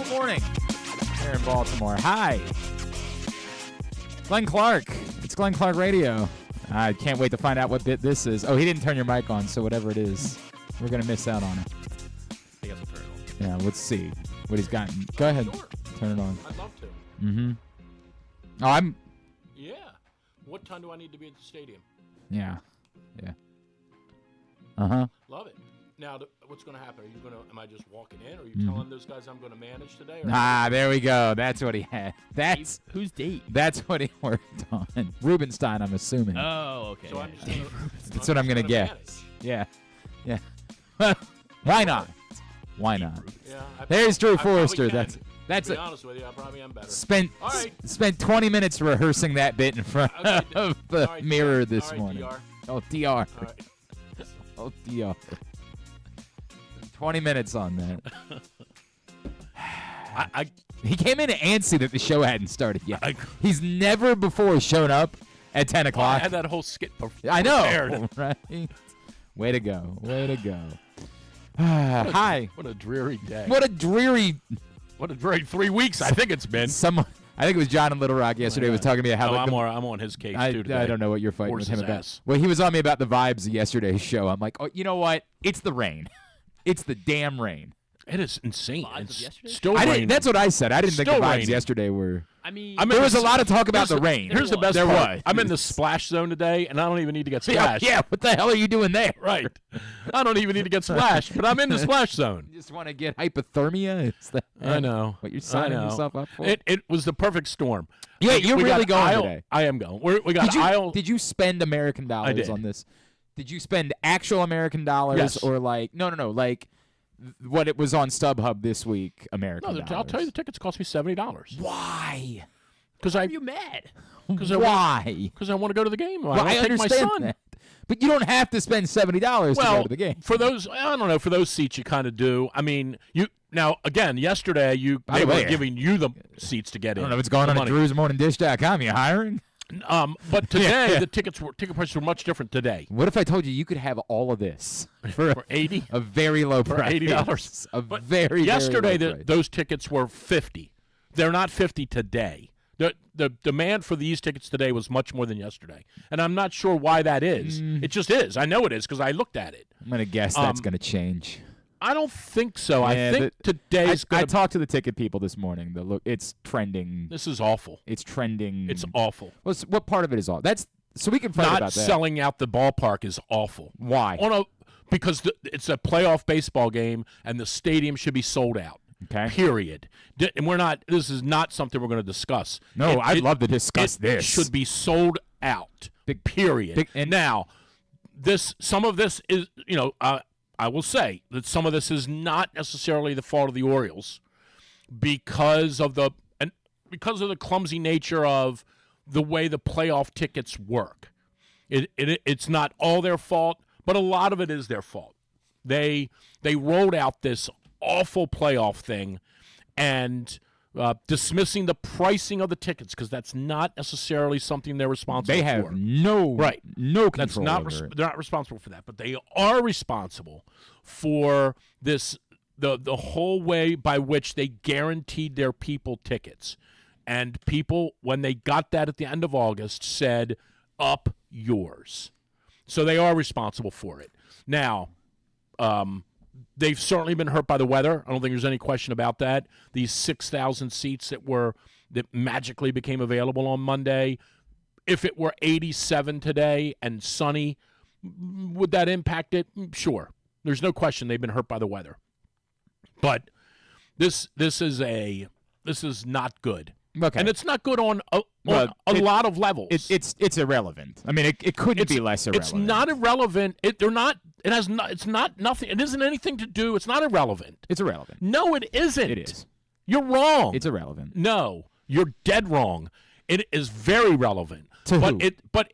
Good morning here in Baltimore. Hi. Glenn Clark. It's Glenn Clark Radio. I can't wait to find out what bit this is. Oh, he didn't turn your mic on, so whatever it is, we're going to miss out on it. I guess I'll turn it on. Yeah, let's see what he's got. Go ahead. Sure. Turn it on. I'd love to. Mm-hmm. Oh, I'm... Yeah. What time do I need to be at the stadium? Yeah. Yeah. Uh-huh. Love it. Now, what's going to happen? Am I just walking in? Or are you telling those guys I'm going to manage today? Ah, there we go. That's what he had. That's who's Dave? That's what he worked on. Rubenstein, I'm assuming. Oh, okay. So I'm just gonna, That's what I'm going to get. Yeah. Yeah. Why not? Why not? Yeah, There's Drew Forrester. That's to be honest with you, I probably am better. Spent 20 minutes rehearsing that bit in front of the mirror this morning. DR. Oh, DR. All right. Oh, DR. 20 minutes on that. He came in antsy that the show hadn't started yet. He's never before shown up at 10 o'clock. I had that whole skit I know, right? Way to go. Way to go. Hi. What a dreary day. What a dreary 3 weeks I think it's been. I think it was John in Little Rock yesterday was talking to me about how I'm on his case too today. I don't know what you're fighting with him about. Ass. Well, he was on me about the vibes of yesterday's show. I'm like, oh, you know what? It's the rain. It's the damn rain. It is insane. Vibes of yesterday? Still raining. That's what I said. I didn't think the Still vibes raining. yesterday were. I mean, there was a lot of talk about the rain. Here's the best there part. was. I'm in the splash zone today, and I don't even need to get splashed. Yeah, what the hell are you doing there? Right. I don't even need to get splashed, but I'm in the splash zone. You just want to get hypothermia? Is that I know. what you're signing yourself up for? It was the perfect storm. Yeah, you're really going today. I am going. We got Did you spend American dollars on this? Did you spend actual American dollars Yes. or like like what it was on StubHub this week, American dollars? I'll tell you, the tickets cost me $70. Why? Because are you mad? Why? Because I want to go to the game. Well, I take my understand son. that. But you don't have to spend $70 to go to the game. For those, I don't know, for those seats you kind of do. I mean, again, yesterday they were giving you the seats to get in. I don't know what's going on at DrewsMorningDish.com. You hiring? But today ticket prices were much different today. What if I told you could have all of this for $80? A very low price. $80. Very yesterday low price. Those tickets were $50. They're not $50 today. The demand for these tickets today was much more than yesterday, and I'm not sure why that is. It just is. I know it is because I looked at it. I'm gonna guess that's gonna change. I don't think so. I think today's. I talked to the ticket people this morning. It's trending. This is awful. It's trending. It's awful. What part of it is awful? That's so we can fight about that. Not selling out the ballpark is awful. Why? Because it's a playoff baseball game, and the stadium should be sold out. Okay. Period. And we're not. This is not something we're going to discuss. No, I'd love to discuss this. It should be sold out. Period. And now, some of this is, I will say that some of this is not necessarily the fault of the Orioles because of the clumsy nature of the way the playoff tickets work. It's not all their fault, but a lot of it is their fault. They rolled out this awful playoff thing and dismissing the pricing of the tickets because that's not necessarily something they're responsible for. They have no control over it. They're not responsible for that, but they are responsible for this the whole way by which they guaranteed their people tickets. And people, when they got that at the end of August, said, up yours. So they are responsible for it. Now, they've certainly been hurt by the weather. I don't think there's any question about that. These 6,000 seats that magically became available on Monday, if it were 87 today and sunny, would that impact it? Sure. There's no question they've been hurt by the weather. But this is not good. Okay. And it's not good on a lot of levels. It's irrelevant. I mean, it couldn't be less irrelevant. It's not irrelevant. It's not nothing. It isn't anything to do. It's not irrelevant. It's irrelevant. No, it isn't. It is. You're wrong. It's irrelevant. No, you're dead wrong. It is very relevant. To who? But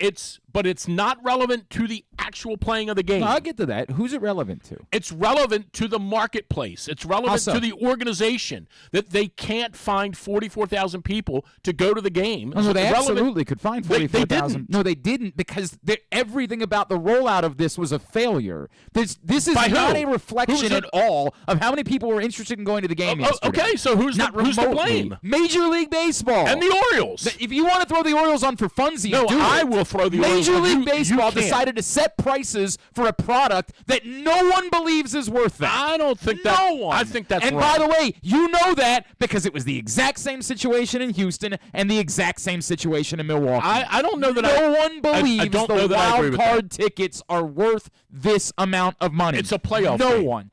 but it's not relevant to the actual playing of the game. No, I'll get to that. Who's it relevant to? It's relevant to the marketplace. It's relevant to the organization that they can't find 44,000 people to go to the game. No, they absolutely could find 44,000. No, they didn't because everything about the rollout of this was a failure. This is not a reflection at all of how many people were interested in going to the game yesterday. Okay, so who's to blame? Major League Baseball. And the Orioles. If you want to throw the Orioles on for funsies, I will throw the Orioles. Major League Baseball decided to set prices for a product that no one believes is worth that. I don't think that. No one. I think that's wrong. And by the way, you know that because it was the exact same situation in Houston and the exact same situation in Milwaukee. I don't know that no one believes the wild card tickets are worth this amount of money. It's a playoff No game. one.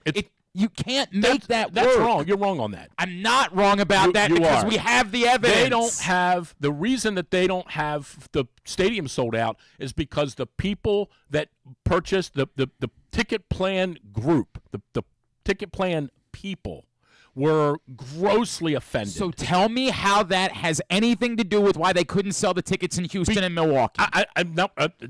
You can't make that work. That's wrong. You're wrong on that. I'm not wrong about that because we have the evidence. They don't have the reason that they don't have the stadium sold out is because the people that purchased the ticket plan group, the ticket plan people were grossly offended. So tell me how that has anything to do with why they couldn't sell the tickets in Houston and Milwaukee.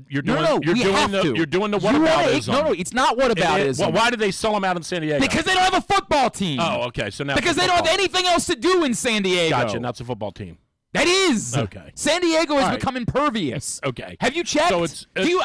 You're doing the whataboutism. No, it's not whataboutism. Well, why did they sell them out in San Diego? Because they don't have a football team. Oh, okay. So now because they don't have anything else to do in San Diego. Gotcha. And that's a football team. That is. Okay. San Diego has become impervious. Okay. Have you checked? So are you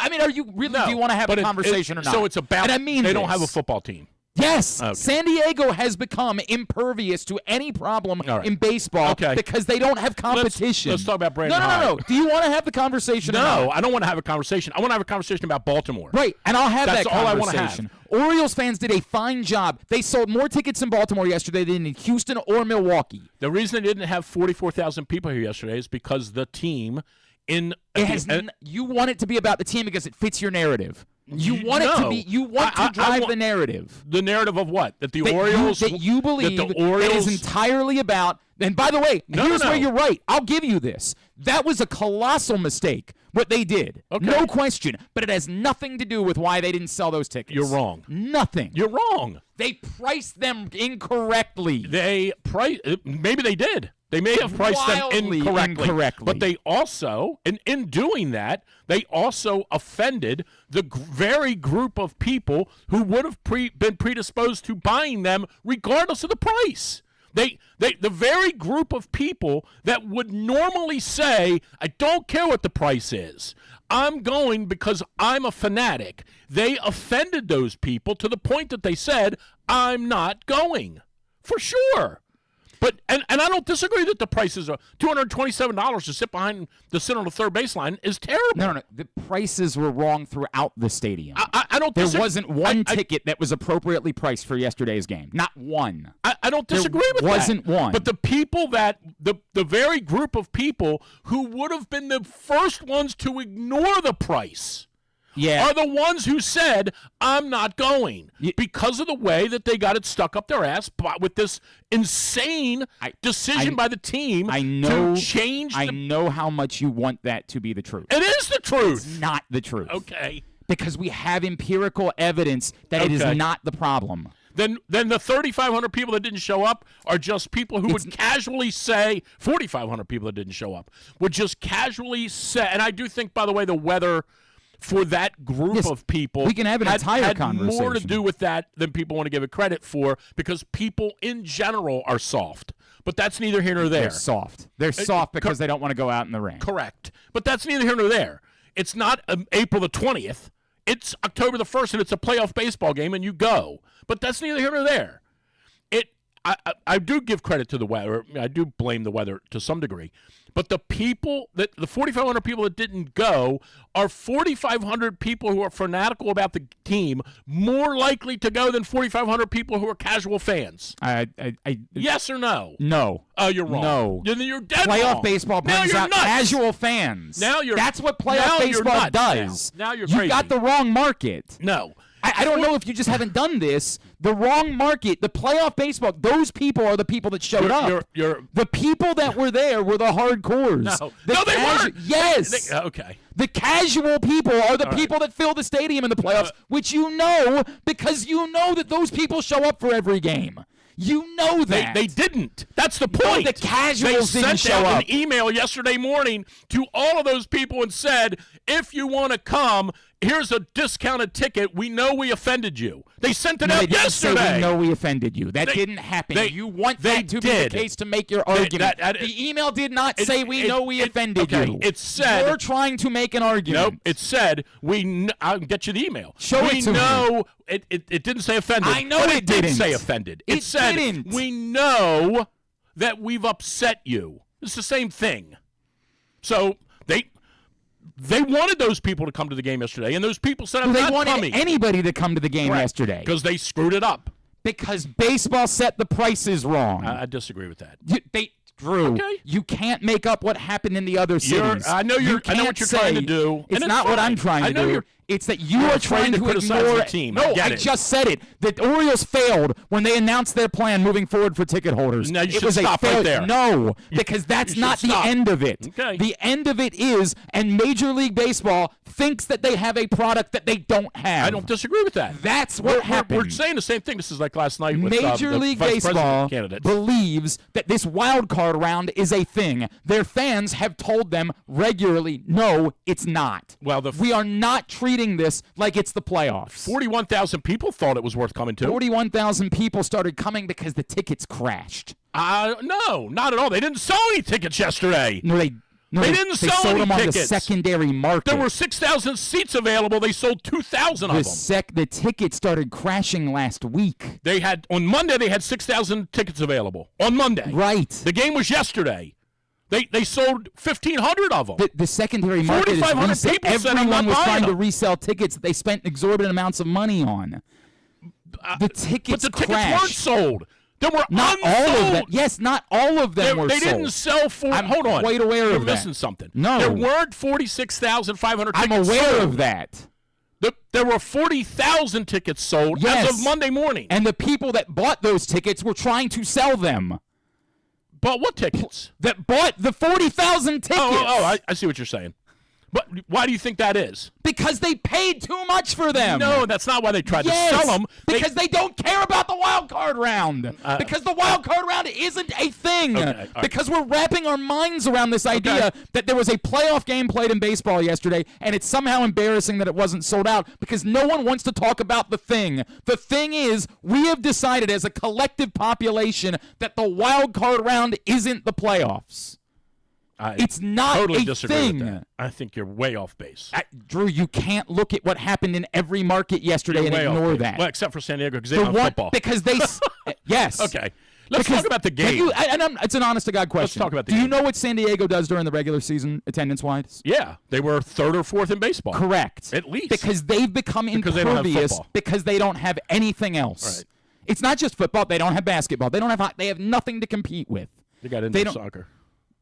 really? Do you want to have a conversation or not? So it's about. And I mean, they don't have a football team. Yes, okay. San Diego has become impervious to any problem in baseball because they don't have competition. Let's talk about Brandon. No. Do you want to have the conversation? No, I don't want to have a conversation. I want to have a conversation about Baltimore. Right, and I'll have That's that all conversation. I want to have. Orioles fans did a fine job. They sold more tickets in Baltimore yesterday than in Houston or Milwaukee. The reason they didn't have 44,000 people here yesterday is because the team you want it to be about the team because it fits your narrative. You want it to be. You want to drive the narrative. The narrative of what? That the Orioles. That you believe that the Orioles is entirely about. And by the way, here's where you're right. I'll give you this. That was a colossal mistake. What they did, no question. But it has nothing to do with why they didn't sell those tickets. You're wrong. Nothing. You're wrong. They priced them incorrectly. Maybe they did. They may have priced them incorrectly. But they also, in doing that, they also offended the very group of people who would have been predisposed to buying them regardless of the price. The very group of people that would normally say, I don't care what the price is. I'm going because I'm a fanatic. They offended those people to the point that they said, I'm not going. For sure. But and I don't disagree that the prices are $227 to sit behind the center on the third baseline is terrible. No. The prices were wrong throughout the stadium. I don't There wasn't one ticket that was appropriately priced for yesterday's game. Not one. I don't disagree with that. There wasn't one. But the people that the very group of people who would have been the first ones to ignore the price are the ones who said, I'm not going, because of the way that they got it stuck up their ass with this insane decision by the team to change I know how much you want that to be the truth. It is the truth. It's not the truth. Okay. Because we have empirical evidence that it is not the problem. Then the 3,500 people that didn't show up are just people who would casually say, 4,500 people that didn't show up would just casually say, and I do think, by the way, the weather for that group of people we can have an entire conversation. More to do with that than people want to give it credit for, because people in general are soft. But that's neither here nor there. They're soft. They're soft because they don't want to go out in the rain. Correct. But that's neither here nor there. It's not April the 20th. It's October the 1st, and it's a playoff baseball game, and you go. But that's neither here nor there. I do give credit to the weather. I do blame the weather to some degree. But the 4,500 people that didn't go are 4,500 people who are fanatical about the team, more likely to go than 4,500 people who are casual fans. Yes or no? No. Oh, you're wrong. No. Then you're dead wrong. Playoff baseball brings out casual fans. That's what playoff baseball does. Now you're crazy. You got the wrong market. No. I don't know if you just haven't done this. The wrong market, the playoff baseball, those people are the people that showed up. The people that were there were the hardcores. No, they weren't. Yes. Okay. The casual people are the people that fill the stadium in the playoffs, which you know because you know that those people show up for every game. You know that. They didn't. That's the point. No, the casuals they didn't sent show out up. an email yesterday morning to all of those people and said, if you want to come, here's a discounted ticket. We know we offended you. They sent it out yesterday. Say we know we offended you. That didn't happen. You want that to be the case to make your argument. The email did not say we know we offended you. It said you're trying to make an argument. Nope. It said I'll get you the email. Show it to me. It didn't say offended. I know it didn't say offended. It said didn't. We know that we've upset you. It's the same thing. So they wanted those people to come to the game yesterday, and those people said, I'm not coming. They wanted anybody to come to the game yesterday. Because they screwed it up. Because baseball set the prices wrong. I disagree with that. Drew, you can't make up what happened in the other cities. I know what you're trying to do. It's not what I'm trying to do. It's that you are trying to ignore the team. No, I just said it. The Orioles failed when they announced their plan moving forward for ticket holders. Now you should stop right there. No, because that's not the end of it. Okay. The end of it is, and Major League Baseball thinks that they have a product that they don't have. I don't disagree with that. That's what happened. We're saying the same thing. This is like last night with Major League Baseball believes that this wild card round is a thing. Their fans have told them regularly, no, it's not. Well, we are not treating this like it's the playoffs. 41,000 people thought it was worth coming to. 41,000 people started coming because the tickets crashed. No, not at all. They didn't sell any tickets yesterday. They didn't sell sold any them tickets. On the secondary market. There were 6,000 seats available. They sold 2,000 of them. The tickets started crashing last week. On Monday they had 6,000 tickets available. On Monday. Right. The game was yesterday. They sold 1,500 of them. The secondary market is resale. Everyone was trying to resell tickets that they spent exorbitant amounts of money on. The tickets But the crashed. tickets weren't sold. They were not unsold. all of them. Yes, not all of them were they sold. They didn't sell for. Hold on. Quite aware You're of that. missing something. No. There weren't 46,500 tickets I'm aware sold. of that. There were 40,000 tickets sold as of Monday morning. And the people that bought those tickets were trying to sell them. Bought what tickets? That bought the 40,000 tickets. I see what you're saying. But why do you think that is? Because they paid too much for them. No, that's not why they tried to sell them. Because they don't care about the wild card round. Because the wild card round isn't a thing. Okay, right. Because we're wrapping our minds around this idea that there was a playoff game played in baseball yesterday, and it's somehow embarrassing that it wasn't sold out because no one wants to talk about the thing. The thing is, we have decided as a collective population that the wild card round isn't the playoffs. It's not totally a disagree thing. With that. I think you're way off base. Drew, you can't look at what happened in every market yesterday and ignore that. Well, except for San Diego because they don't have football. Because they yes. Okay. Let's talk about the game. It's an honest-to-God question. Let's talk about the game. Do game. you know what San Diego does during the regular season attendance-wise? Yeah. They were third or fourth in baseball. Correct. At least. Because they've become impervious because they don't have anything else. Right. It's not just football. They don't have basketball. They have nothing to compete with. They got indoor soccer.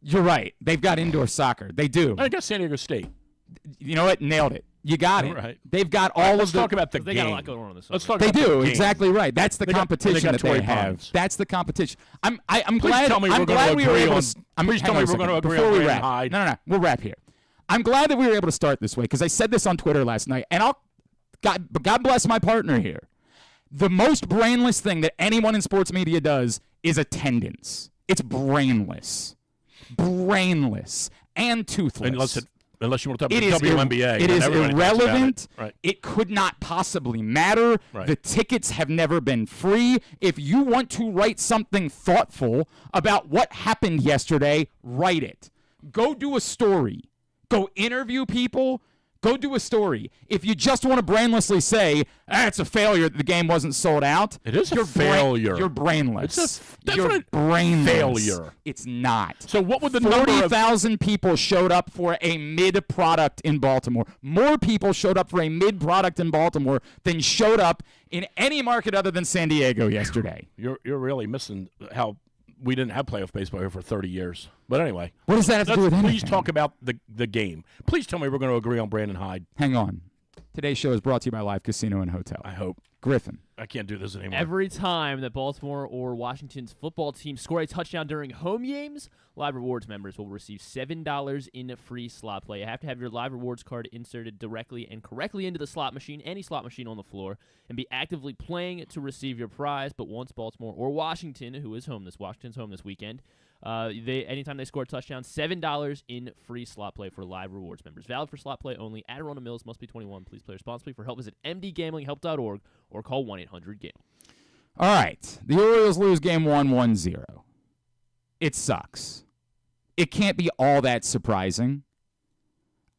You're right. They've got indoor soccer. They do. I got San Diego State. You know what? Nailed it. You got it. Right. They've got all Let's of the. talk about the game. They got a lot going on this summer. Let's talk they about do the game. exactly right. That's the competition that they have. That's the competition. I'm glad. Tell me I'm glad we were able to. Please tell me we're going to agree before on we wrap. Hyde. No. We'll wrap here. I'm glad that we were able to start this way because I said this on Twitter last night, and God bless my partner here. The most brainless thing that anyone in sports media does is attendance. It's brainless and toothless. Unless you want to talk about the WNBA. It is irrelevant. Right. It could not possibly matter. Right. The tickets have never been free. If you want to write something thoughtful about what happened yesterday, write it. Go do a story. Go interview people. Go do a story. If you just want to brainlessly say, it's a failure that the game wasn't sold out. It is a failure. You're brainless. It's a definite brainless. failure. It's not. So what would the number of 40,000 people showed up for a mid-product in Baltimore. More people showed up for a mid-product in Baltimore than showed up in any market other than San Diego yesterday. You're really missing how we didn't have playoff baseball here for 30 years. But anyway. What does that have to do with anything? Please talk about the game. Please tell me we're going to agree on Brandon Hyde. Hang on. Today's show is brought to you by Live Casino and Hotel. I hope. Griffin. I can't do this anymore. Every time that Baltimore or Washington's football team score a touchdown during home games, Live Rewards members will receive $7 in free slot play. You have to have your Live Rewards card inserted directly and correctly into the slot machine, any slot machine on the floor, and be actively playing to receive your prize. But once Baltimore or Washington, Washington's home this weekend, anytime they score a touchdown, $7 in free slot play for Live Rewards members. Valid for slot play only. Adirona Mills, must be 21. Please play responsibly. For help, visit mdgamblinghelp.org or call 1-800-GAMBLE. All right. The Orioles lose game 1-0. It sucks. It can't be all that surprising.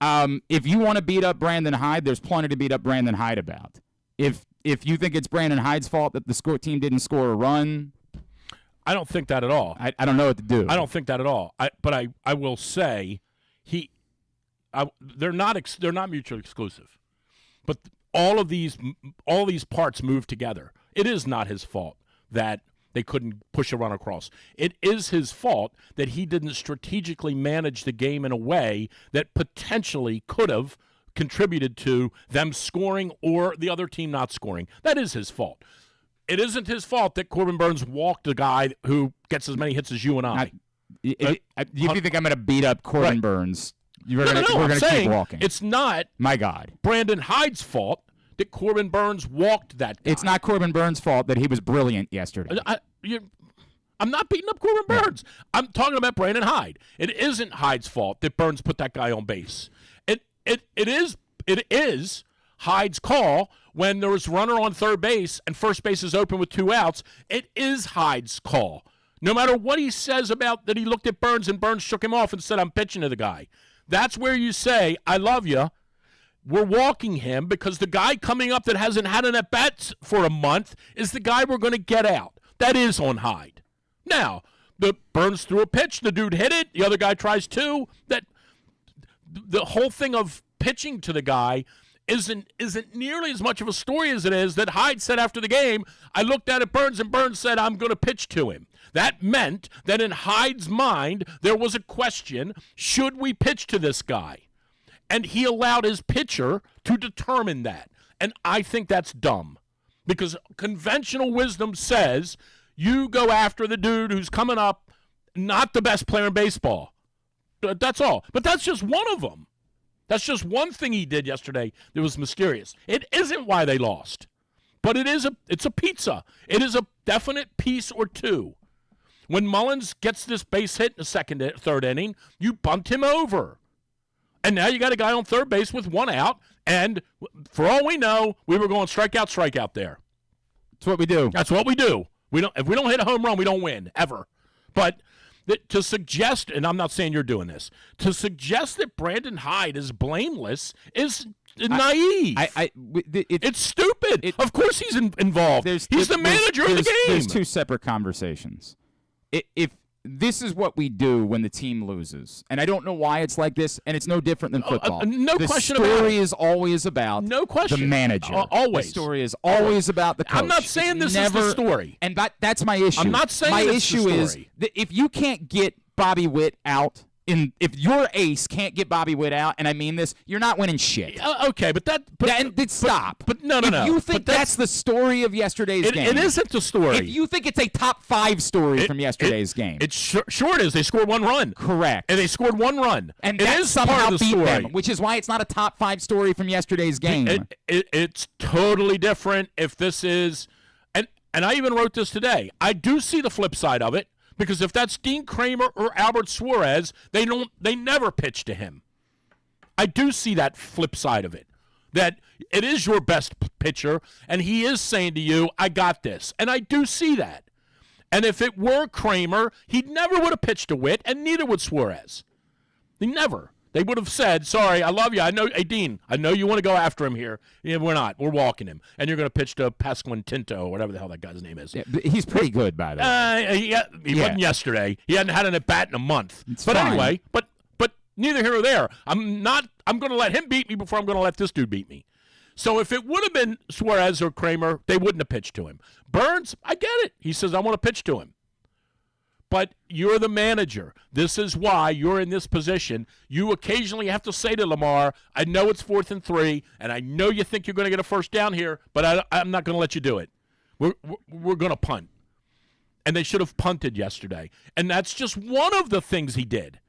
If you want to beat up Brandon Hyde, there's plenty to beat up Brandon Hyde about. If you think it's Brandon Hyde's fault that the team didn't score a run, I don't think that at all. I don't know what to do. I don't think that at all. But I will say they're not mutually exclusive. But all these parts move together. It is not his fault that they couldn't push a run across. It is his fault that he didn't strategically manage the game in a way that potentially could have contributed to them scoring or the other team not scoring. That is his fault. It isn't his fault that Corbin Burnes walked a guy who gets as many hits as you and I. If you think I'm going to beat up Corbin Burnes, we're going to keep walking. It's not, my God, Brandon Hyde's fault that Corbin Burnes walked that guy. It's not Corbin Burnes' fault that he was brilliant yesterday. I'm not beating up Corbin Burnes. I'm talking about Brandon Hyde. It isn't Hyde's fault that Burnes put that guy on base. It is Hyde's call when there was runner on third base and first base is open with 2 outs. It is Hyde's call. No matter what he says about that he looked at Burnes and Burnes shook him off and said, I'm pitching to the guy. That's where you say, I love you. We're walking him because the guy coming up that hasn't had an at-bat for a month is the guy we're going to get out. That is on Hyde. Now, the Burnes threw a pitch. The dude hit it. The other guy tries to. The whole thing of pitching to the guy isn't nearly as much of a story as it is that Hyde said after the game, I looked at Burnes and Burnes said, I'm going to pitch to him. That meant that in Hyde's mind, there was a question, should we pitch to this guy? And he allowed his pitcher to determine that. And I think that's dumb because conventional wisdom says you go after the dude who's coming up, not the best player in baseball. That's all. But that's just one of them. That's just one thing he did yesterday that was mysterious. It isn't why they lost, but it's a pizza. It is a definite piece or two. When Mullins gets this base hit in the third inning, you bunt him over. And now you got a guy on third base with 1 out, and for all we know, we were going strikeout there. That's what we do. That's what we do. If we don't hit a home run, we don't win, ever. But to suggest, and I'm not saying you're doing this, to suggest that Brandon Hyde is blameless is naive. It's stupid. Of course he's involved. He's the manager of the game. There's 2 separate conversations. If this is what we do when the team loses, and I don't know why it's like this, and it's no different than football. The question about it. The story is always about the manager. Always. The story is always about the coach. I'm not saying this is the story. And that's my issue. I'm not saying my it's issue the story. is that if you can't get Bobby Witt out, if your ace can't get Bobby Witt out, and I mean this, you're not winning shit. Okay, stop. But no. If you think that's the story of yesterday's game, it isn't the story. If you think it's a top 5 story from yesterday's game, it sure it is. They scored 1 run. Correct. And they scored 1 run. And it that is somehow part of the beat story. them, which is why it's not a top 5 story from yesterday's game. It's totally different if this is, and I even wrote this today. I do see the flip side of it. Because if that's Dean Kramer or Albert Suarez, they never pitch to him. I do see that flip side of it. That it is your best pitcher, and he is saying to you, I got this. And I do see that. And if it were Kramer, he never would have pitched to Witt, and neither would Suarez. They never. They would have said, sorry, I love you. I know, hey, Dean, I know you want to go after him here. Yeah, we're not. We're walking him. And you're going to pitch to Pasquin Tinto, or whatever the hell that guy's name is. Yeah, he's pretty good, by the way. He wasn't yesterday. He hadn't had an at-bat in a month. It's but fine. Anyway, but neither here or there. I'm going to let him beat me before I'm going to let this dude beat me. So if it would have been Suarez or Kramer, they wouldn't have pitched to him. Burnes, I get it. He says, I want to pitch to him. But you're the manager. This is why you're in this position. You occasionally have to say to Lamar, I know it's 4th and 3, and I know you think you're going to get a first down here, but I'm not going to let you do it. We're going to punt. And they should have punted yesterday. And that's just one of the things he did.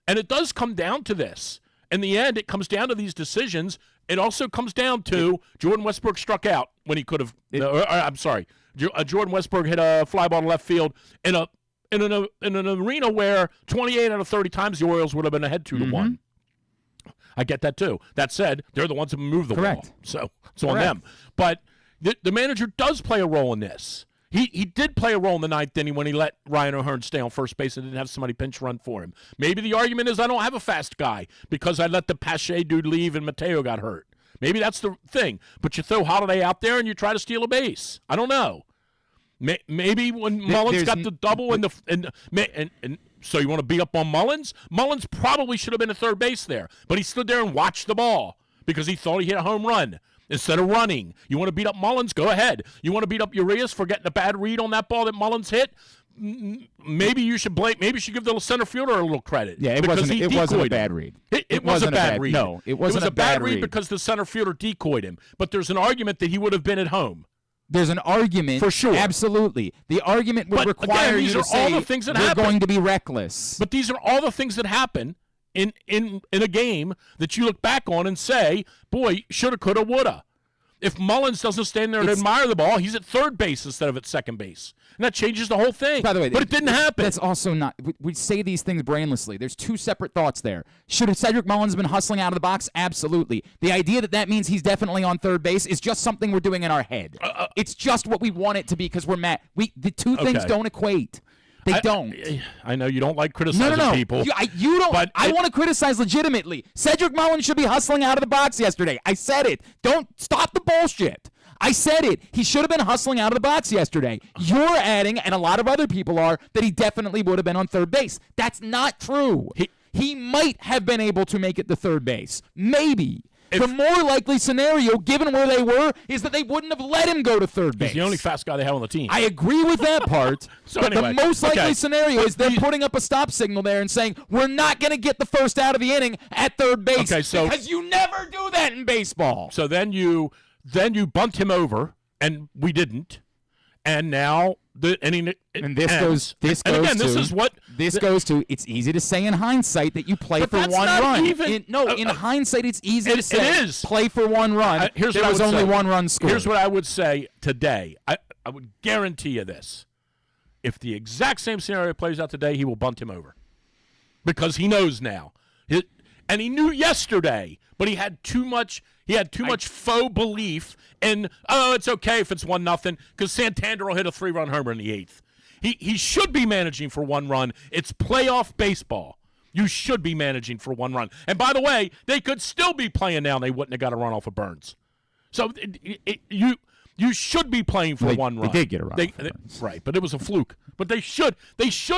And it does come down to this. In the end, it comes down to these decisions. It also comes down to Jordan Westbrook struck out when he could have. I'm sorry. Jordan Westbrook hit a fly ball to left field in an arena where 28 out of 30 times the Orioles would have been ahead 2-1. I get that too. That said, they're the ones who moved the ball. So it's on them. But the manager does play a role in this. He did play a role in the 9th inning when he let Ryan O'Hearn stay on first base and didn't have somebody pinch run for him. Maybe the argument is I don't have a fast guy because I let the Pache dude leave and Mateo got hurt. Maybe that's the thing. But you throw Holiday out there and you try to steal a base. I don't know. Maybe when Mullins got the double and so you want to beat up on Mullins? Mullins probably should have been at third base there, but he stood there and watched the ball because he thought he hit a home run. Instead of running, you want to beat up Mullins? Go ahead. You want to beat up Urias for getting a bad read on that ball that Mullins hit? Maybe you should blame. Maybe you should give the center fielder a little credit. Yeah, it wasn't a bad read. It wasn't a bad read. No, it wasn't a bad read because the center fielder decoyed him. But there's an argument that he would have been at home. There's an argument. For sure. Absolutely. The argument would require you to say we're going to be reckless. But these are all the things that happen in a game that you look back on and say, boy, shoulda, coulda, woulda. If Mullins doesn't stand there and admire the ball, he's at third base instead of at second base. And that changes the whole thing. By the way, but it didn't happen. That's also not – we say these things brainlessly. There's two separate thoughts there. Should Cedric Mullins been hustling out of the box? Absolutely. The idea that means he's definitely on third base is just something we're doing in our head. It's just what we want it to be because we're mad. The two things don't equate. They don't. I know you don't like criticizing people. You don't. But I want to criticize legitimately. Cedric Mullins should be hustling out of the box yesterday. I said it. Don't stop the bullshit. I said it. He should have been hustling out of the box yesterday. You're adding, and a lot of other people are, that he definitely would have been on third base. That's not true. He might have been able to make it to third base. Maybe. The more likely scenario, given where they were, is that they wouldn't have let him go to third base. He's the only fast guy they have on the team. I agree with that part. But anyway, the most likely scenario is they're putting up a stop signal there and saying, we're not going to get the first out of the inning at third base because you never do that in baseball. So then you bunt him over, and we didn't. And now this goes to it's easy to say in hindsight that you play for one run. In hindsight it's easy to say play for one run. There was only one run scored. Here's what I would say today. I would guarantee you this. If the exact same scenario plays out today, he will bunt him over. Because he knows now. And he knew yesterday, but he had too much faux belief in, it's okay if it's 1-0 because Santander will hit a 3-run homer in the 8th. He should be managing for one run. It's playoff baseball. You should be managing for one run. And by the way, they could still be playing now and they wouldn't have got a run off of Burnes. So you should be playing for one run. They did get a run off of Burnes. Right, but it was a fluke. But they should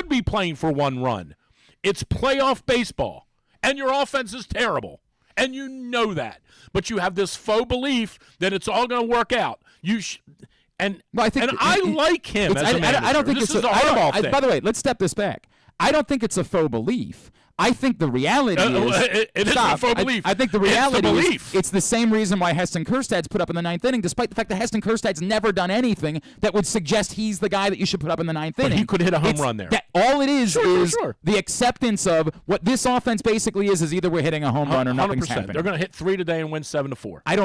be playing for one run. It's playoff baseball. And your offense is terrible. And you know that. But you have this faux belief that it's all going to work out. I like him as a manager. I don't think this it's a Harbaugh thing. By the way, let's step this back. I don't think it's a faux belief. I think the reality is it is a faux belief. I think the reality is it's the same reason why Heston Kjerstad's put up in the 9th inning, despite the fact that Heston Kjerstad's never done anything that would suggest he's the guy that you should put up in the 9th inning. But he could hit a home run there. All it is the acceptance of what this offense basically is either we're hitting a home run or nothing's 100%. happening. They're going to hit 3 today and win 7-4. I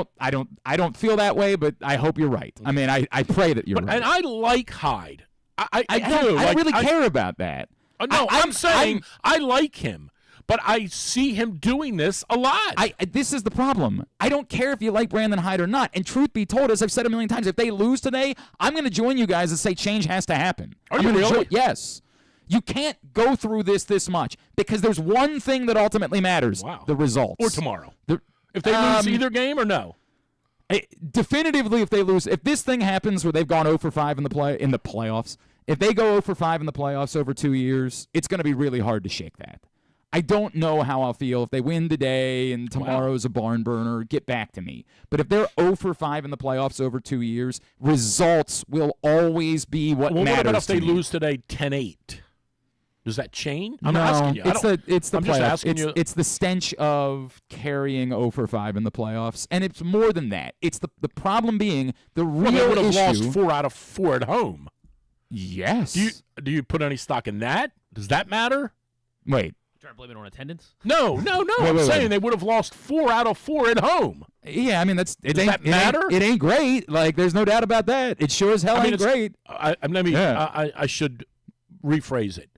don't feel that way, but I hope you're right. I mean, I pray that you're right. And I like Hyde. I do. I don't really care about that. No, I'm saying I like him. But I see him doing this a lot. This is the problem. I don't care if you like Brandon Hyde or not. And truth be told, as I've said a million times, if they lose today, I'm going to join you guys and say change has to happen. Are you really? Yes. You can't go through this much because there's one thing that ultimately matters. Wow. The results. Or tomorrow. If they lose either game or no? Definitively, if they lose. If this thing happens where they've gone 0 for 5 in the playoffs, if they go 0 for 5 in the playoffs over 2 years, it's going to be really hard to shake that. I don't know how I'll feel if they win today and tomorrow's a barn burner. Get back to me. But if they're 0 for 5 in the playoffs over 2 years, results will always be what matters. What about if they lose today 10-8? Does that change? I'm no, asking you. it's the I'm playoffs. just asking you. It's the stench of carrying 0 for 5 in the playoffs, and it's more than that. It's the problem being the real They would have issue. lost 4 out of 4 at home. Yes. Do you put any stock in that? Does that matter? Wait. Trying to blame it on attendance? No. I'm saying they would have lost 4 out of 4 at home. Yeah, I mean does that matter? It ain't great. Like there's no doubt about that. It sure as hell ain't great. I should rephrase it.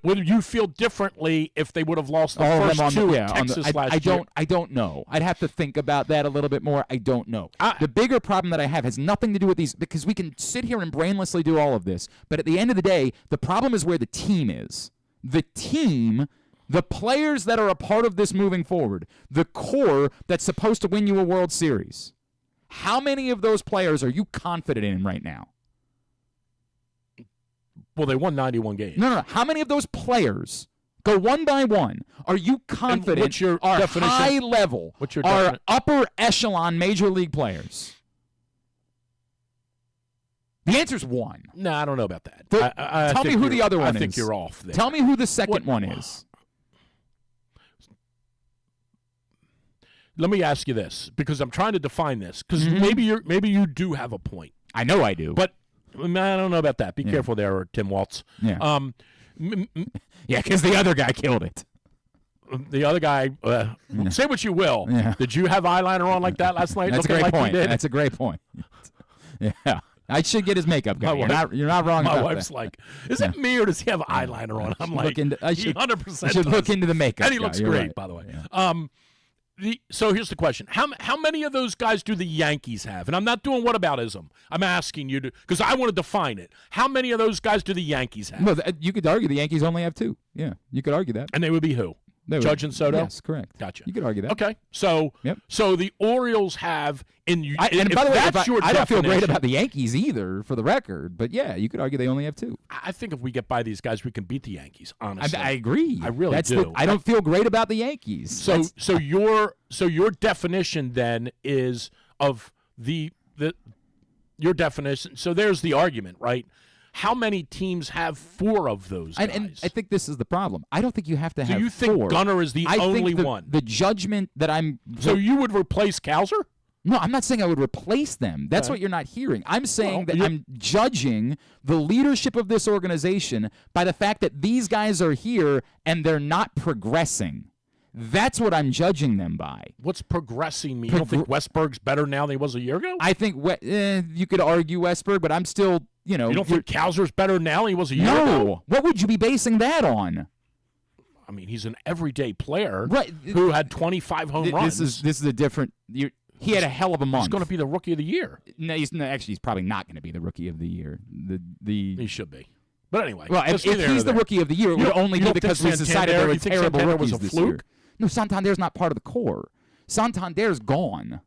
Would you feel differently if they would have lost the All of first them on 2 the, at Texas last year? year? I don't know. I'd have to think about that a little bit more. I don't know. The bigger problem that I have has nothing to do with these, because we can sit here and brainlessly do all of this, but at the end of the day, the problem is where the team is. The team, the players that are a part of this moving forward, the core that's supposed to win you a World Series. How many of those players are you confident in right now? Well, they won 91 games. No. How many of those players, go one by one, are you confident what's your are definition? high level, What's your are upper echelon major league players? The answer's one. No, I don't know about that. Tell me who the other one is. I think you're off there. Tell me who the second one is. Let me ask you this, because I'm trying to define this, because maybe you do have a point. I know I do. But I don't know about that. Be careful there, Tim Waltz. Yeah. Yeah, because the other guy killed it. The other guy, say what you will. Yeah. Did you have eyeliner on like that last night? That's a looking great like point. You did? That's a great point. Yeah. I should get his makeup guy. You're not wrong My about wife's that. like, is it me or does he have eyeliner on? I'm like, I he 100% I should look into the makeup And he guy. looks You're great, right. by the way. Yeah. So here's the question. How many of those guys do the Yankees have? And I'm not doing whataboutism. I'm asking you to, because I want to define it. How many of those guys do the Yankees have? Well, you could argue the Yankees only have 2. Yeah, you could argue that. And they would be who? Judge and Soto? Yes, correct. Gotcha. You could argue that. Okay. So so the Orioles have And by the way, I don't feel great definition- about the Yankees either, for the record. But yeah, you could argue they only have 2. I think if we get by these guys, we can beat the Yankees. Honestly, I agree. I really do. I don't feel great about the Yankees. So your definition then is of your definition. So there's the argument, right? How many teams have 4 of those guys? And I think this is the problem. I don't think you have to have 4. Do you think Gunnar is the only one? The judgment that I'm... So you would replace Kowser? No, I'm not saying I would replace them. That's what you're not hearing. I'm saying that I'm judging the leadership of this organization by the fact that these guys are here and they're not progressing. That's what I'm judging them by. What's progressing mean? You don't think Westberg's better now than he was a year ago? I think you could argue Westberg, but I'm still, You don't think Kowser's better now than he was a year ago? No. What would you be basing that on? I mean, he's an everyday player Right. who had 25 home runs. This is a different... He had a hell of a month. He's going to be the Rookie of the Year. No, he's probably not going to be the Rookie of the Year. He should be. But anyway. Well, if he's the Rookie of the Year, it would only be because we decided there were terrible rookies this year. No, Santander's not part of the core. Santander's gone.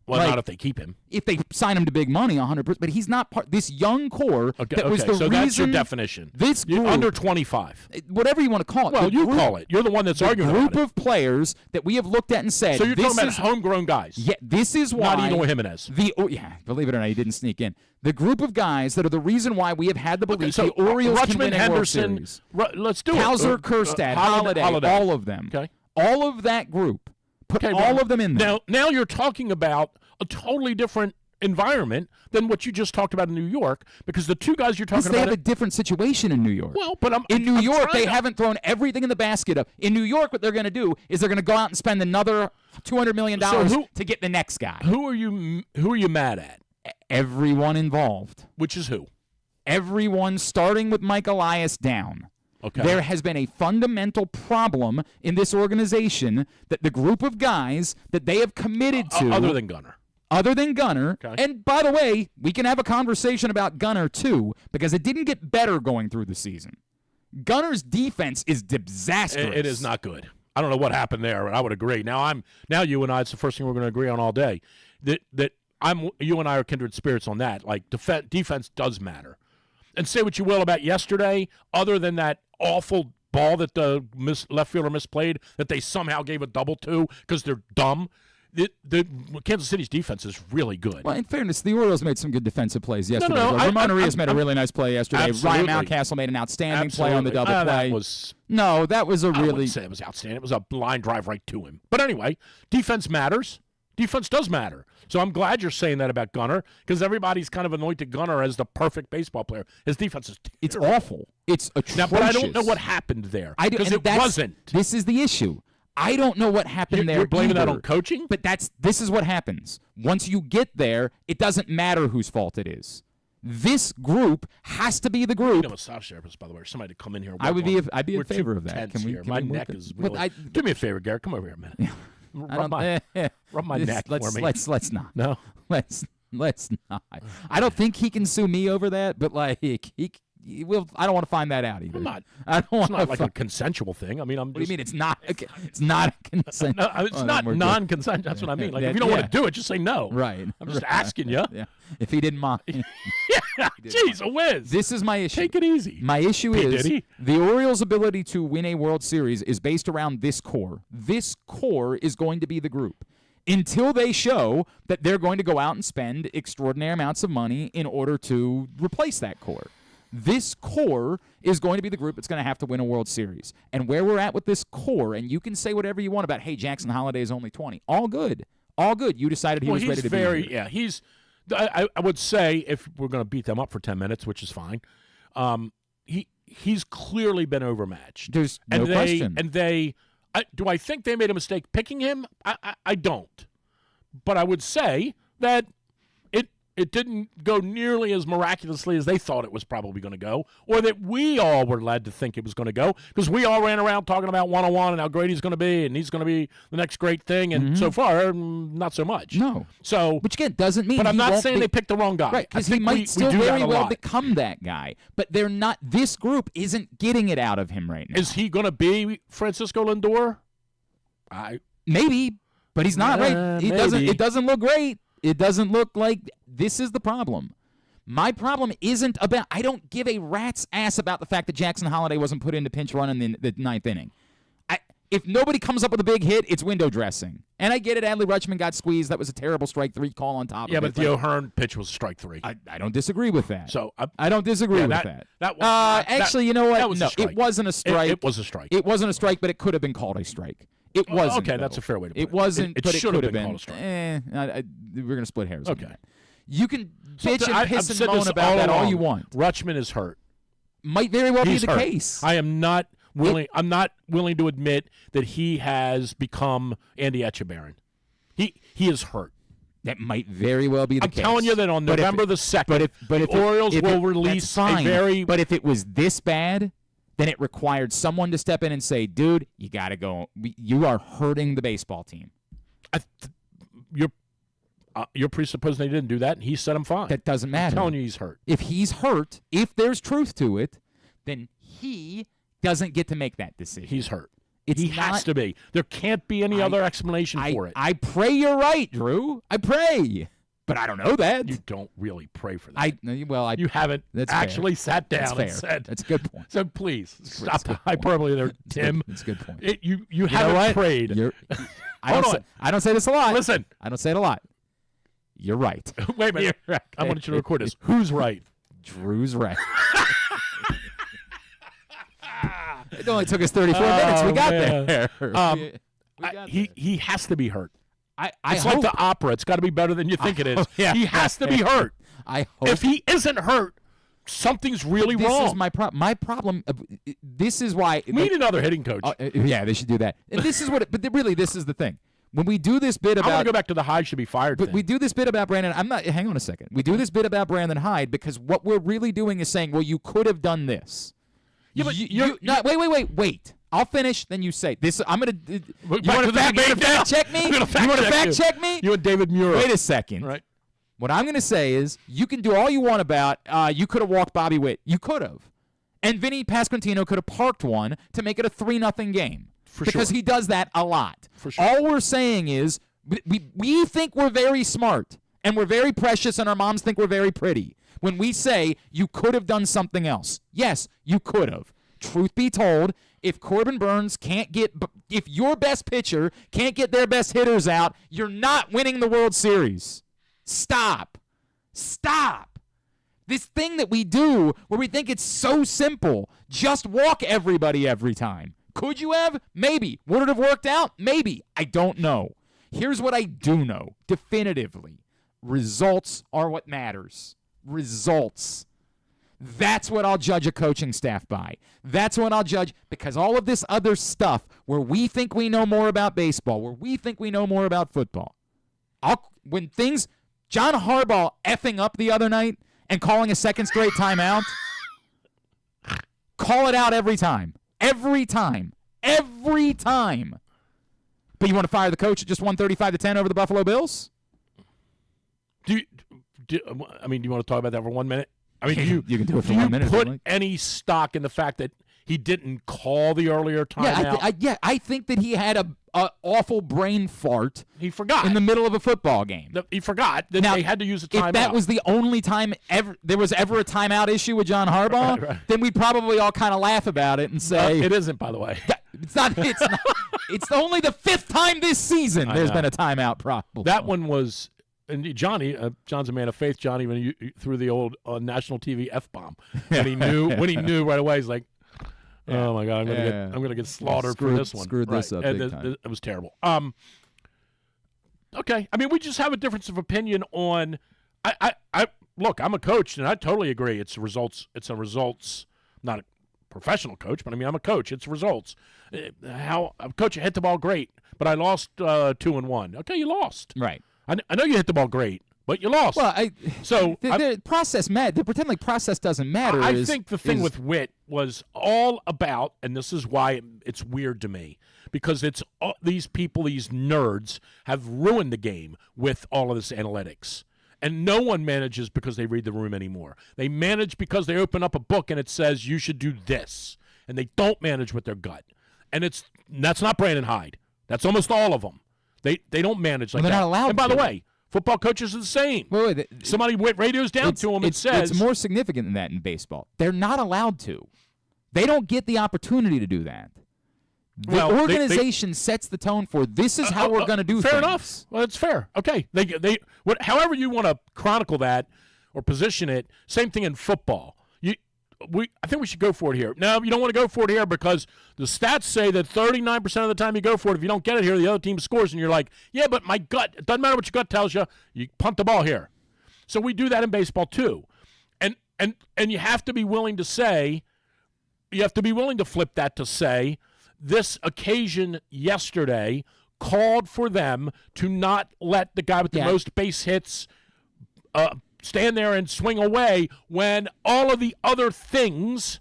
Well, not if they keep him. If they sign him to big money, 100%. But he's not part. This young core that was the so reason. That's your definition. This group, under 25. Whatever you want to call it. Well, call it. You're the one that's arguing about it. The group of players that we have looked at and said. So you're talking about homegrown guys. Yeah, this is why. Not Eloy Jimenez. Believe it or not, he didn't sneak in. The group of guys that are the reason why we have had the belief the Orioles can win a World Series. Let's do Kowser, it. Kerstad, Holiday, all of them. Okay. All of that group. Put all of them in there. Now you're talking about a totally different environment than what you just talked about in New York, because the 2 guys you're talking about... They have a different situation in New York. Well, but in New York, they haven't thrown everything in the basket. In New York, what they're going to do is they're going to go out and spend another $200 million to get the next guy. Who are you mad at? Everyone involved. Which is who? Everyone, starting with Mike Elias down. Okay. There has been a fundamental problem in this organization that the group of guys that they have committed to... Other than Gunnar. Okay. And by the way, we can have a conversation about Gunnar too, because it didn't get better going through the season. Gunner's defense is disastrous. It is not good. I don't know what happened there. I would agree. Now you and I, it's the first thing we're going to agree on all day. You and I are kindred spirits on that. Like defense does matter. And say what you will about yesterday, other than that awful ball that the left fielder misplayed that they somehow gave a double to because they're dumb. the Kansas City's defense is really good. Well, in fairness, the Orioles made some good defensive plays yesterday. No, Ramon Urias made a really nice play yesterday. Absolutely. Ryan Mountcastle made an outstanding play on the double play. That was that was a I really. wouldn't say it was outstanding. It was a line drive right to him. But anyway, defense matters. Defense does matter. So I'm glad you're saying that about Gunnar, because everybody's kind of anointed Gunnar as the perfect baseball player. His defense is terrible. It's awful. It's atrocious. Now, but I don't know what happened there, because it wasn't. This is the issue. I don't know what happened there. You're blaming either. that on coaching? But this is what happens. Once you get there, it doesn't matter whose fault it is. This group has to be the group. You know, massage therapist, by the way, somebody to come in here. I'd be in favor of that. My neck is really. Do me a favor, Garrett. Come over here a minute. Yeah. Rub my neck for me. Let's not. No. Let's not. I don't think he can sue me over that, but like he will. I don't want to find that out either. I'm not. I don't It's not like a consensual thing. I mean, What do you mean? It's not. It's not a consent. No, it's not non-consent. That's what I mean. Like, if you don't want to do it, just say no. Right. I'm just asking you. Yeah. If he didn't mind. Yeah. Jeez, a whiz. This is my issue. Take it easy. My issue is Diddy. the Orioles' ability to win a World Series is based around this core. This core is going to be the group. Until they show that they're going to go out and spend extraordinary amounts of money in order to replace that core. This core is going to be the group that's going to have to win a World Series. And where we're at with this core, and you can say whatever you want about, hey, Jackson Holliday is only 20. All good. All good. You decided he was ready to be here. Yeah, he's I would say, if we're going to beat them up for 10 minutes, which is fine, he's clearly been overmatched. There's no question. And do I think they made a mistake picking him? I don't. But I would say that it didn't go nearly as miraculously as they thought it was probably going to go, or that we all were led to think it was going to go, because we all ran around talking about one-on-one and how great he's going to be, and he's going to be the next great thing, and so far, not so much. No. So, which, again, doesn't mean But I'm not saying they picked the wrong guy. Right, because he might still very well become that guy. But they're not. This group isn't getting it out of him right now. Is he going to be Francisco Lindor? Maybe, but he's not right. He doesn't. It doesn't look great. It doesn't look like this is the problem. My problem isn't about. I don't give a rat's ass about the fact that Jackson Holliday wasn't put into pinch run in the ninth inning. If nobody comes up with a big hit, it's window dressing. And I get it. Adley Rutschman got squeezed. That was a terrible strike 3 call on top of it. Yeah, but the O'Hearn pitch was strike 3. I don't disagree with that. So I don't disagree with that. Actually, you know what? That was a strike. It wasn't a strike. It was a strike. It wasn't a strike, but it could have been called a strike. It wasn't. Okay, that's a fair way to put it. It wasn't, it but should it could have been called a strike. We're going to split hairs. Okay. On that. You can bitch and piss and moan moan about that all you want. Rutschman is hurt. Might very well He's be the hurt. case. I am not willing. I'm not willing to admit that he has become Andy Etchebarren. He is hurt. That might very well be the case. I'm telling you that on November the 2nd, the Orioles will release a very. But if it was this bad, then it required someone to step in and say, "Dude, you got to go. You are hurting the baseball team." You're presupposing they didn't do that, and he said I'm fine. That doesn't matter. I'm telling you, he's hurt. If he's hurt, if there's truth to it, then he doesn't get to make that decision. He's hurt. He has to be. There can't be any other explanation for it. I pray you're right, Drew. I pray. But I don't know that. You don't really pray for that. You haven't actually sat down and said. That's a good point. So please, stop the hyperbole there, Tim. That's a good point. You haven't prayed. I don't say this a lot. Listen. I don't say it a lot. You're right. Wait a minute. Right. I want you to record this. Who's right? Drew's right. It only took us 34 minutes. We got there. He has to be hurt. It's like the opera. It's got to be better than you think it is. Yeah. He has to be hurt. I hope. If he isn't hurt, something's really wrong. This is my problem. My problem. This is why we need another hitting coach. Yeah, they should do that. And this is what. But really, this is the thing. When we do this bit about, I want to go back to the Hyde should be fired. But we do this bit about Brandon. Hang on a second. We do this bit about Brandon Hyde because what we're really doing is saying, well, you could have done this. Yeah, but wait. I'll finish. Then you say this. I'm gonna. You want to fact check me? You want to fact check me? You and David Muir. Wait a second. Right. What I'm gonna say is, you can do all you want about. You could have walked Bobby Witt. You could have, and Vinny Pasquantino could have parked one to make it a 3-0 game. Because he does that a lot. For sure. All we're saying is we think we're very smart and we're very precious and our moms think we're very pretty. When we say you could have done something else. Yes, you could have. Truth be told, if Corbin Burnes if your best pitcher can't get their best hitters out, you're not winning the World Series. Stop. This thing that we do where we think it's so simple, just walk everybody every time. Could you have? Maybe. Would it have worked out? Maybe. I don't know. Here's what I do know definitively. Results are what matters. Results. That's what I'll judge a coaching staff by. That's what I'll judge, because all of this other stuff where we think we know more about baseball, where we think we know more about football. John Harbaugh effing up the other night and calling a second straight timeout, call it out every time. Every time. Every time. But you want to fire the coach at just 135-10 over the Buffalo Bills? Do you want to talk about that for 1 minute? I mean, you can do it for 1 minute. Do you put any stock in the fact that he didn't call the earlier timeout? I think that he had a awful brain fart. He forgot in the middle of a football game. He forgot that they had to use a timeout. If that was the only time there was ever a timeout issue with John Harbaugh, right. then we'd probably all kind of laugh about it and say it isn't. By the way, it's not. It's only the 5th time this season there's been a timeout problem. That one was. And John's a man of faith. Johnny, when you threw the old national TV F-bomb, when he knew right away, he's like, "Oh my God, I'm gonna get slaughtered for this one." Screwed this up big time. It was terrible. Okay, I mean, we just have a difference of opinion on. Look, I'm a coach, and I totally agree. It's results. It's a results. Not a professional coach, but I mean, I'm a coach. It's results. Coach, you hit the ball great, but I lost 2-1. Okay, you lost. Right. I know you hit the ball great, but you lost. Well, the process matter. They pretend like process doesn't matter. I think the thing with Witt was all about, and this is why it's weird to me, because it's these people, these nerds, have ruined the game with all of this analytics. And no one manages because they read the room anymore. They manage because they open up a book and it says you should do this, and they don't manage with their gut. And that's not Brandon Hyde. That's almost all of them. They don't manage like they're that. Not allowed and by to. The way, football coaches are the same. Wait, somebody radios down to them and says it's more significant than that in baseball. They're not allowed to. They don't get the opportunity to do that. The organization sets the tone for this is how we're going to do fair things. Fair enough. Well, it's fair. Okay. However you want to chronicle that or position it, same thing in football. I think we should go for it here. No, you don't want to go for it here because the stats say that 39% of the time you go for it, if you don't get it here, the other team scores, and you're like, yeah, but my gut, it doesn't matter what your gut tells you, you punt the ball here. So we do that in baseball too. And you have to be willing to say, you have to be willing to flip that to say, this occasion yesterday called for them to not let the guy with the most base hits stand there and swing away when all of the other things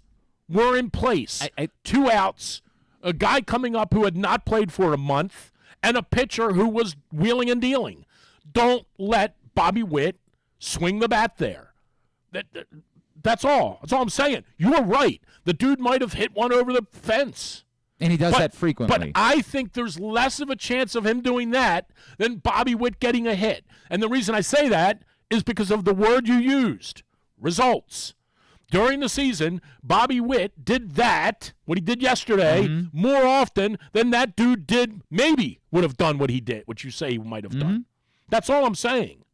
were in place. 2 outs, a guy coming up who had not played for a month, and a pitcher who was wheeling and dealing. Don't let Bobby Witt swing the bat there. That's all. That's all I'm saying. You were right. The dude might have hit one over the fence. And he does that frequently. But I think there's less of a chance of him doing that than Bobby Witt getting a hit. And the reason I say that is because of the word you used, results. During the season, Bobby Witt did that, what he did yesterday, more often than that dude would have done what he did, what you say he might have done. That's all I'm saying.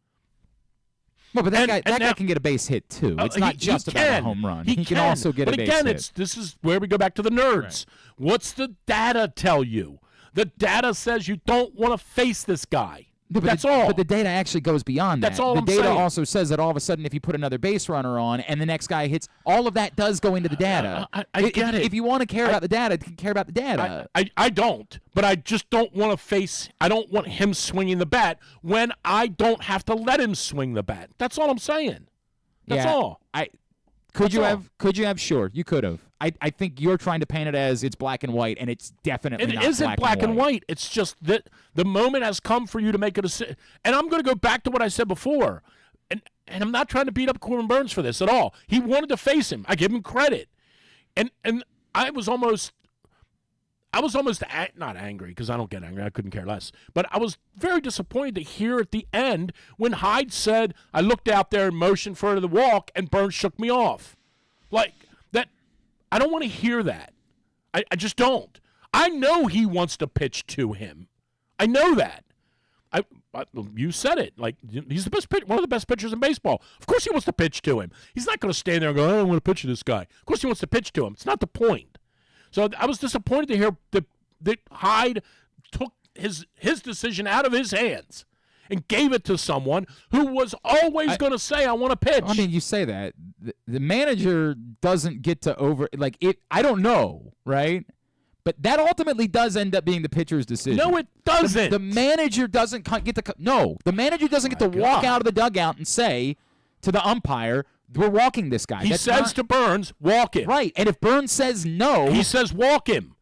Well, but that guy can get a base hit, too. It's not just about a home run. He can also get a base hit. But again, this is where we go back to the nerds. Right. What's the data tell you? The data says you don't want to face this guy. That's all. But the data actually goes beyond that. That's all I'm saying. The data saying. also says that all of a sudden if you put another base runner on and the next guy hits, all of that does go into the data. I get it. If you want to care about the data, care about the data. I don't, but I just don't want to face – I don't want him swinging the bat when I don't have to let him swing the bat. That's all I'm saying. That's all. Could you have? Sure, you could have. I think you're trying to paint it as it's black and white, and it's definitely not. It isn't black and white. It's just that the moment has come for you to make a decision. And I'm going to go back to what I said before. And I'm not trying to beat up Corbin Burnes for this at all. He wanted to face him. I give him credit. And I was almost not angry because I don't get angry. I couldn't care less. But I was very disappointed to hear at the end when Hyde said, I looked out there and motioned for her to walk, and Burnes shook me off. Like, that. I don't want to hear that. I just don't. I know he wants to pitch to him. I know that. You said it. Like, he's the best one of the best pitchers in baseball. Of course he wants to pitch to him. He's not going to stand there and go, I don't want to pitch to this guy. Of course he wants to pitch to him. It's not the point. So I was disappointed to hear that Hyde took his decision out of his hands and gave it to someone who was always going to say, I want to pitch. I mean, you say that. The manager doesn't get to I don't know, right? But that ultimately does end up being the pitcher's decision. No, it doesn't. The manager doesn't get the manager doesn't get to walk out of the dugout and say to the umpire, we're walking this guy. He says to Burnes, walk him. Right, and if Burnes says no. He says walk him.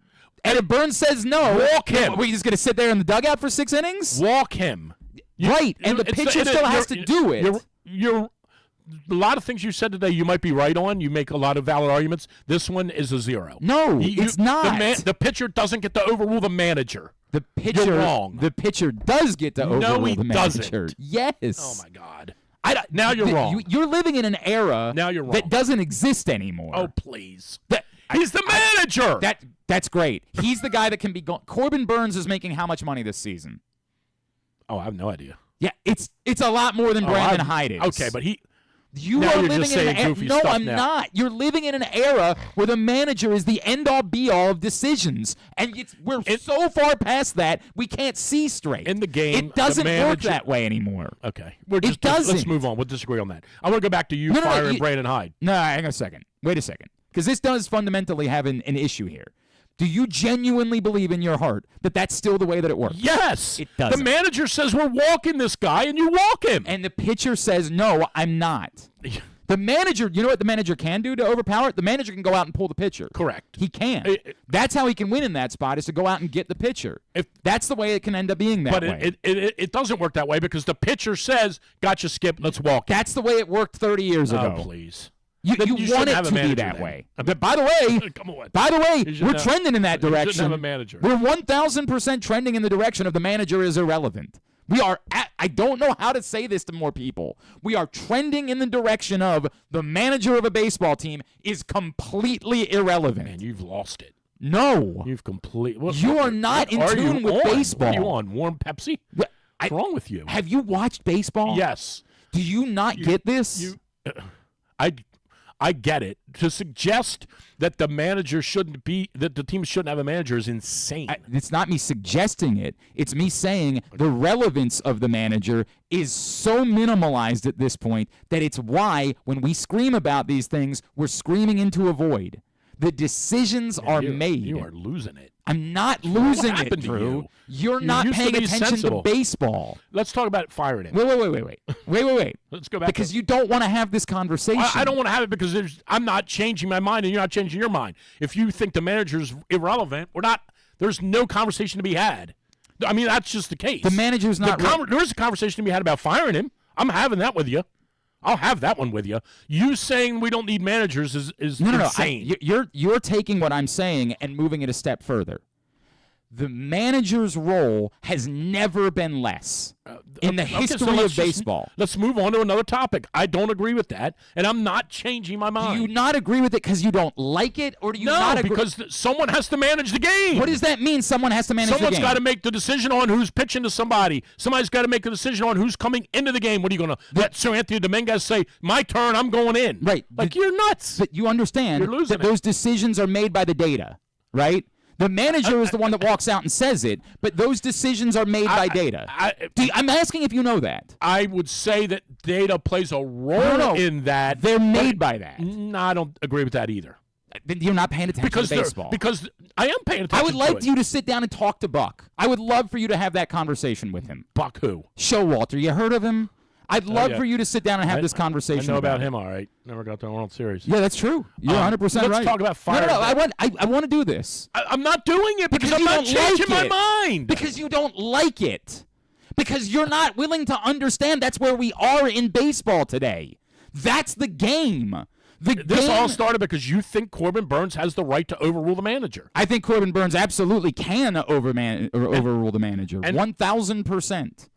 And if Burnes says no. Walk him. We're just going to sit there in the dugout for 6 innings? Walk him. Right, and the pitcher still has to do it. You're a lot of things you said today you might be right on. You make a lot of valid arguments. This one is a 0. No, it's not. The pitcher doesn't get to overrule the manager. The pitcher, You're wrong. The pitcher does get to overrule the manager. Doesn't. Yes. Oh, my God. Now you're wrong. You're living in an era now you're wrong. that doesn't exist anymore. Oh, please. He's the manager. That's great. He's the guy that can be gone. Corbin Burnes is making how much money this season? Oh, I have no idea. Yeah, it's a lot more than Brandon Hyde is. Okay, but You now are you're living just in saying an era. goofy No, stuff I'm now. not. You're living in an era where the manager is the end-all, be-all of decisions, and we're so far past that we can't see straight. In the game, it doesn't the manager, work that way anymore. Okay, it doesn't. Let's move on. We'll disagree on that. I want to go back to you firing Brandon Hyde. No, hang on a second. Wait a second, because this does fundamentally have an issue here. Do you genuinely believe in your heart that that's still the way that it works? Yes. It doesn't. The manager says we're walking this guy, and you walk him. And the pitcher says, no, I'm not. The manager, you know what the manager can do to overpower it? The manager can go out and pull the pitcher. Correct. He can. That's how he can win in that spot, is to go out and get the pitcher. That's the way it can end up being that way. But it doesn't work that way because the pitcher says, gotcha, Skip, let's walk. That's the way it worked 30 years ago. Oh, please. You want it have a to be manager that then. way. But by the way, Come on. we're trending in that direction. You shouldn't have a manager. We're 1,000% trending in the direction of the manager is irrelevant. We are I don't know how to say this to more people. We are trending in the direction of the manager of a baseball team is completely irrelevant. Man, you've lost it. No. You've completely. You are not in tune with baseball. What are you on? Warm Pepsi? What's wrong with you? Have you watched baseball? Yes. Do you not get this? I get it. To suggest that the manager shouldn't be, that the team shouldn't have a manager is insane. It's not me suggesting it. It's me saying the relevance of the manager is so minimalized at this point that it's why when we scream about these things, we're screaming into a void. The decisions are made. You are losing it. I'm not losing it, to Drew. you? You're not used to paying be attention sensible. to baseball. Let's talk about firing him. Wait. Let's go back. Because you don't want to have this conversation. I don't want to have it because I'm not changing my mind and you're not changing your mind. If you think the manager's irrelevant, we're not. There's no conversation to be had. I mean, that's just the case. The manager's not. There is a conversation to be had about firing him. I'm having that with you. I'll have that one with you. You saying we don't need managers is insane. You're taking what I'm saying and moving it a step further. The manager's role has never been less in the history of baseball. Let's move on to another topic. I don't agree with that, and I'm not changing my mind. Do you not agree with it because you don't like it, or do you not agree? Because someone has to manage the game. What does that mean, someone has to manage the game? Someone's got to make the decision on who's pitching to somebody. Somebody's got to make a decision on who's coming into the game. What are you going to let Sir Anthony Dominguez say, my turn, I'm going in? Right. Like, you're nuts. But you understand that those decisions are made by the data, right? The manager is the one that walks out and says it, but those decisions are made by data. I'm asking if you know that. I would say that data plays a role in that. They're made by that. No, I don't agree with that either. You're not paying attention to baseball. Because I am paying attention. I would like you to sit down and talk to Buck. I would love for you to have that conversation with him. Buck who? Showalter. You heard of him? I'd love for you to sit down and have this conversation. I know about him, all right. Never got the World Series. Yeah, that's true. You're 100% right. Let's talk about fire. No. I want to do this. I'm not doing it because I'm not changing my mind. Because you don't like it. Because you're not willing to understand that's where we are in baseball today. That's the game. This all started because you think Corbin Burnes has the right to overrule the manager. I think Corbin Burnes absolutely can overrule the manager. 1,000%.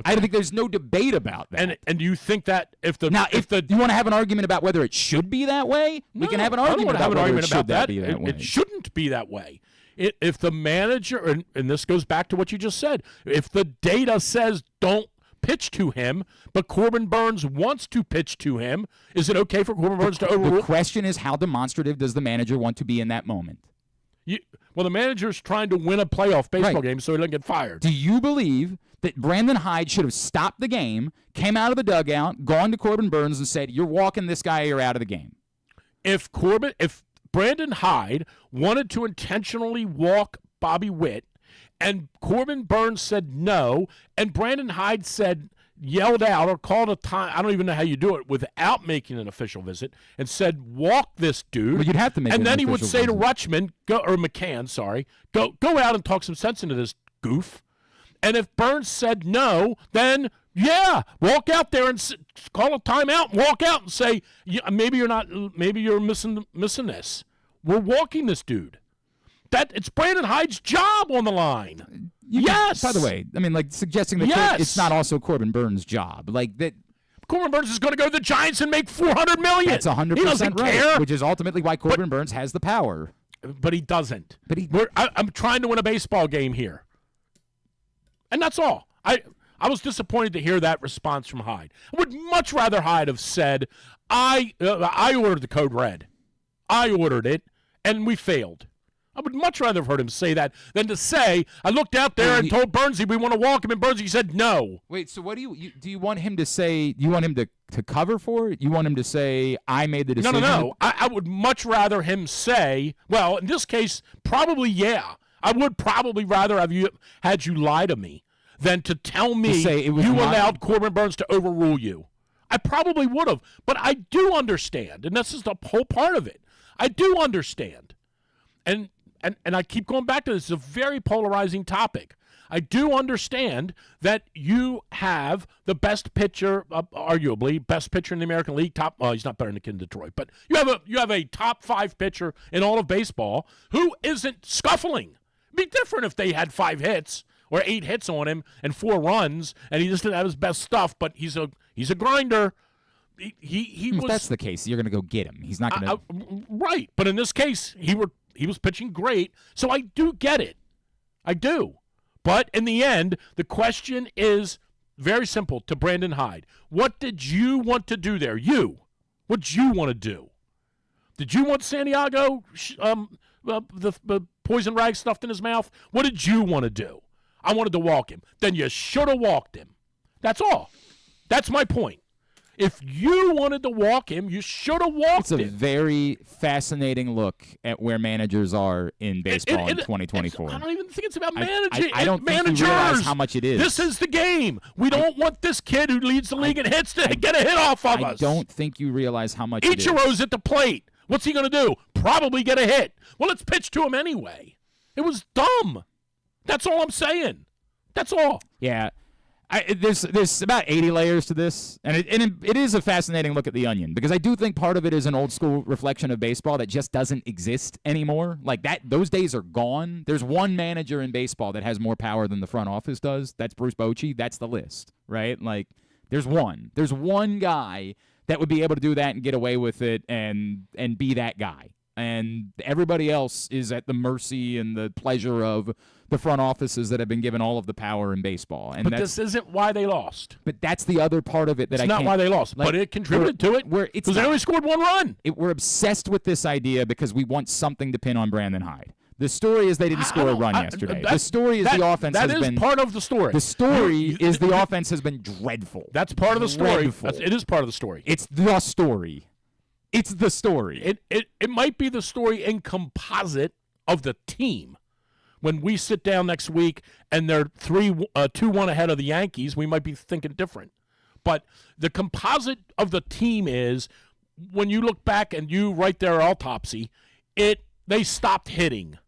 I think there's no debate about that. And do you think that if you want to have an argument about whether it should be that way? We can have an argument about whether it should be that way. It shouldn't be that way. If the manager, and this goes back to what you just said, if the data says don't pitch to him, but Corbin Burnes wants to pitch to him, is it okay for Corbin Burnes to overrule? The question is, how demonstrative does the manager want to be in that moment? Well, the manager's trying to win a playoff baseball game so he doesn't get fired. Do you believe that Brandon Hyde should have stopped the game, came out of the dugout, gone to Corbin Burnes and said, "You're walking this guy, you're out of the game"? If Brandon Hyde wanted to intentionally walk Bobby Witt, and Corbin Burnes said no, and Brandon Hyde yelled out or called a time, I don't even know how you do it, without making an official visit, and said, "Walk this dude." Well, you'd have to make and an then he would say visit. to Rutschman, go out and talk some sense into this goof. And if Burnes said no, then walk out there and call a timeout and walk out and say, maybe you're missing this. We're walking this dude. It's Brandon Hyde's job on the line. Yes. By the way, I mean, suggesting that it's not also Corbin Burnes' job. That Corbin Burnes is going to go to the Giants and make $400 million. That's 100% right. Care. Which is ultimately why Corbin Burnes has the power. But he doesn't. I'm trying to win a baseball game here. And that's all. I was disappointed to hear that response from Hyde. I would much rather Hyde have said, I ordered the code red. I ordered it, and we failed. I would much rather have heard him say that than to say, I looked out there and told Burnesy we want to walk him, and Burnesy said no. Wait, so what do you want him to say? You want him to cover for it? You want him to say, I made the decision? No. I would much rather him say, well, in this case, probably yeah. I would probably rather have had you lie to me than to tell me you allowed Corbin Burnes to overrule you. I probably would have, but I do understand, and this is the whole part of it. I do understand, and I keep going back to this. It's a very polarizing topic. I do understand that you have the best pitcher, arguably best pitcher in the American League. He's not better than the kid in Detroit, but you have a top 5 pitcher in all of baseball who isn't scuffling. It'd be different if they had 5 hits or 8 hits on him and 4 runs, and he just didn't have his best stuff. But he's a grinder. If that's the case, you're going to go get him. He's not going to. Right, but in this case, he was pitching great, so I do get it. I do. But in the end, the question is very simple to Brandon Hyde. What did you want to do there? What did you want to do? Did you want Santiago the poison rag stuffed in his mouth? What did you want to do? I wanted to walk him. Then you should have walked him. That's all. That's my point. If you wanted to walk him, you should have walked him. It's a very fascinating look at where managers are in baseball in 2024. I don't even think it's about managing. I don't think you realize how much it is. This is the game. We don't want this kid who leads the league in hits to get a hit off of us. I don't think you realize how much it is. Ichiro's at the plate. What's he going to do? Probably get a hit. Well, let's pitch to him anyway. It was dumb. That's all I'm saying. That's all. Yeah. There's about 80 layers to this, and it is a fascinating look at the onion, because I do think part of it is an old school reflection of baseball that just doesn't exist anymore. Like that, those days are gone. There's one manager in baseball that has more power than the front office does. That's Bruce Bochy. That's the list, right? Like there's one guy that would be able to do that and get away with it and be that guy. And everybody else is at the mercy and the pleasure of the front offices that have been given all of the power in baseball. And this isn't why they lost. But that's the other part of it that it's not why they lost, but it contributed to it. Because they only scored 1 run. We're obsessed with this idea because we want something to pin on Brandon Hyde. The story is they didn't score a run yesterday. The story is the offense has been... That is part of the story. The story is the offense has been dreadful. That's part of the story. It is part of the story. It's the story. It's the story. It might be the story in composite of the team. When we sit down next week and they're 2-1 ahead of the Yankees, we might be thinking different. But the composite of the team is, when you look back and you write their autopsy, they stopped hitting.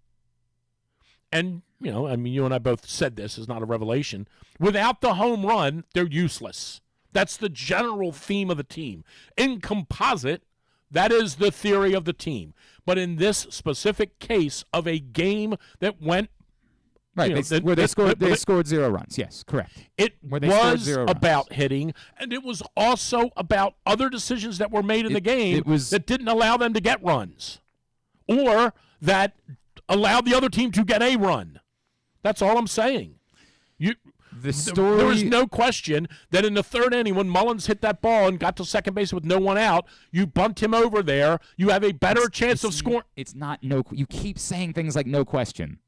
And, you and I both said this, is not a revelation. Without the home run, they're useless. That's the general theme of the team. In composite, that is the theory of the team. But in this specific case of a game that went Right, they scored 0 runs. Yes, correct. It Where they scored was 0 runs. about hitting, and it was also about other decisions that were made in the game that didn't allow them to get runs, or that allowed the other team to get a run. That's all I'm saying. There was no question that in the third inning, when Mullins hit that ball and got to second base with no one out, you bunt him over there. You have a better chance of scoring. It's not no. You keep saying things like no question.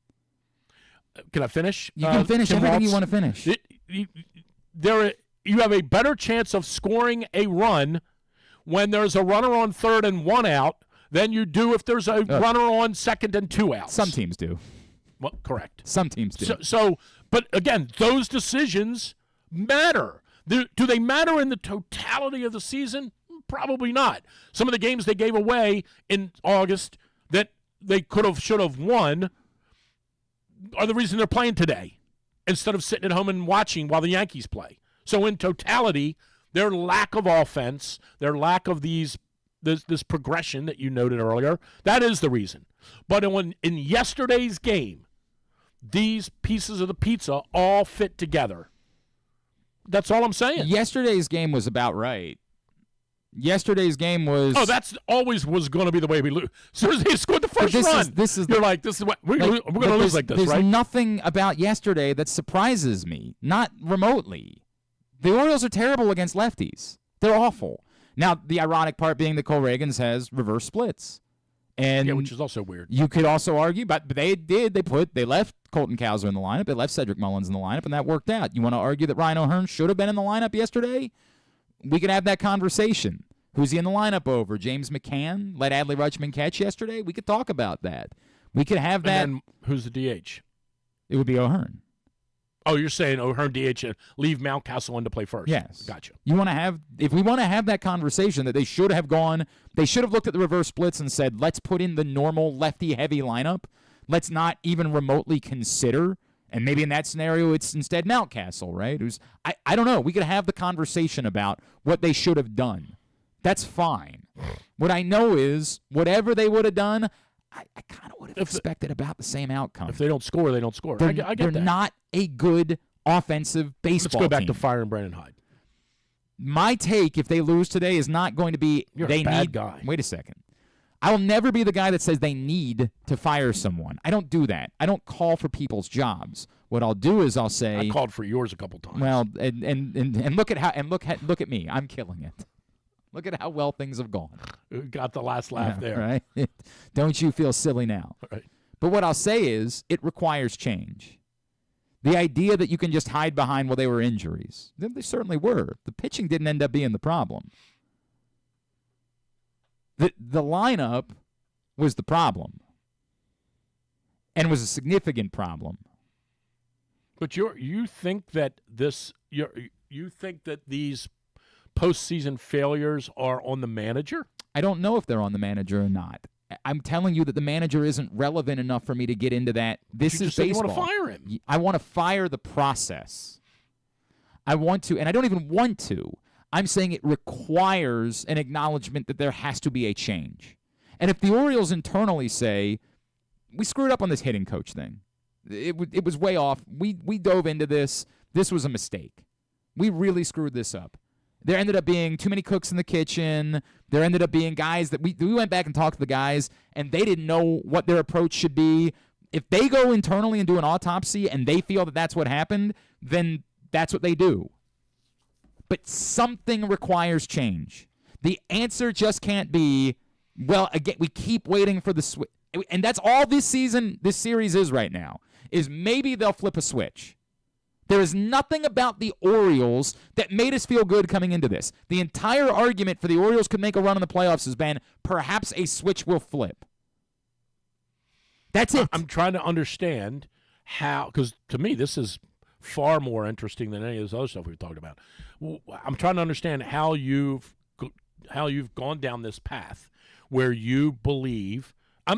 Can I finish? You can finish everything you want to finish. You have a better chance of scoring a run when there's a runner on third and 1 out than you do if there's a runner on second and 2 outs. Some teams do. Well, correct. Some teams do. But again, those decisions matter. Do they matter in the totality of the season? Probably not. Some of the games they gave away in August that they should have won are the reason they're playing today instead of sitting at home and watching while the Yankees play. So in totality, their lack of offense, their lack of this progression that you noted earlier, that is the reason. But in yesterday's game, these pieces of the pizza all fit together. That's all I'm saying. Yesterday's game was about right. Yesterday's game was. Oh, that's always was going to be the way we lose. As soon as they scored the first run, you're like, this is what we're going to lose like this, right? There's nothing about yesterday that surprises me, not remotely. The Orioles are terrible against lefties. They're awful. Now, the ironic part being that Cole Reagans has reverse splits. And which is also weird. You could also argue, but they did. They left Colton Cowser in the lineup. They left Cedric Mullins in the lineup, and that worked out. You want to argue that Ryan O'Hearn should have been in the lineup yesterday? We could have that conversation. Who's he in the lineup over? James McCann let Adley Rutschman catch yesterday? We could talk about that. We could have that. And then who's the DH? It would be O'Hearn. Oh, you're saying O'Hearn DH and leave Mountcastle in to play first. Yes. Gotcha. If we want to have that conversation that they should have looked at the reverse splits and said, let's put in the normal lefty-heavy lineup. Let's not even remotely consider. And maybe in that scenario, it's instead Mountcastle, right? I don't know. We could have the conversation about what they should have done. That's fine. What I know is whatever they would have done, I kind of would have expected about the same outcome. If they don't score, they don't score. I get they're that. not a good offensive baseball Let's go back team. to firing Brandon Hyde. My take, if they lose today, is not going to be You're they a bad need. guy. Wait a second. I will never be the guy that says they need to fire someone. I don't do that. I don't call for people's jobs. What I'll do is I'll say I called for yours a couple times. Well, and look at me. I'm killing it. Look at how well things have gone. Got the last laugh there. Right? Don't you feel silly now? Right. But what I'll say is it requires change. The idea that you can just hide behind, well, they were injuries. They certainly were. The pitching didn't end up being the problem. The lineup was the problem. And was a significant problem. But you think that these postseason failures are on the manager? I don't know if they're on the manager or not. I'm telling you that the manager isn't relevant enough for me to get into that. This is baseball. You want to fire him. I want to fire the process. I want to, and I don't even want to. I'm saying it requires an acknowledgement that there has to be a change. And if the Orioles internally say, we screwed up on this hitting coach thing. It was way off. We dove into this. This was a mistake. We really screwed this up. There ended up being too many cooks in the kitchen. There ended up being guys that we went back and talked to the guys, and they didn't know what their approach should be. If they go internally and do an autopsy and they feel that that's what happened, then that's what they do. But something requires change. The answer just can't be, well, again, we keep waiting for the switch. And that's all this series is right now, is maybe they'll flip a switch. There is nothing about the Orioles that made us feel good coming into this. The entire argument for the Orioles could make a run in the playoffs has been perhaps a switch will flip. That's it. I'm trying to understand how, because to me this is far more interesting than any of this other stuff we've talked about. I'm trying to understand how you've gone down this path where you believe, I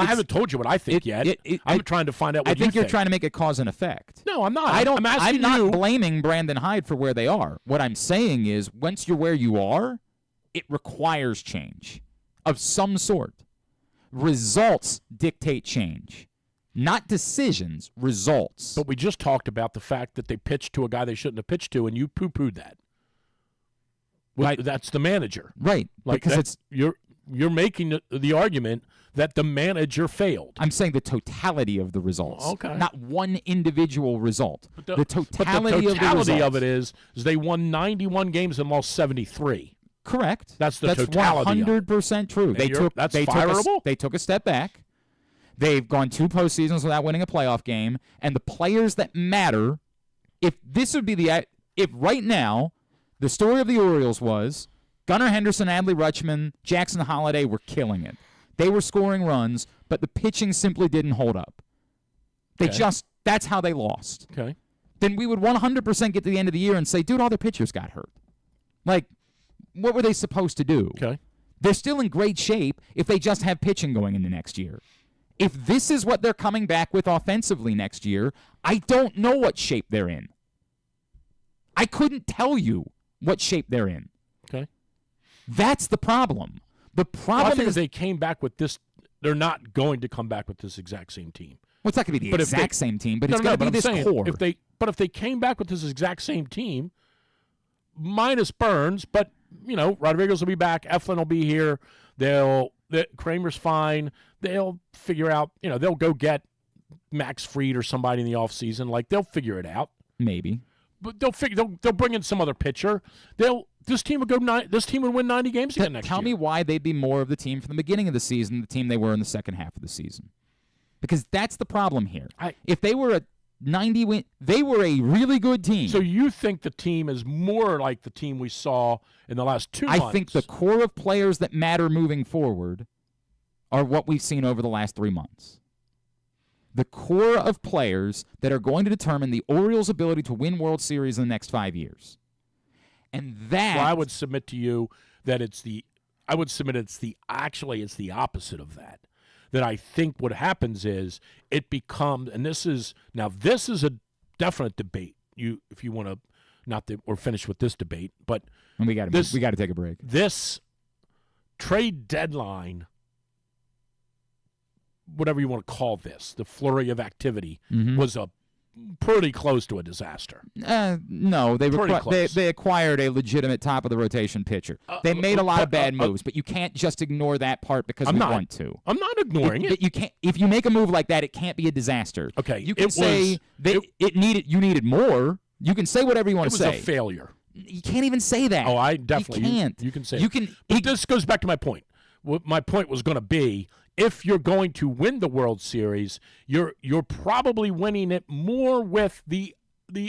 haven't told you what I think yet. I'm trying to find out what you think. I think you're trying to make it cause and effect. No, I'm not. I'm not blaming Brandon Hyde for where they are. What I'm saying is once you're where you are, it requires change of some sort. Results dictate change. Not decisions, results. But we just talked about the fact that they pitched to a guy they shouldn't have pitched to, and you poo-pooed that. Right. That's the manager. Right. Like because you're making the argument that the manager failed. I'm saying the totality of the results. Okay. Not one individual result. The totality of the results. Of it is they won 91 games and lost 73. Correct. That's the totality. 100% true. That's fireable? They took a step back. They've gone 2 postseasons without winning a playoff game, and the players that matter. If right now the story of the Orioles was Gunnar Henderson, Adley Rutschman, Jackson Holiday were killing it. They were scoring runs, but the pitching simply didn't hold up. That's how they lost. Okay. Then we would 100% get to the end of the year and say, dude, all their pitchers got hurt. Like, what were they supposed to do? Okay. They're still in great shape if they just have pitching going into next year. If this is what they're coming back with offensively next year, I don't know what shape they're in. I couldn't tell you what shape they're in. Okay. That's the problem. The problem is is they came back with this. They're not going to come back with this exact same team. Well, it's not going to be the exact same team, but it's going to be this core. If they came back with this exact same team, minus Burnes, but Rodriguez will be back, Eflin will be here. Kramer's fine. They'll figure out. They'll go get Max Fried or somebody in the offseason. Like they'll figure it out. Maybe. But they'll bring in some other pitcher. This team would win 90 games again next year. Tell me why they'd be more of the team from the beginning of the season, the team they were in the second half of the season. Because that's the problem here. If they were a 90 win, they were a really good team. So you think the team is more like the team we saw in the last 2 months? I think the core of players that matter moving forward are what we've seen over the last 3 months. The core of players that are going to determine the Orioles' ability to win World Series in the next 5 years. And that... Well, I would submit to you that it's the opposite of that. That I think what happens is it becomes, and this is a definite debate. If you want to, not that we're finished with this debate, but we got to take a break. This trade deadline, whatever you want to call this, the flurry of activity was pretty close to a disaster. No, they acquired a legitimate top of the rotation pitcher. They made a lot of bad moves, but you can't just ignore that part because we want to. I'm not ignoring it. You can't. If you make a move like that, it can't be a disaster. Okay, you can say you needed more. You can say whatever you want to say. It was a failure. You can't even say that. Oh, I definitely can't. You can say you can. But this goes back to my point. What my point was going to be. If you're going to win the World Series, you're probably winning it more with the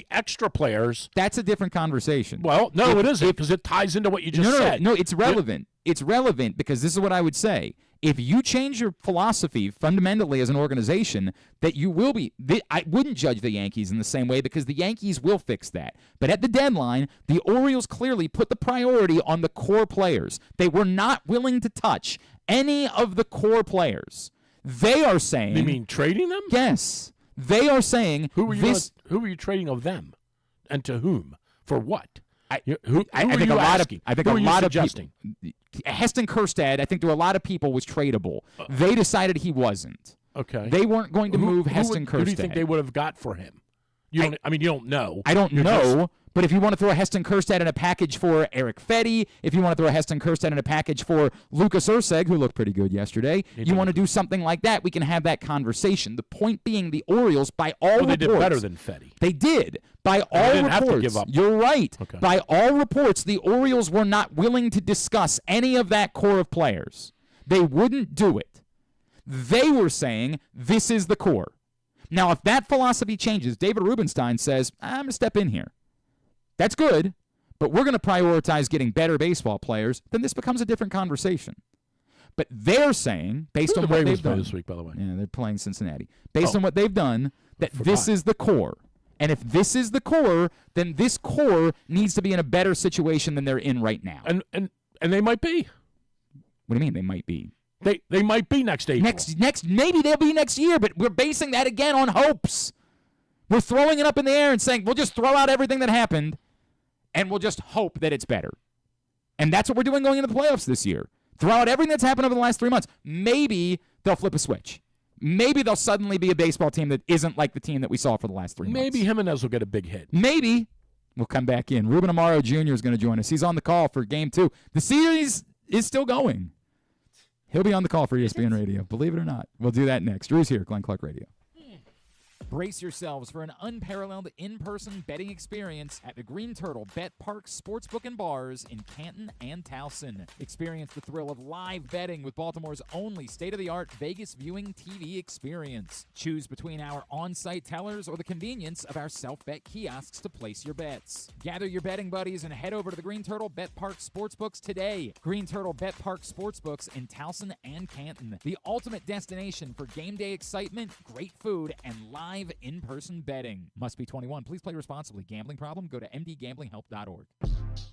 extra players. That's a different conversation. Well, no, it isn't, because it ties into what you just said. No, it's relevant. It's relevant because this is what I would say. If you change your philosophy fundamentally as an organization, that you will be. I wouldn't judge the Yankees in the same way because the Yankees will fix that. But at the deadline, the Orioles clearly put the priority on the core players. They were not willing to touch any of the core players. They are saying... You mean trading them? Yes. They are saying... Who were you trading of them? And to whom? For what? I think a lot of people, Heston Kjerstad, I think to a lot of people was tradable. They decided he wasn't. Okay. They weren't going to move Heston Kjerstad. Who do you think they would have got for him? You don't know. I don't know. But if you want to throw a Heston Kjerstad in a package for Eric Fetty, if you want to throw a Heston Kjerstad in a package for Lucas Erceg, who looked pretty good yesterday, you want to do something like that, we can have that conversation. The point being the Orioles, by all reports... they did better than Fetty. They did. By all reports... have to give up. You're right. Okay. By all reports, the Orioles were not willing to discuss any of that core of players. They wouldn't do it. They were saying, this is the core. Now, if that philosophy changes, David Rubenstein says, I'm going to step in here. That's good, but we're going to prioritize getting better baseball players, then this becomes a different conversation. But they're saying, based on what they've done this week, by the way. Yeah, they're playing Cincinnati. Based on what they've done, that this is the core. And if this is the core, then this core needs to be in a better situation than they're in right now. And they might be. What do you mean they might be? They might be next April. Maybe they'll be next year, but we're basing that again on hopes. We're throwing it up in the air and saying, we'll just throw out everything that happened, and we'll just hope that it's better. And that's what we're doing going into the playoffs this year. Throw out everything that's happened over the last 3 months. Maybe they'll flip a switch. maybe they'll suddenly be a baseball team that isn't like the team that we saw for the last 3 months. Maybe Jimenez will get a big hit. Maybe. We'll come back in. Rubén Amaro Jr. is going to join us. He's on the call for Game 2. The series is still going. He'll be on the call for ESPN Radio. Believe it or not. We'll do that next. Drew's here, Glenn Clark Radio. Brace yourselves for an unparalleled in-person betting experience at the Greene Turtle Bet Park Sportsbook and Bars in Canton and Towson. Experience the thrill of live betting with Baltimore's only state-of-the-art Vegas viewing TV experience. Choose between our on-site tellers or the convenience of our self-bet kiosks to place your bets. Gather your betting buddies and head over to the Greene Turtle Bet Park Sportsbooks today. Greene Turtle Bet Park Sportsbooks in Towson and Canton. The ultimate destination for game day excitement, great food, and live in-person betting. Must be 21. Please play responsibly. Gambling problem? Go to mdgamblinghelp.org.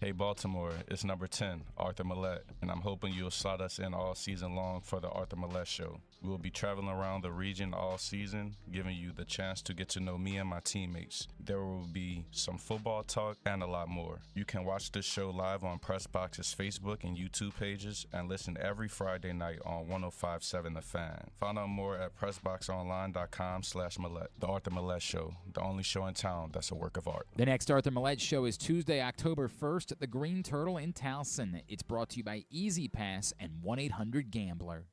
Hey Baltimore, it's number 10, Arthur Maulet, and I'm hoping you'll slot us in all season long for the Arthur Maulet Show. We will be traveling around the region all season, giving you the chance to get to know me and my teammates. There will be some football talk and a lot more. You can watch this show live on Pressbox's Facebook and YouTube pages and listen every Friday night on 105.7 The Fan. Find out more at PressBoxOnline.com/Maulet. The Arthur Maulet Show, the only show in town that's a work of art. The next Arthur Maulet Show is Tuesday, October 1st at the Greene Turtle in Towson. It's brought to you by Easy Pass and 1-800-GAMBLER.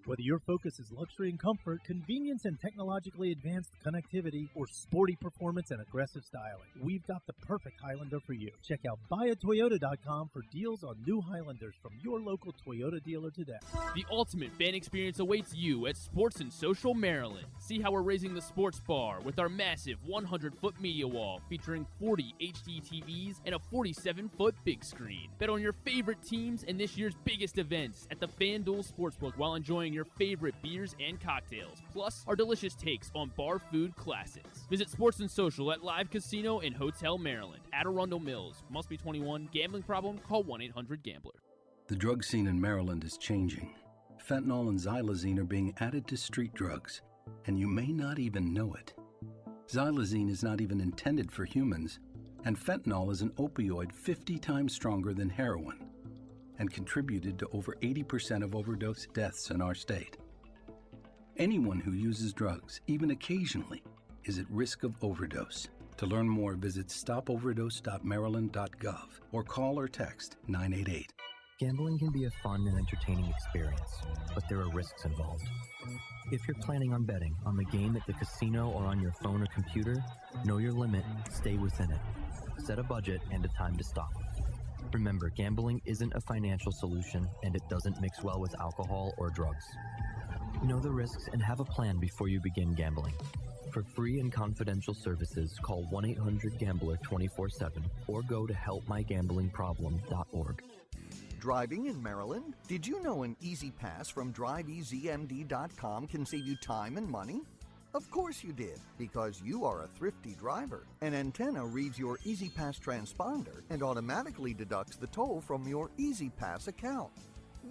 Whether your focus is luxury and comfort, convenience and technologically advanced connectivity, or sporty performance and aggressive styling, we've got the perfect Highlander for you. Check out buyatoyota.com for deals on new Highlanders from your local Toyota dealer today. The ultimate fan experience awaits you at Sports and Social Maryland. See how we're raising the sports bar with our massive 100-foot media wall featuring 40 HD TVs and a 47-foot big screen. Bet on your favorite teams and this year's biggest events at the FanDuel Sportsbook while enjoying your favorite beers and cocktails, plus our delicious takes on bar food classics. Visit Sports and Social at Live Casino and Hotel Maryland at Arundel Mills. Must be 21. Gambling problem? Call 1-800-GAMBLER. The drug scene in Maryland is changing. Fentanyl and xylazine are being added to street drugs, and you may not even know it. Xylazine is not even intended for humans, and fentanyl is an opioid 50 times stronger than heroin, and contributed to over 80% of overdose deaths in our state. Anyone who uses drugs, even occasionally, is at risk of overdose. To learn more, visit stopoverdose.maryland.gov or call or text 988. Gambling can be a fun and entertaining experience, but there are risks involved. If you're planning on betting on the game at the casino or on your phone or computer, know your limit, stay within it. Set a budget and a time to stop. Remember, gambling isn't a financial solution, and it doesn't mix well with alcohol or drugs. Know the risks and have a plan before you begin gambling. For free and confidential services, call 1-800-GAMBLER 24/7 or go to helpmygamblingproblem.org. Driving in Maryland? Did you know an Easy Pass from DriveEasyMD.com can save you time and money? Of course you did, because you are a thrifty driver. An antenna reads your Easy Pass transponder and automatically deducts the toll from your Easy Pass account.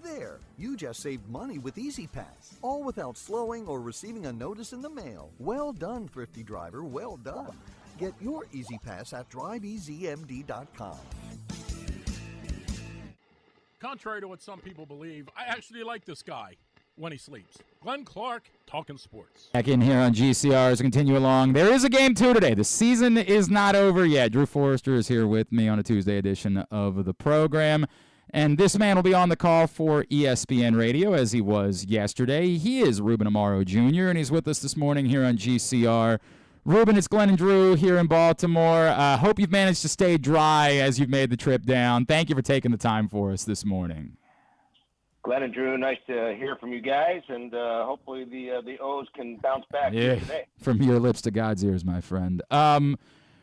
There, you just saved money with Easy Pass, all without slowing or receiving a notice in the mail. Well done, thrifty driver, well done. Get your Easy Pass at DriveEasyMD.com. Contrary to what some people believe, I actually like this guy when he sleeps. Glenn Clark, talking sports. Back in here on GCR as we continue along. There is a Game 2 today. The season is not over yet. Drew Forrester is here with me on a Tuesday edition of the program. And this man will be on the call for ESPN Radio as he was yesterday. He is Rubén Amaro Jr., and he's with us this morning here on GCR. Rubén, it's Glenn and Drew here in Baltimore. Hope you've managed to stay dry as you've made the trip down. Thank you for taking the time for us this morning. Glenn and Drew, nice to hear from you guys, and hopefully the O's can bounce back today. From your lips to God's ears, my friend.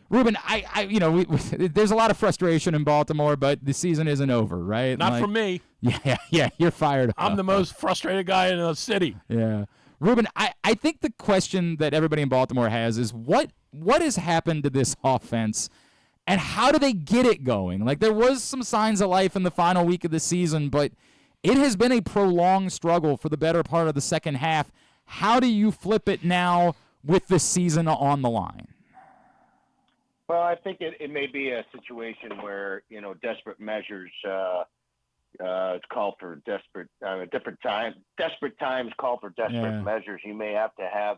Rubén, there's a lot of frustration in Baltimore, but the season isn't over, right? Not from me. Yeah, you're fired up. I'm the most frustrated guy in the city. Yeah. Rubén, I think the question that everybody in Baltimore has is what has happened to this offense, and how do they get it going? Like, there was some signs of life in the final week of the season, but it has been a prolonged struggle for the better part of the second half. How do you flip it now with the season on the line? Well, I think it may be a situation where, desperate measures, call for desperate times call for desperate measures. You may have to have,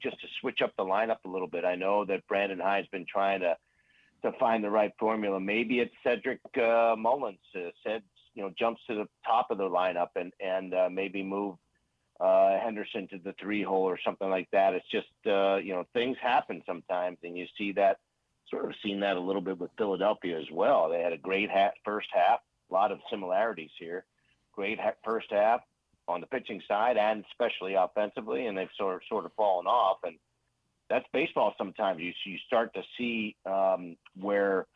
just to switch up the lineup a little bit. I know that Brandon Hyde's been trying to find the right formula. Maybe it's Cedric Mullins jumps to the top of the lineup and maybe move Henderson to the 3-hole or something like that. It's just, things happen sometimes, and you see that, sort of seen that a little bit with Philadelphia as well. They had a great first half, a lot of similarities here. Great first half on the pitching side and especially offensively, and they've sort of fallen off. And that's baseball sometimes. You start to see where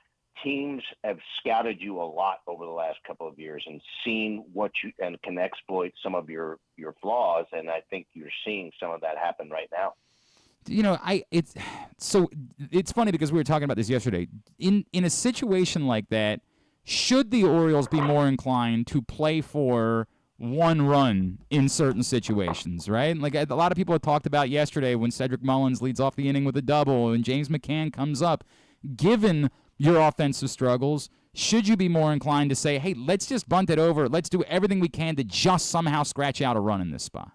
teams have scouted you a lot over the last couple of years and seen what you and can exploit some of your flaws, and I think you're seeing some of that happen right now. It's funny because we were talking about this yesterday. In a situation like that, should the Orioles be more inclined to play for one run in certain situations, right? Like a lot of people had talked about yesterday when Cedric Mullins leads off the inning with a double and James McCann comes up. Given your offensive struggles, should you be more inclined to say, hey, let's just bunt it over, let's do everything we can to just somehow scratch out a run in this spot?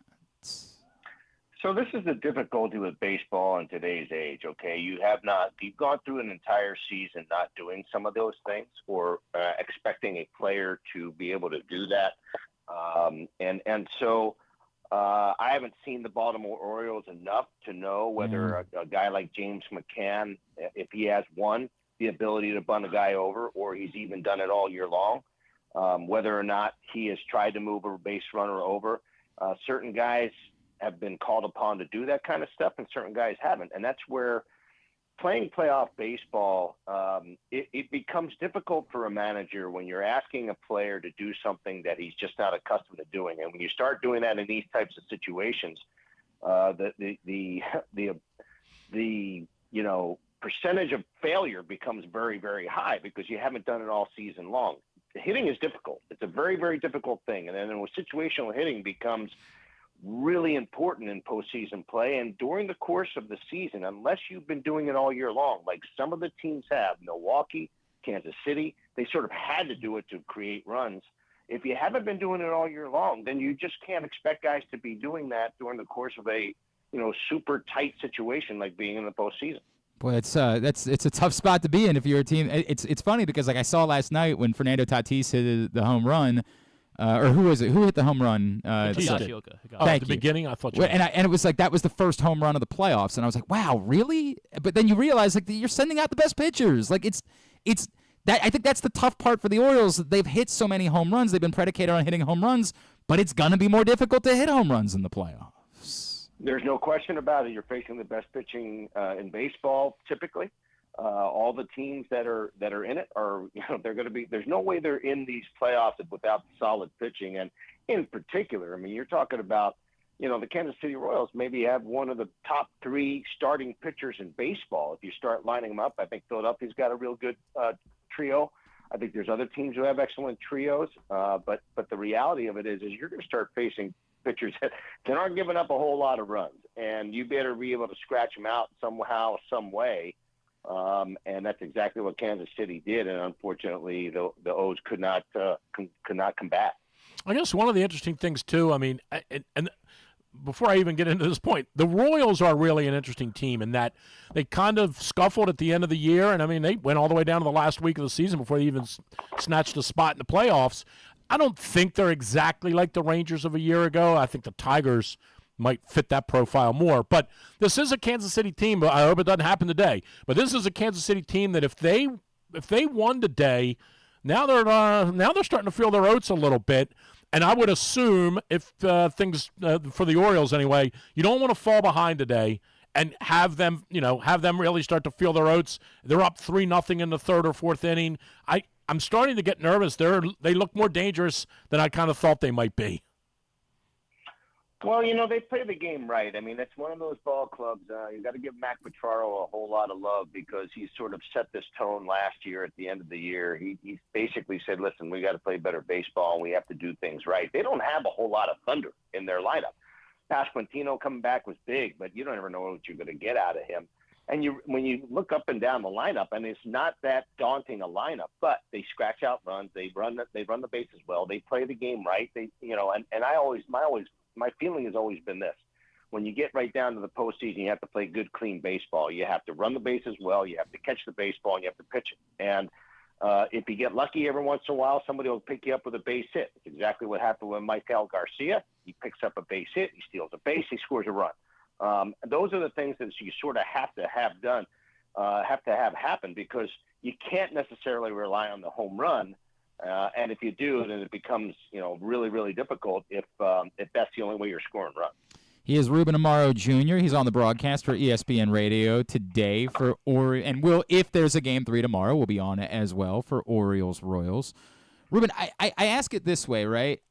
So this is the difficulty with baseball in today's age, okay? You've gone through an entire season not doing some of those things or expecting a player to be able to do that. So I haven't seen the Baltimore Orioles enough to know whether a guy like James McCann, if he has the ability to bunt a guy over, or he's even done it all year long, whether or not he has tried to move a base runner over. Certain guys have been called upon to do that kind of stuff, and certain guys haven't. And that's where playing playoff baseball, it becomes difficult for a manager when you're asking a player to do something that he's just not accustomed to doing. And when you start doing that in these types of situations, the percentage of failure becomes very, very high because you haven't done it all season long. The hitting is difficult. It's a very, very difficult thing. And then situational hitting becomes really important in postseason play. And during the course of the season, unless you've been doing it all year long, like some of the teams have, Milwaukee, Kansas City, they sort of had to do it to create runs. If you haven't been doing it all year long, then you just can't expect guys to be doing that during the course of a, super tight situation like being in the postseason. Boy, it's a tough spot to be in if you're a team. It's funny because I saw last night when Fernando Tatis hit the home run. Or who was it? Who hit the home run? At the beginning, I thought. And it was like that was the first home run of the playoffs, and I was like, wow, really? But then you realize like you're sending out the best pitchers. Like it's that I think that's the tough part for the Orioles. They've hit so many home runs. They've been predicated on hitting home runs, but it's gonna be more difficult to hit home runs in the playoffs. There's no question about it. You're facing the best pitching in baseball typically. All the teams that are in it are, they're going to be, there's no way they're in these playoffs without solid pitching. And in particular, I mean, you're talking about, the Kansas City Royals maybe have one of the top 3 starting pitchers in baseball. If you start lining them up, I think Philadelphia's got a real good trio. I think there's other teams who have excellent trios. But the reality of it is you're going to start facing pitchers that aren't giving up a whole lot of runs, and you better be able to scratch them out somehow, some way. And that's exactly what Kansas City did, and unfortunately, the O's could not combat. I guess one of the interesting things too. I mean, and before I even get into this point, the Royals are really an interesting team in that they kind of scuffled at the end of the year, and I mean, they went all the way down to the last week of the season before they even snatched a spot in the playoffs. I don't think they're exactly like the Rangers of a year ago. I think the Tigers might fit that profile more. But this is a Kansas City team. I hope it doesn't happen today. But this is a Kansas City team that if they won today, now they're starting to feel their oats a little bit. And I would assume if things for the Orioles anyway, you don't want to fall behind today and have them really start to feel their oats. They're up 3-0 in the third or fourth inning. I'm starting to get nervous. They look more dangerous than I kind of thought they might be. Well, they play the game right. I mean, it's one of those ball clubs. You got to give Mac Petraro a whole lot of love because he sort of set this tone last year at the end of the year. He basically said, listen, we got to play better baseball and we have to do things right. They don't have a whole lot of thunder in their lineup. Pasquantino coming back was big, but you don't ever know what you're going to get out of him. And when you look up and down the lineup, and it's not that daunting a lineup, but they scratch out runs, they run the bases well, they play the game right. My feeling has always been this: when you get right down to the postseason, you have to play good, clean baseball. You have to run the bases well, you have to catch the baseball, and you have to pitch it. And if you get lucky every once in a while, somebody will pick you up with a base hit. It's exactly what happened with Michael Garcia. He picks up a base hit, he steals a base, he scores a run. Those are the things that you sort of have to have happen, because you can't necessarily rely on the home run. And if you do, then it becomes, really, really difficult if that's the only way you're scoring runs. He is Rubén Amaro Jr. He's on the broadcast for ESPN Radio today and if there's a Game 3 tomorrow, we'll be on it as well for Orioles-Royals. Rubén, I ask it this way, right?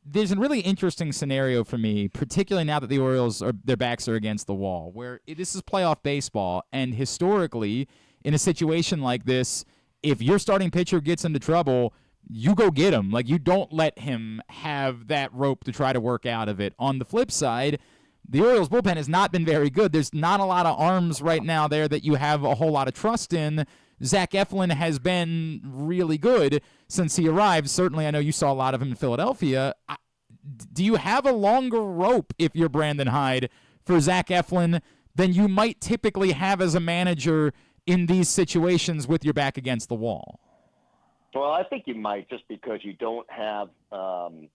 There's a really interesting scenario for me, particularly now that the Orioles, their backs are against the wall, where this is playoff baseball, and historically, in a situation like this, if your starting pitcher gets into trouble, you go get him. Like, you don't let him have that rope to try to work out of it. On the flip side, the Orioles bullpen has not been very good. There's not a lot of arms right now there that you have a whole lot of trust in. Zach Eflin has been really good since he arrived. Certainly, I know you saw a lot of him in Philadelphia. Do you have a longer rope, if you're Brandon Hyde, for Zach Eflin than you might typically have as a manager in these situations with your back against the wall? Well, I think you might, just because you don't have,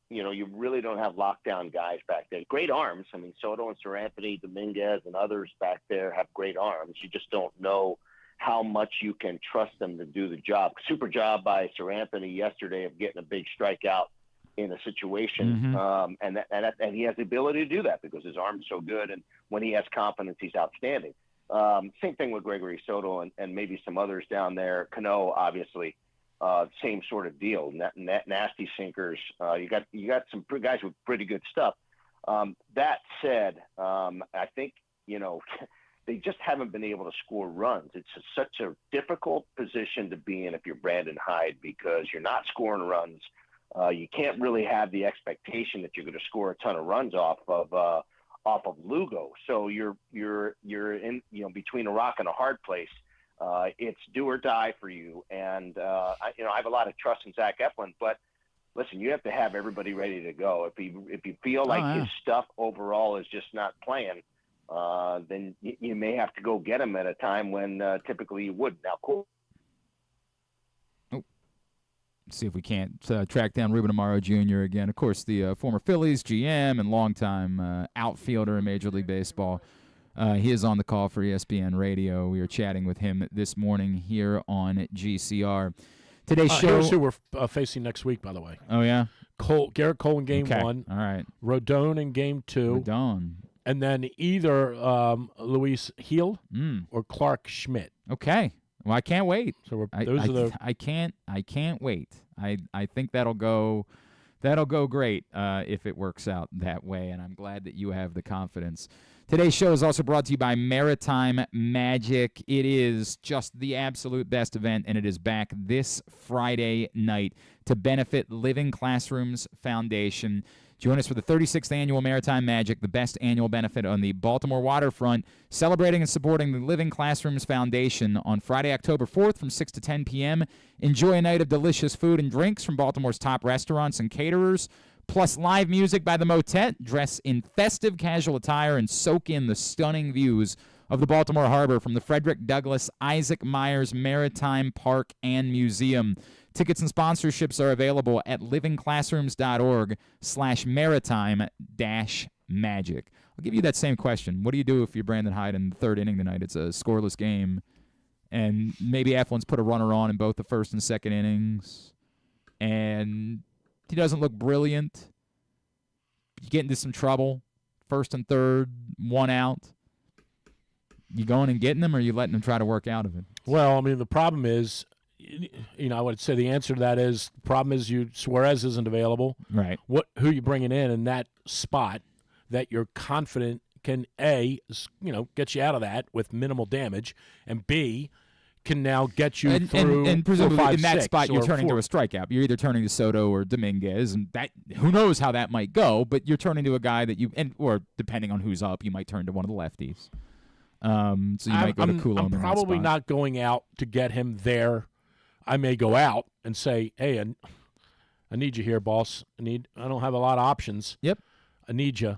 you really don't have lockdown guys back there. Great arms. I mean, Soto and Seranthony, Dominguez, and others back there have great arms. You just don't know how much you can trust them to do the job. Super job by Seranthony yesterday of getting a big strikeout in a situation. And he has the ability to do that because his arm's so good. And when he has confidence, he's outstanding. Same thing with Gregory Soto and maybe some others down there. Cano, obviously, same sort of deal. Nasty sinkers. You got some guys with pretty good stuff. That said, I think, they just haven't been able to score runs. It's such a difficult position to be in if you're Brandon Hyde, because you're not scoring runs. You can't really have the expectation that you're going to score a ton of runs off of Lugo. So you're in between a rock and a hard place. It's do or die for you. And I have a lot of trust in Zach Eflin, but listen, you have to have everybody ready to go. If you feel like his stuff overall is just not playing, then you may have to go get him at a time when typically you would. Now, cool. See if we can't track down Rubén Amaro Jr. again. Of course, the former Phillies GM and longtime outfielder in Major League Baseball. He is on the call for ESPN Radio. We are chatting with him this morning here on GCR. Today's show. Here's who we're facing next week, by the way. Oh, yeah? Garrett Cole in Game 1. All right. Rodon in Game 2. Rodon. And then either Luis Gil or Clark Schmidt. Okay. Well, I can't wait. So I can't wait. I think that'll go great if it works out that way, and I'm glad that you have the confidence. Today's show is also brought to you by Maritime Magic. It is just the absolute best event, and it is back this Friday night to benefit Living Classrooms Foundation. Join us for the 36th Annual Maritime Magic, the best annual benefit on the Baltimore waterfront, celebrating and supporting the Living Classrooms Foundation on Friday, October 4th from 6 to 10 p.m. Enjoy a night of delicious food and drinks from Baltimore's top restaurants and caterers, plus live music by the Motet. Dress in festive casual attire and soak in the stunning views of the Baltimore Harbor from the Frederick Douglass Isaac Myers Maritime Park and Museum. Tickets and sponsorships are available at livingclassrooms.org/maritime-magic. I'll give you that same question. What do you do if you're Brandon Hyde in the third inning tonight? It's a scoreless game, and maybe Eflin's put a runner on in both the first and second innings, and he doesn't look brilliant. You get into some trouble, first and third, one out. You going and getting them, or are you letting them try to work out of it? Well, I mean, the problem is, I would say the answer to that is, the problem is Suarez isn't available. Right. Who you bringing in that spot that you're confident can A, get you out of that with minimal damage, and B, can now get you through and presumably 4, 5, in that 6, spot you're turning 4. to a strikeout. You're either turning to Soto or Dominguez, and that who knows how that might go, but you're turning to a guy that or depending on who's up, you might turn to one of the lefties. So you might go to Coulomb. I'm in that probably spot. not going out to get him there. I may go out and say, hey, I need you here, boss. I don't have a lot of options. Yep. I need you.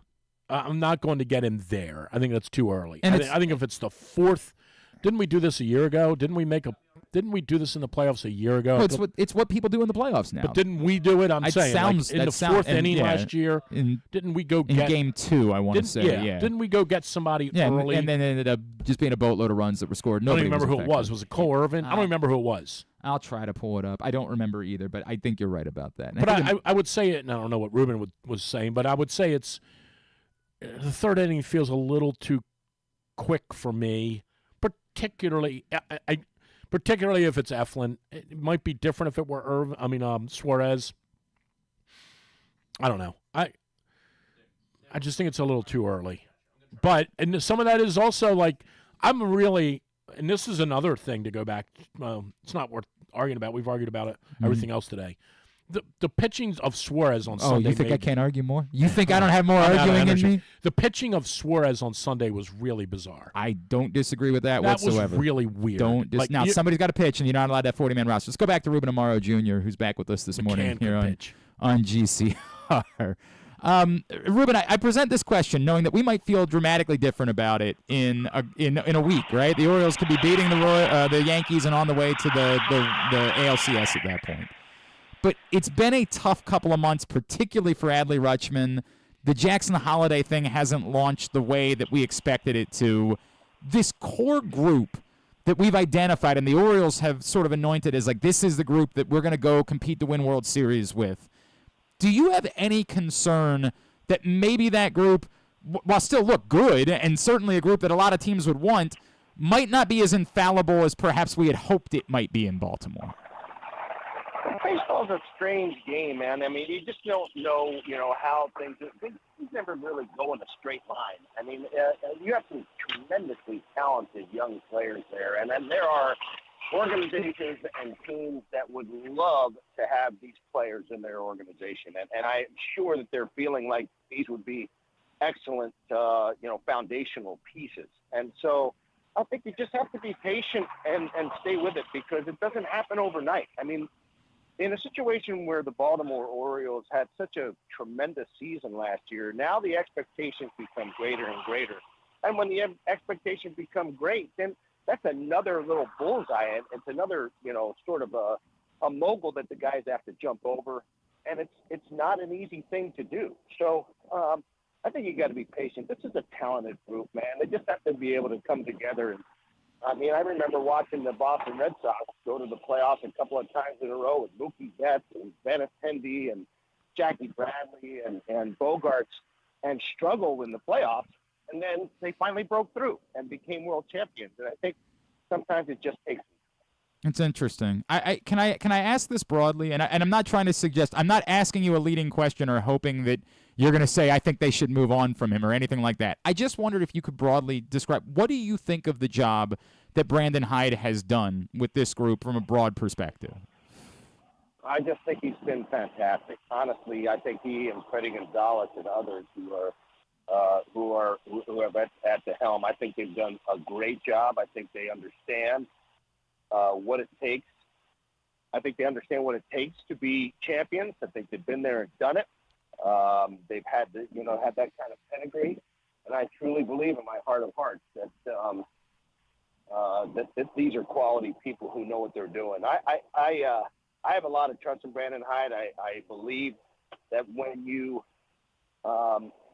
I'm not going to get him there. I think that's too early. And I think if it's the fourth, didn't we do this a year ago? Didn't we do this in the playoffs a year ago? No, it's what people do in the playoffs now. But didn't we do it? I'm saying in the fourth inning last year. Didn't we go get game 2? I want to say, yeah. Didn't we go get somebody early? And then it ended up just being a boatload of runs that were scored. I don't Nobody even remember who it was. Was it Cole Irvin? I don't remember who it was. I'll try to pull it up. I don't remember either, but I think you're right about that. But I would say it, and I don't know what Ruben was saying, but I would say it's the third inning feels a little too quick for me, particularly if it's Eflin. It might be different if it were Suarez. I don't know. I just think it's a little too early. But and some of that is also like I'm really, and this is another thing to go back. It's not worth arguing about. We've argued about it. Everything else today. The pitching of Suarez on Sunday. Oh, you think I can't argue more? You think I don't have more arguing in me? The pitching of Suarez on Sunday was really bizarre. I don't disagree with that whatsoever. That was really weird. Now, somebody's got to pitch, and you're not allowed to have 40-man roster. Let's go back to Rubén Amaro Jr., who's back with us this morning here on GCR. Ruben, I present this question knowing that we might feel dramatically different about it in a week, right? The Orioles could be beating the Yankees and on the way to the ALCS at that point. But it's been a tough couple of months, particularly for Adley Rutschman. The Jackson Holiday thing hasn't launched the way that we expected it to. This core group that we've identified and the Orioles have sort of anointed as like this is the group that we're going to go compete to win World Series with. Do you have any concern that maybe that group, while still look good and certainly a group that a lot of teams would want, might not be as infallible as perhaps we had hoped it might be in Baltimore? Baseball's a strange game, man. I mean, you just don't know, how things never really go in a straight line. I mean, you have some tremendously talented young players there, and then there are organizations and teams that would love to have these players in their organization. And I'm sure that they're feeling like these would be excellent, foundational pieces. And so I think you just have to be patient and stay with it because it doesn't happen overnight. I mean, in a situation where the Baltimore Orioles had such a tremendous season last year, now the expectations become greater and greater. And when the expectations become great, then that's another little bullseye. And it's another, sort of a mogul that the guys have to jump over. And it's not an easy thing to do. So I think you got to be patient. This is a talented group, man. They just have to be able to come together. And I mean, I remember watching the Boston Red Sox go to the playoffs a couple of times in a row with Mookie Betts and Benintendi and Jackie Bradley and Bogarts and struggle in the playoffs. And then they finally broke through and became world champions. And I think sometimes it just takes. It's interesting. Can I ask this broadly? And I'm not trying to suggest. I'm not asking you a leading question or hoping that you're going to say I think they should move on from him or anything like that. I just wondered if you could broadly describe what do you think of the job that Brandon Hyde has done with this group from a broad perspective? I just think he's been fantastic. Honestly, I think he and Freddie Gonzalez and others who are at the helm, I think they've done a great job. I think they understand what it takes. I think they understand what it takes to be champions. I think they've been there and done it. They've had had that kind of pedigree, and I truly believe in my heart of hearts that that these are quality people who know what they're doing. I have a lot of trust in Brandon Hyde. I believe that when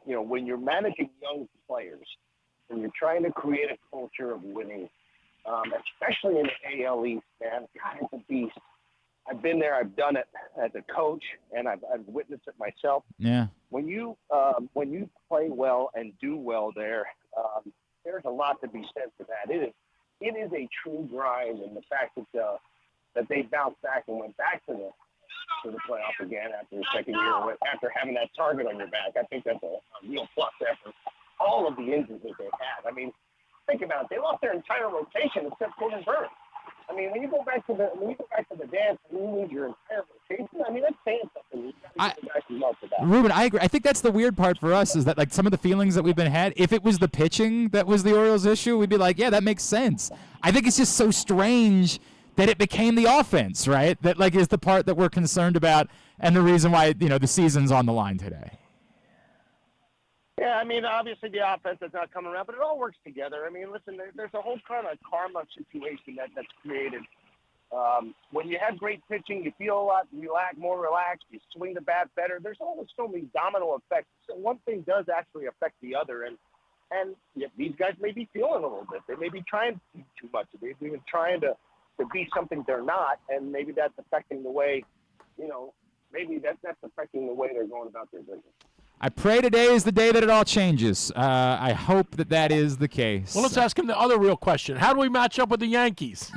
when you're managing young players and you're trying to create a culture of winning, especially in the AL East, man, God, it's a beast. I've been there, I've done it as a coach, and I've witnessed it myself. Yeah. When you play well and do well there, there's a lot to be said for that. It is a true grind, and the fact that they bounced back and went back to the playoff again after the second year, after having that target on your back, I think that's a real plus after all of the injuries that they had. I mean, think about it. They lost their entire rotation except Corbin Burnes. I mean, when you go back to the dance and you lose your entire rotation, I mean, that's saying something. You got to give the guys love for that. Ruben, I agree. I think that's the weird part for us is that like some of the feelings that we've been had, if it was the pitching that was the Orioles' issue, we'd be like, yeah, that makes sense. I think it's just so strange that it became the offense, right? That like is the part that we're concerned about and the reason why, the season's on the line today. Yeah, I mean, obviously the offense is not coming around, but it all works together. I mean, listen, there's a whole kind of karma situation that's created. When you have great pitching, you feel a lot more relaxed. You swing the bat better. There's always so many domino effects. So one thing does actually affect the other, and yeah, these guys may be feeling a little bit. They may be trying to do too much. They've been trying to be something they're not, and maybe that's affecting the way, maybe that's affecting the way they're going about their business. I pray today is the day that it all changes. I hope that is the case. Well, let's ask him the other real question. How do we match up with the Yankees?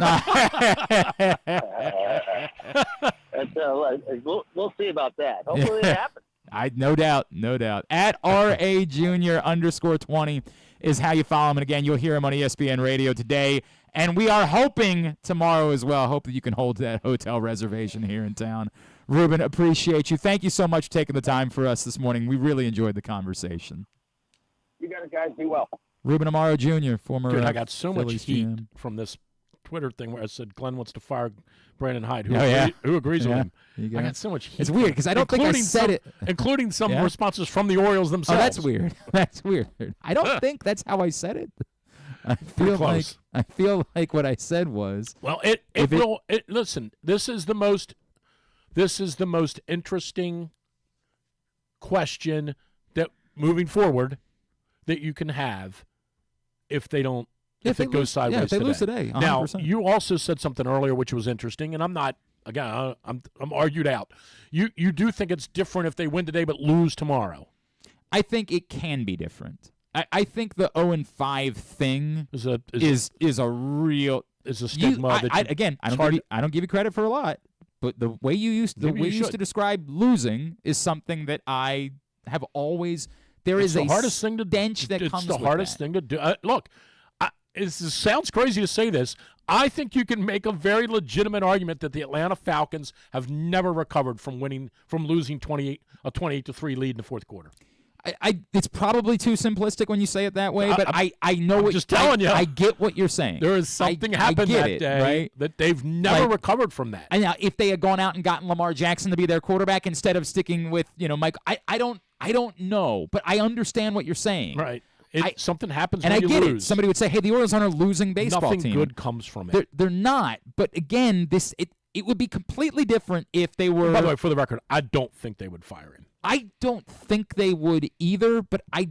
We'll see about that. Hopefully it happens. No doubt. At RA Jr. _20 is how you follow him. And again, you'll hear him on ESPN Radio today. And we are hoping tomorrow as well. Hope that you can hold that hotel reservation here in town. Ruben, appreciate you. Thank you so much for taking the time for us this morning. We really enjoyed the conversation. You got it, guys. Be well. Rubén Amaro Jr., former Dude, I got so Phillies much heat GM. from this Twitter thing where I said Glenn wants to fire Brandon Hyde. Who Oh, agrees with him? I got so much heat. It's weird because I don't think I said it. Including some responses from the Orioles themselves. Oh, that's weird. That's weird. I don't think that's how I said it. I feel like what I said was. Well, listen, this is the most interesting question that moving forward that you can have if they don't if it goes sideways if they today. lose today. 100%. Now, you also said something earlier which was interesting, and I'm argued out. You do think it's different if they win today but lose tomorrow. I think it can be different. I think the 0-5 thing is a real stigma. I don't give you credit for a lot, but the way you used to describe losing is something that I have always. It's the hardest thing to do. Look, it sounds crazy to say this. I think you can make a very legitimate argument that the Atlanta Falcons have never recovered from losing a 28-3 lead in the fourth quarter. It's probably too simplistic when you say it that way, but I know I'm what just telling you. I get what you're saying. There is something happened that day, right? That they've never recovered from that. And now, if they had gone out and gotten Lamar Jackson to be their quarterback instead of sticking with Mike, I don't know, but I understand what you're saying. Right. Something happens and when I you get lose. it. Somebody would say, "Hey, the Orioles aren't a losing baseball team." Nothing good comes from it. They're not. But again, it would be completely different if they were. By the way, for the record, I don't think they would fire him. I don't think they would either, but I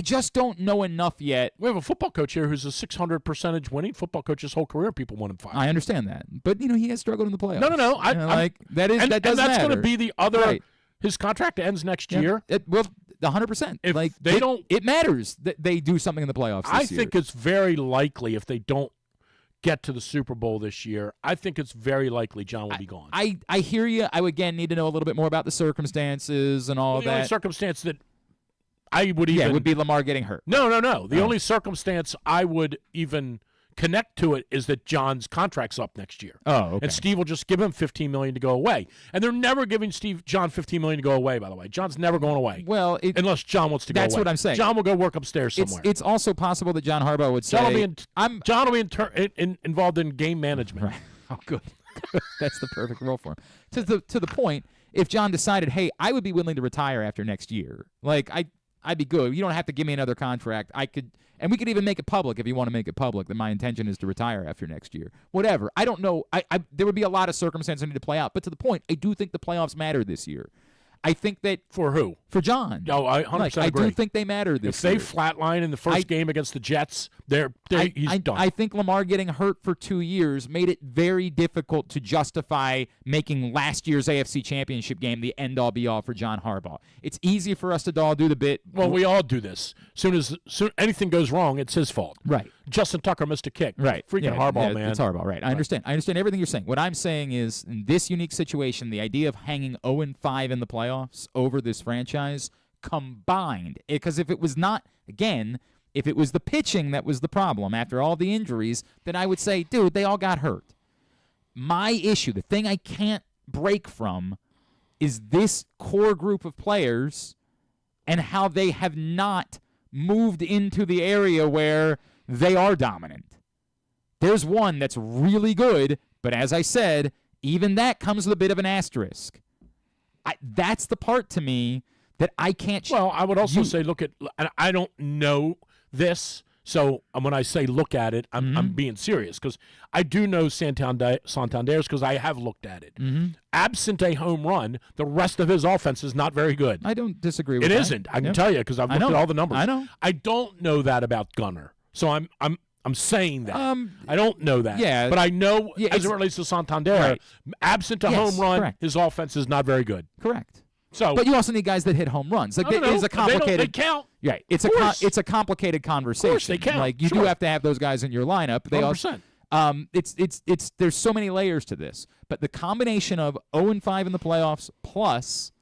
just don't know enough yet. We have a football coach here who's a 600% winning football coach his whole career. People want him fired. I understand that, but he has struggled in the playoffs. No. That does and matter. That's going to be the other. Right. His contract ends next year. 100%. If it matters that they do something in the playoffs this year. I think it's very likely if they don't get to the Super Bowl this year, I think it's very likely John will be gone. I hear you. I would again need to know a little bit more about the circumstances and all that. The only circumstance that I would even would be Lamar getting hurt. No. The only circumstance I would even connect to it is that John's contract's up next year. Oh, okay. And Steve will just give him $15 million to go away. And they're never giving John $15 million to go away, by the way. John's never going away. Well, unless John wants to go away. That's what I'm saying. John will go work upstairs somewhere. It's also possible that John Harbaugh would say, John will be involved in game management. Right. Oh, good. That's the perfect role for him. To the point, if John decided, hey, I would be willing to retire after next year, I'd be good. You don't have to give me another contract. I could, and we could even make it public if you want to make it public that my intention is to retire after next year. Whatever. I don't know. There would be a lot of circumstances that need to play out. But to the point, I do think the playoffs matter this year. I think that for who? For John. No, I 100% agree. I do think they matter this year. year. If they flatline in the first game against the Jets, he's done. I think Lamar getting hurt for 2 years made it very difficult to justify making last year's AFC Championship game the end-all be-all for John Harbaugh. It's easy for us to all do the bit. Well, we all do this. Soon anything goes wrong, it's his fault. Right. Justin Tucker missed a kick. Right. Freaking Harbaugh, man. It's Harbaugh, right. I understand. I understand everything you're saying. What I'm saying is, in this unique situation, the idea of hanging 0-5 in the playoffs over this franchise combined, because if it was not, again, if it was the pitching that was the problem after all the injuries, then I would say, dude, they all got hurt. My issue, the thing I can't break from, is this core group of players and how they have not moved into the area where they are dominant. There's one that's really good, but as I said, even that comes with a bit of an asterisk. That's the part to me that I can't. Well, I would also say look at, and I don't know this, so when I say look at it, I'm being serious because I do know Santander's because I have looked at it. Absent a home run, the rest of his offense is not very good. I don't disagree with that. It isn't. I can tell you because I've looked at all the numbers. I know. I don't know that about Gunnar, so I'm saying that. I don't know that. Yeah. But I know as it relates to Santander, absent a home run, correct. his offense is not very good. Correct. So, but you also need guys that hit home runs. Like it is a complicated. They count. Yeah, it's a complicated conversation. Of course they count. Like you do have to have those guys in your lineup. They 100%. It's there's so many layers to this. But the combination of 0-5 in the playoffs plus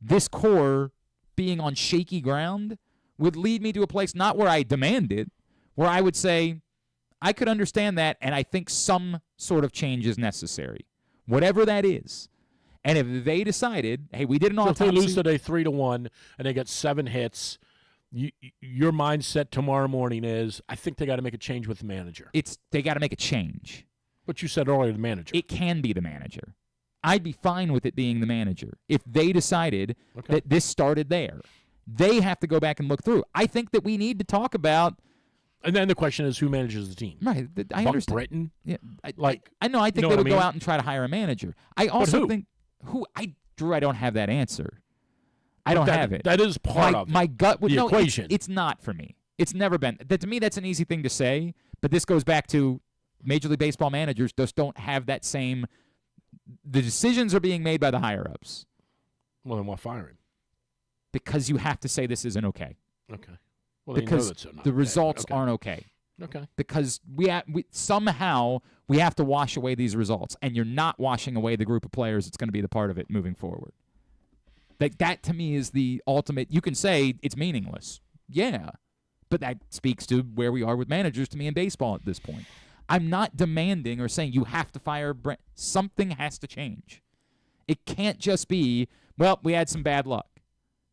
this core being on shaky ground would lead me to a place not where I demand it, where I would say I could understand that, and I think some sort of change is necessary, whatever that is. And if they decided, hey, we did an autopsy. So if they lose today 3-1 and they get 7 hits, your mindset tomorrow morning is, I think they got to make a change with the manager. They got to make a change. But you said earlier the manager. It can be the manager. I'd be fine with it being the manager if they decided that this started there. They have to go back and look through. I think that we need to talk about. And then the question is, who manages the team? Right, I Buck understand. Britton? Yeah, I know. I think they would go out and try to hire a manager. I also think Drew, I don't have that answer. I don't have it. That is part of my gut would the no, equation. It's not for me. It's never been. To me, that's an easy thing to say. But this goes back to Major League Baseball managers just don't have that same. The decisions are being made by the higher ups. Well, then why fire him? Because you have to say this isn't okay. Okay. Well, because the results aren't okay. Okay. Because we somehow we have to wash away these results, and you're not washing away the group of players that's going to be the part of it moving forward. That to me is the ultimate. You can say it's meaningless, yeah, but that speaks to where we are with managers to me in baseball at this point. I'm not demanding or saying you have to fire Brent. Something has to change. It can't just be, well, we had some bad luck.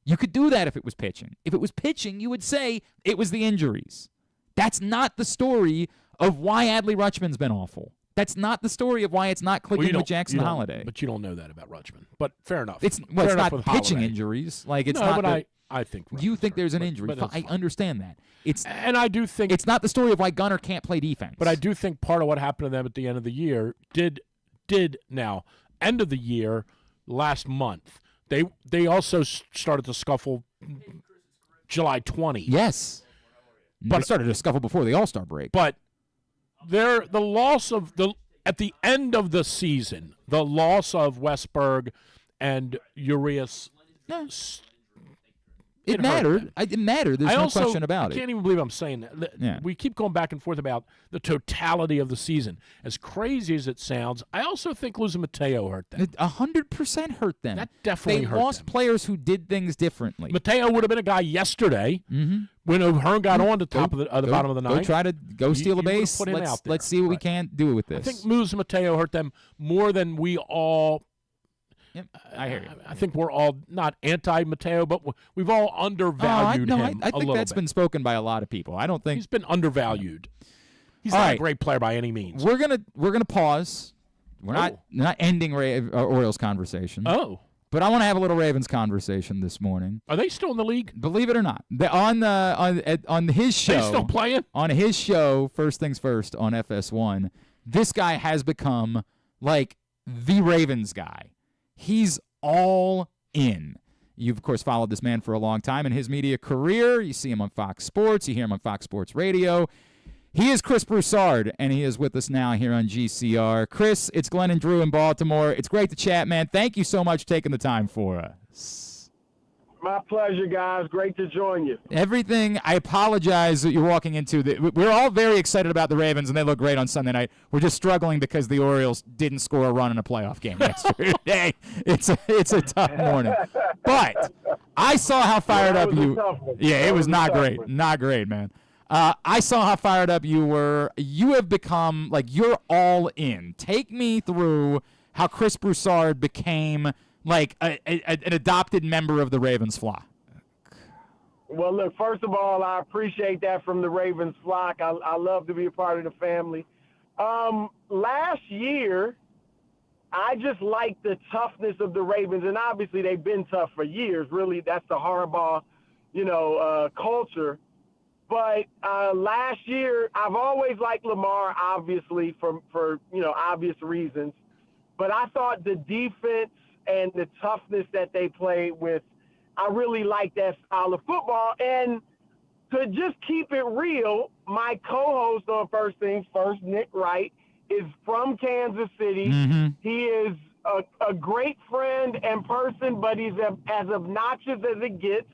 You could do that if it was pitching. If it was pitching, you would say it was the injuries. That's not the story of why Adley Rutschman's been awful. That's not the story of why it's not clicking with Jackson Holiday. But you don't know that about Rutschman. But fair enough. It's not pitching injuries. Like it's not. But I think you think there's an injury. I understand that. And I do think it's not the story of why Gunnar can't play defense. But I do think part of what happened to them at the end of the year did now end of the year last month. They also started to scuffle July 20. Yes. But they started to scuffle before the All-Star break. But the loss of at the end of the season, the loss of Westberg and Urias. It mattered. It mattered. There's no question about it. I can't even believe I'm saying that. Yeah. We keep going back and forth about the totality of the season. As crazy as it sounds, I also think losing Mateo hurt them. 100% hurt them. That definitely hurt them. They lost players who did things differently. Mateo would have been a guy yesterday when O'Hearn got on the top of the bottom of the ninth. Go try to steal a base. Let's see what we can do with this. I think losing Mateo hurt them more than we all. Yep, I hear you. I think we're all not anti-Mateo, but we've all undervalued him I think that's been spoken by a lot of people. I don't think he's been undervalued. He's all not right. a great player by any means. We're gonna pause. We're not ending Orioles conversation. Oh, but I want to have a little Ravens conversation this morning. Are they still in the league? Believe it or not, on his show. They still playing? On his show, First Things First on FS1. This guy has become like the Ravens guy. He's all in. You've, of course, followed this man for a long time in his media career. You see him on Fox Sports. You hear him on Fox Sports Radio. He is Chris Broussard, and he is with us now here on GCR. Chris, it's Glenn and Drew in Baltimore. It's great to chat, man. Thank you so much for taking the time for us. My pleasure, guys. Great to join you. Everything, I apologize that you're walking into. We're all very excited about the Ravens, and they look great on Sunday night. We're just struggling because the Orioles didn't score a run in a playoff game yesterday. It's a tough morning. But I saw how fired up you. Yeah, it was not great. Not great, man. I saw how fired up you were. You have become, like, you're all in. Take me through how Chris Broussard became like an adopted member of the Ravens flock? Well, look, first of all, I appreciate that from the Ravens flock. I love to be a part of the family. Last year, I just like the toughness of the Ravens, and obviously they've been tough for years. Really, that's the Harbaugh, culture. But last year, I've always liked Lamar, obviously, for obvious reasons. But I thought the defense and the toughness that they played with, I really like that style of football. And to just keep it real, my co-host on First Things First, Nick Wright, is from Kansas City. Mm-hmm. He is a great friend and person, but he's as obnoxious as it gets.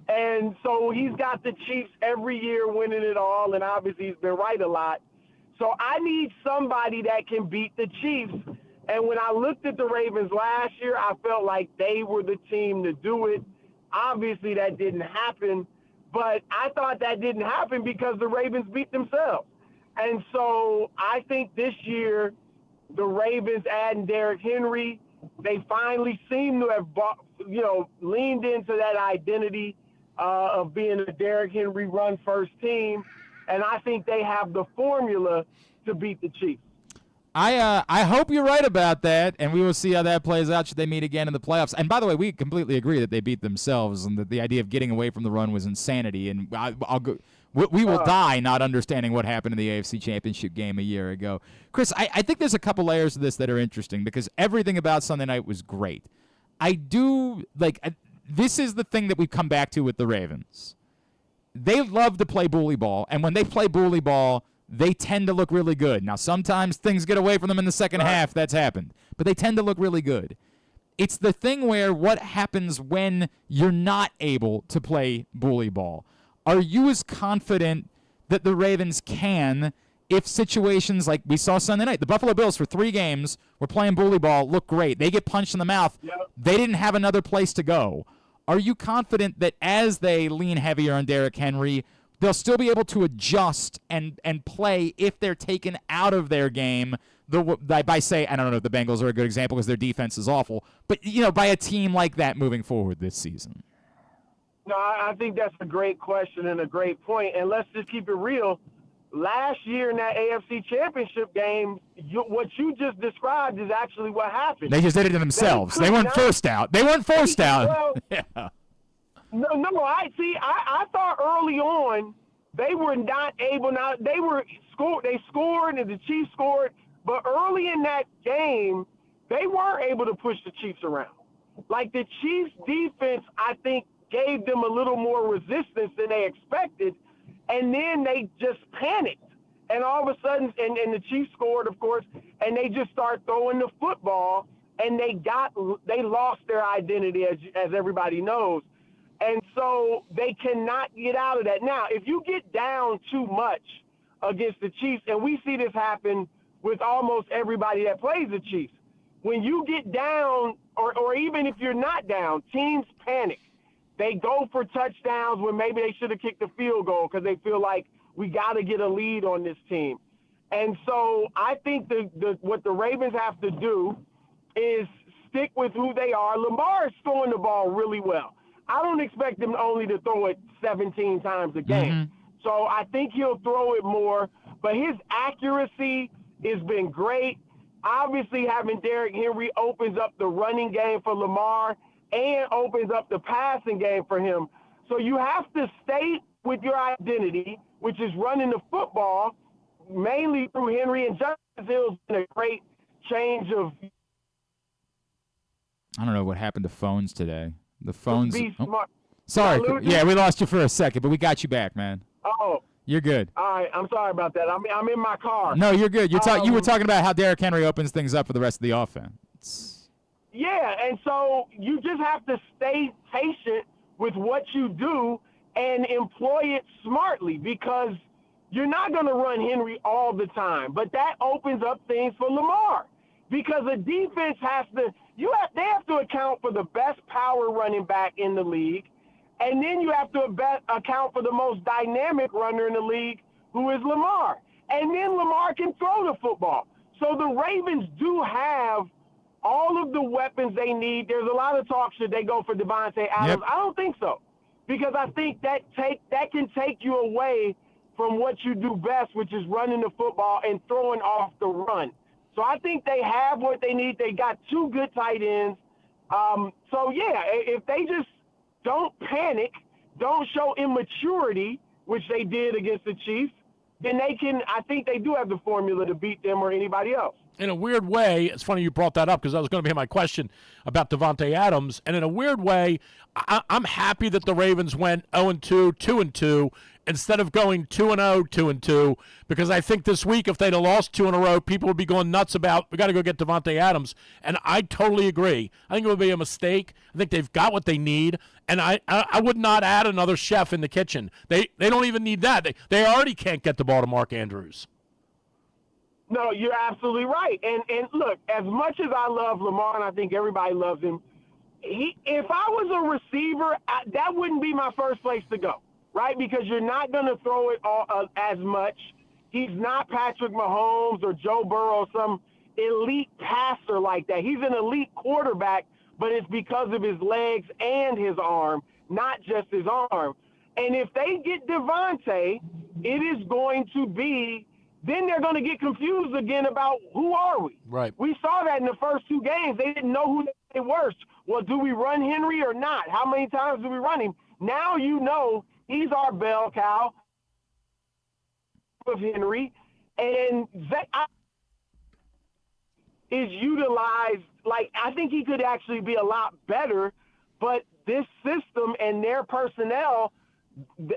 And so he's got the Chiefs every year winning it all, and obviously he's been right a lot. So I need somebody that can beat the Chiefs. And when I looked at the Ravens last year, I felt like they were the team to do it. Obviously, that didn't happen, but I thought that didn't happen because the Ravens beat themselves. And so I think this year, the Ravens adding Derrick Henry, they finally seem to have leaned into that identity of being a Derrick Henry run-first team, and I think they have the formula to beat the Chiefs. I hope you're right about that, and we will see how that plays out should they meet again in the playoffs. And by the way, we completely agree that they beat themselves and that the idea of getting away from the run was insanity. And we will die not understanding what happened in the AFC Championship game a year ago. Chris, I think there's a couple layers to this that are interesting because everything about Sunday night was great. I do this is the thing that we've come back to with the Ravens. They love to play bully ball, and when they play bully ball, they tend to look really good. Now, sometimes things get away from them in the second half. That's happened. But they tend to look really good. It's the thing where what happens when you're not able to play bully ball. Are you as confident that the Ravens can if situations like we saw Sunday night? The Buffalo Bills for 3 games were playing bully ball, look great. They get punched in the mouth. Yep. They didn't have another place to go. Are you confident that as they lean heavier on Derrick Henry, they'll still be able to adjust and play if they're taken out of their game by, say, I don't know if the Bengals are a good example because their defense is awful, but, by a team like that moving forward this season? No, I think that's a great question and a great point. And let's just keep it real. Last year in that AFC Championship game, what you just described is actually what happened. They just did it to themselves. They weren't forced out. They weren't forced out. Well, yeah. No, I thought early on they were not able. Now they scored and the Chiefs scored, but early in that game they weren't able to push the Chiefs around. Like the Chiefs defense, I think gave them a little more resistance than they expected, and then they just panicked. And all of a sudden, and the Chiefs scored, of course, and they just start throwing the football, and they lost their identity, as everybody knows. And so they cannot get out of that. Now, if you get down too much against the Chiefs, and we see this happen with almost everybody that plays the Chiefs, when you get down, or even if you're not down, teams panic. They go for touchdowns when maybe they should have kicked the field goal because they feel like we got to get a lead on this team. And so I think what the Ravens have to do is stick with who they are. Lamar is throwing the ball really well. I don't expect him only to throw it 17 times a game. Mm-hmm. So I think he'll throw it more. But his accuracy has been great. Obviously, having Derrick Henry opens up the running game for Lamar and opens up the passing game for him. So you have to stay with your identity, which is running the football, mainly through Henry. And Justice Hill's been a great change of. I don't know what happened to phones today. The phones. Be smart. Sorry. Yeah, we lost you for a second, but we got you back, man. Oh. You're good. All right. I'm sorry about that. I'm in my car. No, you're good. You were talking about how Derrick Henry opens things up for the rest of the offense. Yeah, and so you just have to stay patient with what you do and employ it smartly because you're not going to run Henry all the time. But that opens up things for Lamar because a defense they have to account for the best power running back in the league, and then you have to account for the most dynamic runner in the league, who is Lamar. And then Lamar can throw the football. So the Ravens do have all of the weapons they need. There's a lot of talk, should they go for Davante Adams? Yep. I don't think so, because I think that can take you away from what you do best, which is running the football and throwing off the run. So I think they have what they need. They got 2 good tight ends. So, yeah, if they just don't panic, don't show immaturity, which they did against the Chiefs, then I think they do have the formula to beat them or anybody else. In a weird way, it's funny you brought that up because that was going to be my question about Davante Adams. And in a weird way, I'm happy that the Ravens went 0-2, 2-2, instead of going 2-0, 2-2, because I think this week if they'd have lost 2 in a row, people would be going nuts about, we got to go get Davante Adams. And I totally agree. I think it would be a mistake. I think they've got what they need. And I would not add another chef in the kitchen. They don't even need that. They already can't get the ball to Mark Andrews. No, you're absolutely right. And look, as much as I love Lamar, and I think everybody loves him, if I was a receiver, that wouldn't be my first place to go, right? Because you're not going to throw it as much. He's not Patrick Mahomes or Joe Burrow, some elite passer like that. He's an elite quarterback, but it's because of his legs and his arm, not just his arm. And if they get Davante, it is going to be – then they're going to get confused again about who are we. Right. We saw that in the first 2 games. They didn't know who they were. Well, do we run Henry or not? How many times do we run him? Now you know he's our bell cow of Henry. And is utilized, like, I think he could actually be a lot better, but this system and their personnel,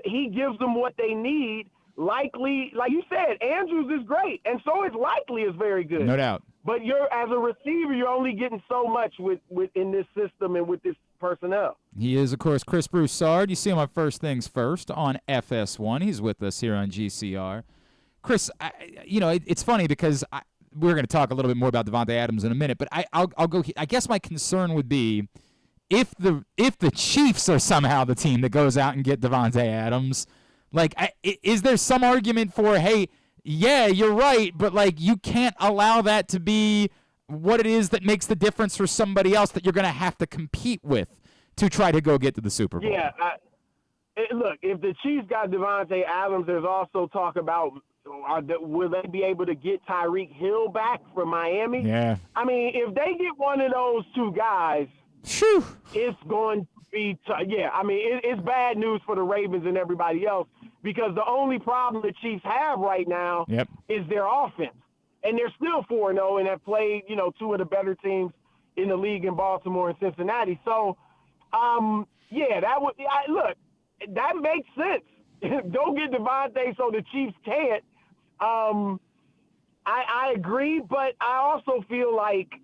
he gives them what they need. Likely, like you said, Andrews is great, and so is Likely is very good. No doubt. But as a receiver, you're only getting so much with in this system and with this personnel. He is, of course, Chris Broussard. You see him on First Things First on FS1. He's with us here on GCR. Chris, it's funny because we're going to talk a little bit more about Davante Adams in a minute, but I'll go. I guess my concern would be if the Chiefs are somehow the team that goes out and get Davante Adams. Like, is there some argument for, hey, yeah, you're right, but, like, you can't allow that to be what it is that makes the difference for somebody else that you're going to have to compete with to try to go get to the Super Bowl? Yeah, look, if the Chiefs got Davante Adams, there's also talk about will they be able to get Tyreek Hill back from Miami? Yeah. I mean, if they get one of those 2 guys, Whew. It's going to be it's bad news for the Ravens and everybody else, because the only problem the Chiefs have right now is their offense. And they're still 4-0 and have played, 2 of the better teams in the league in Baltimore and Cincinnati. So, that makes sense. Don't get Davante so the Chiefs can't. I agree, but I also feel like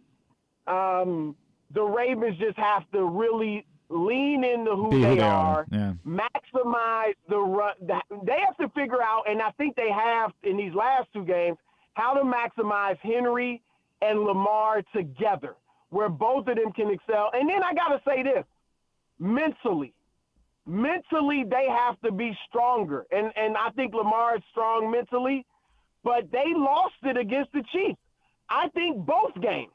the Ravens just have to really lean into who they are, maximize the run. They have to figure out, and I think they have in these last 2 games, how to maximize Henry and Lamar together, where both of them can excel. And then I got to say this, mentally they have to be stronger. And I think Lamar is strong mentally, but they lost it against the Chiefs. I think both games.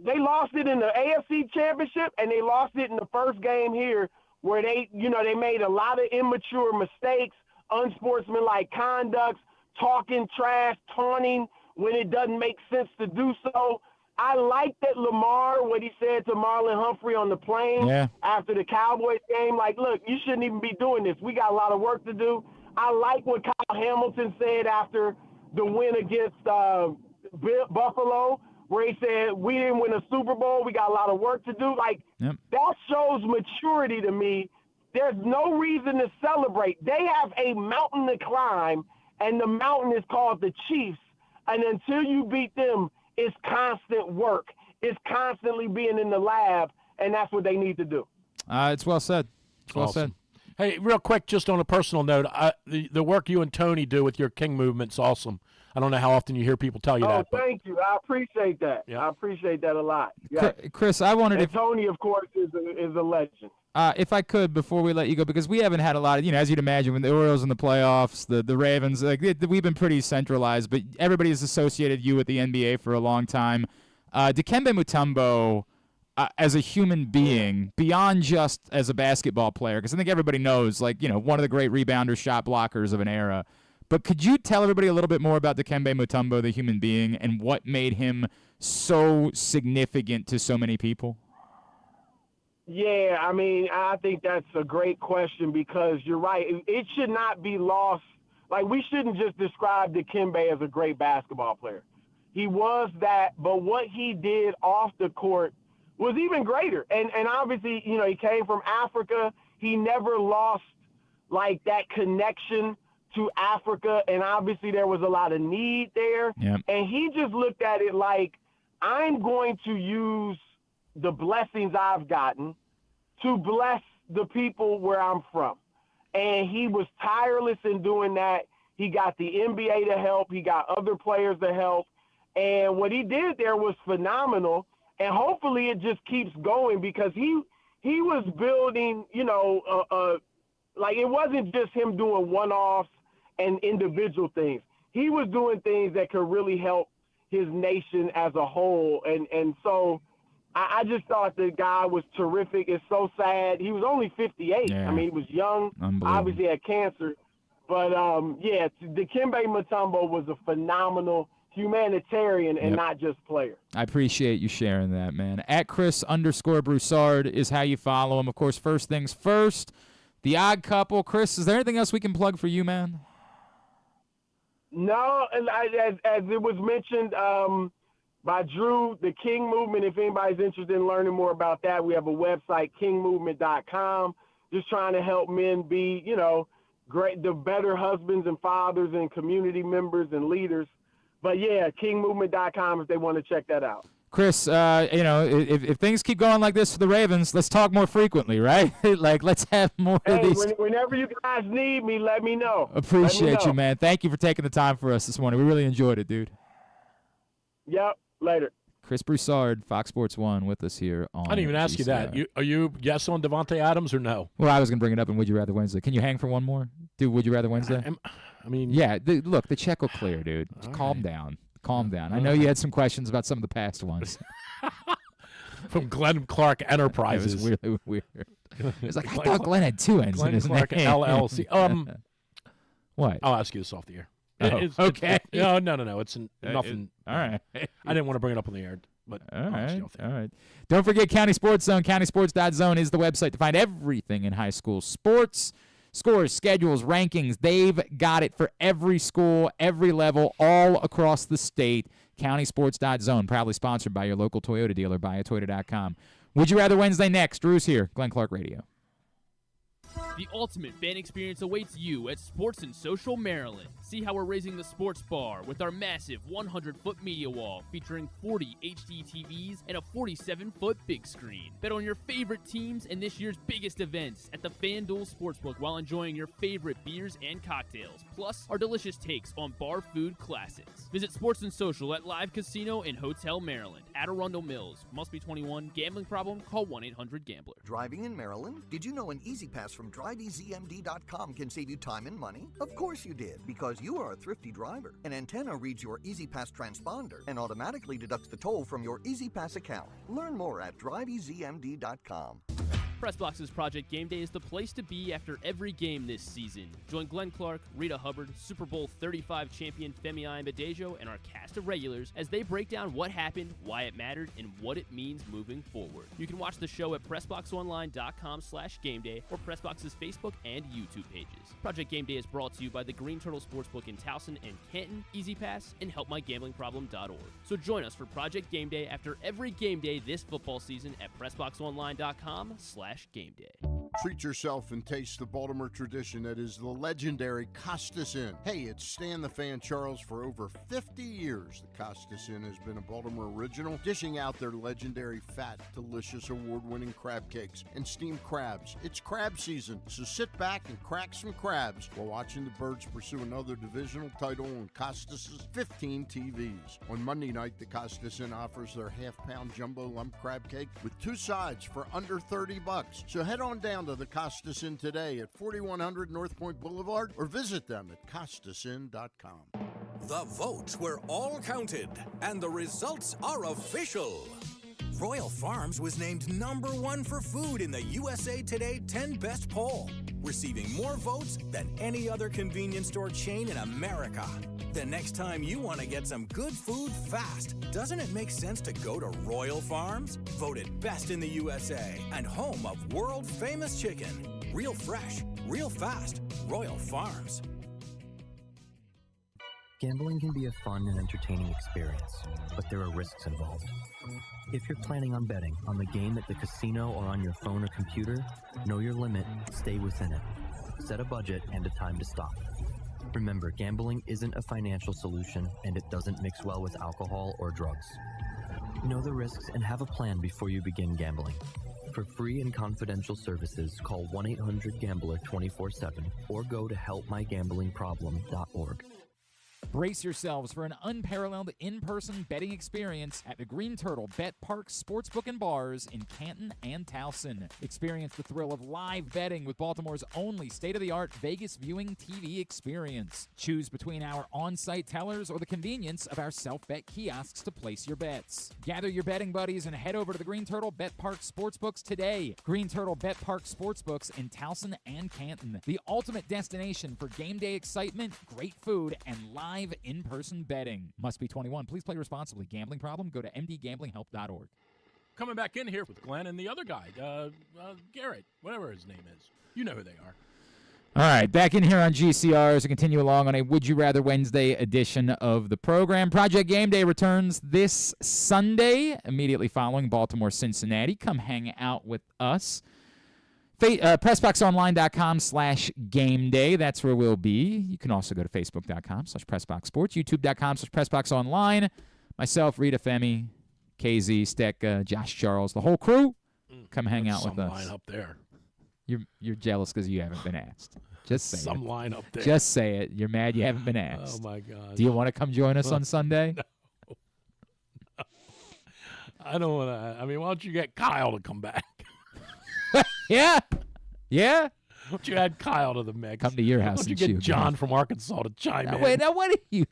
They lost it in the AFC Championship, and they lost it in the first game here, where they made a lot of immature mistakes, unsportsmanlike conducts, talking trash, taunting when it doesn't make sense to do so. I like that Lamar, what he said to Marlon Humphrey on the plane after the Cowboys game, like, look, you shouldn't even be doing this. We got a lot of work to do. I like what Kyle Hamilton said after the win against Buffalo, where he said, we didn't win a Super Bowl. We got a lot of work to do. Like, that shows maturity to me. There's no reason to celebrate. They have a mountain to climb, and the mountain is called the Chiefs. And until you beat them, it's constant work. It's constantly being in the lab, and that's what they need to do. It's well said. It's well said. Hey, real quick, just on a personal note, the work you and Tony do with your King movement's awesome. I don't know how often you hear people tell you that. Oh, thank you. I appreciate that. Yeah. I appreciate that a lot. Yeah. Chris, I wondered if Tony, of course, is a legend. If I could, before we let you go, because we haven't had a lot of, as you'd imagine, when the Orioles in the playoffs, the Ravens, we've been pretty centralized, but everybody has associated you with the NBA for a long time. Dikembe Mutombo, as a human being, beyond just as a basketball player, because I think everybody knows, like, one of the great rebounders, shot blockers of an era. But could you tell everybody a little bit more about Dikembe Mutombo, the human being, and what made him so significant to so many people? Yeah, I mean, I think that's a great question because you're right. It should not be lost. Like, we shouldn't just describe Dikembe as a great basketball player. He was that, but what he did off the court was even greater. And obviously, he came from Africa. He never lost, like, that connection to Africa, and obviously there was a lot of need there. Yep. And he just looked at it like, I'm going to use the blessings I've gotten to bless the people where I'm from. And he was tireless in doing that. He got the NBA to help. He got other players to help. And what he did there was phenomenal. And hopefully it just keeps going because he was building, like it wasn't just him doing one-offs and individual things. He was doing things that could really help his nation as a whole. And so I just thought the guy was terrific. It's so sad. He was only 58. Yeah. I mean, he was young, obviously had cancer. But, Dikembe Mutombo was a phenomenal humanitarian and not just player. I appreciate you sharing that, man. At Chris_Broussard is how you follow him. Of course, first things first, The Odd Couple. Chris, is there anything else we can plug for you, man? No, as it was mentioned by Drew, the King Movement, if anybody's interested in learning more about that, we have a website, kingmovement.com, just trying to help men be, great, the better husbands and fathers and community members and leaders. But, yeah, kingmovement.com if they want to check that out. Chris, if things keep going like this for the Ravens, let's talk more frequently, right? Like, let's have more of these. Whenever you guys need me, let me know. Appreciate you, man. Thank you for taking the time for us this morning. We really enjoyed it, dude. Yep, later. Chris Broussard, Fox Sports 1, with us here on I didn't even ask you that. Are you yes on Devontae Adams or no? Well, I was going to bring it up in Would You Rather Wednesday. Can you hang for one more? Do Would You Rather Wednesday? Yeah, look, the check will clear, dude. Calm down. Calm down. I know you had some questions about some of the past ones. From Glenn Clark Enterprises. It was really weird. It's like, I thought Glenn had two ends in his Clark name. LLC. What? I'll ask you this off the air. Okay. No. It's nothing. All right. I didn't want to bring it up on the air, but all right. Don't forget County Sports Zone. CountySports.zone is the website to find everything in high school sports. Scores, schedules, rankings, they've got it for every school, every level, all across the state. CountySports.zone, proudly sponsored by your local Toyota dealer, buyatoyota.com. Would You Rather Wednesday next. Drew's here, Glenn Clark Radio. The ultimate fan experience awaits you at Sports and Social Maryland. See how we're raising the sports bar with our massive 100-foot media wall featuring 40 HD TVs and a 47-foot big screen. Bet on your favorite teams and this year's biggest events at the FanDuel Sportsbook while enjoying your favorite beers and cocktails, plus our delicious takes on bar food classics. Visit Sports and Social at Live Casino and Hotel Maryland at Arundel Mills. Must be 21. Gambling problem? Call 1-800-GAMBLER. Driving in Maryland? Did you know an Easy Pass from DriveEasyMD.com can save you time and money? Of course you did, because you are a thrifty driver. An antenna reads your Easy Pass transponder and automatically deducts the toll from your Easy Pass account. Learn more at DriveEasyMD.com. PressBox's Project Game Day is the place to be after every game this season. Join Glenn Clark, Rita Hubbard, Super Bowl 35 champion Femi Ayanbadejo, and our cast of regulars as they break down what happened, why it mattered, and what it means moving forward. You can watch the show at PressBoxOnline.com/GameDay or PressBox's Facebook and YouTube pages. Project Game Day is brought to you by the Greene Turtle Sportsbook in Towson and Canton, Easy Pass, and HelpMyGamblingProblem.org. So join us for Project Game Day after every game day this football season at PressBoxOnline.com/GameDay. Treat yourself and taste the Baltimore tradition that is the legendary Costas Inn. Hey, it's Stan the Fan Charles. For over 50 years, the Costas Inn has been a Baltimore original, dishing out their legendary fat, delicious, award-winning crab cakes and steamed crabs. It's crab season, so sit back and crack some crabs while watching the Birds pursue another divisional title on Costas' 15 TVs. On Monday night, the Costas Inn offers their half-pound jumbo lump crab cake with two sides for under $30. So head on down to the Costas Inn today at 4100 North Point Boulevard or visit them at CostasInn.com. The votes were all counted, and the results are official. Royal Farms was named #1 for food in the USA Today 10 Best poll, receiving more votes than any other convenience store chain in America. The next time you want to get some good food fast, doesn't it make sense to go to Royal Farms? Voted best in the USA and home of world-famous chicken. Real fresh, real fast, Royal Farms. Gambling can be a fun and entertaining experience, but there are risks involved. If you're planning on betting on the game at the casino or on your phone or computer, know your limit, stay within it. Set a budget and a time to stop. Remember, gambling isn't a financial solution, and it doesn't mix well with alcohol or drugs. Know the risks and have a plan before you begin gambling. For free and confidential services, call 1-800-GAMBLER 24/7 or go to helpmygamblingproblem.org. Brace yourselves for an unparalleled in-person betting experience at the Greene Turtle Bet Park Sportsbook and Bars in Canton and Towson. Experience the thrill of live betting with Baltimore's only state-of-the-art Vegas viewing TV experience. Choose between our on-site tellers or the convenience of our self-bet kiosks to place your bets. Gather your betting buddies and head over to the Greene Turtle Bet Park Sportsbooks today. Greene Turtle Bet Park Sportsbooks in Towson and Canton. The ultimate destination for game day excitement, great food, and live in-person betting. Must be 21. Please play responsibly. Gambling problem? Go to mdgamblinghelp.org. Coming back in here with Glenn and the other guy, Garrett, whatever his name is. You know who they are. All right, back in here on GCR as we continue along on a Would You Rather Wednesday edition of the program. Project Game Day returns this Sunday, immediately following Baltimore-Cincinnati. Come hang out with us. PressBoxOnline.com/GameDay. That's where we'll be. You can also go to Facebook.com/PressBoxSports, YouTube.com/PressBoxOnline. Myself, Rita Femi, KZ, Steck, Josh Charles, the whole crew. Come hang out with us. Some line up there. You're jealous because you haven't been asked. Just say Some it. line up there. Just say it. You're mad you haven't been asked. Oh, my God. Do you want to come join us on Sunday? No. I don't want to. I mean, why don't you get Kyle to come back? Yeah. Why don't you add Kyle to the mix? Come to your house Why don't you and get shoot. John from Arkansas to chime in? Wait, now what are you?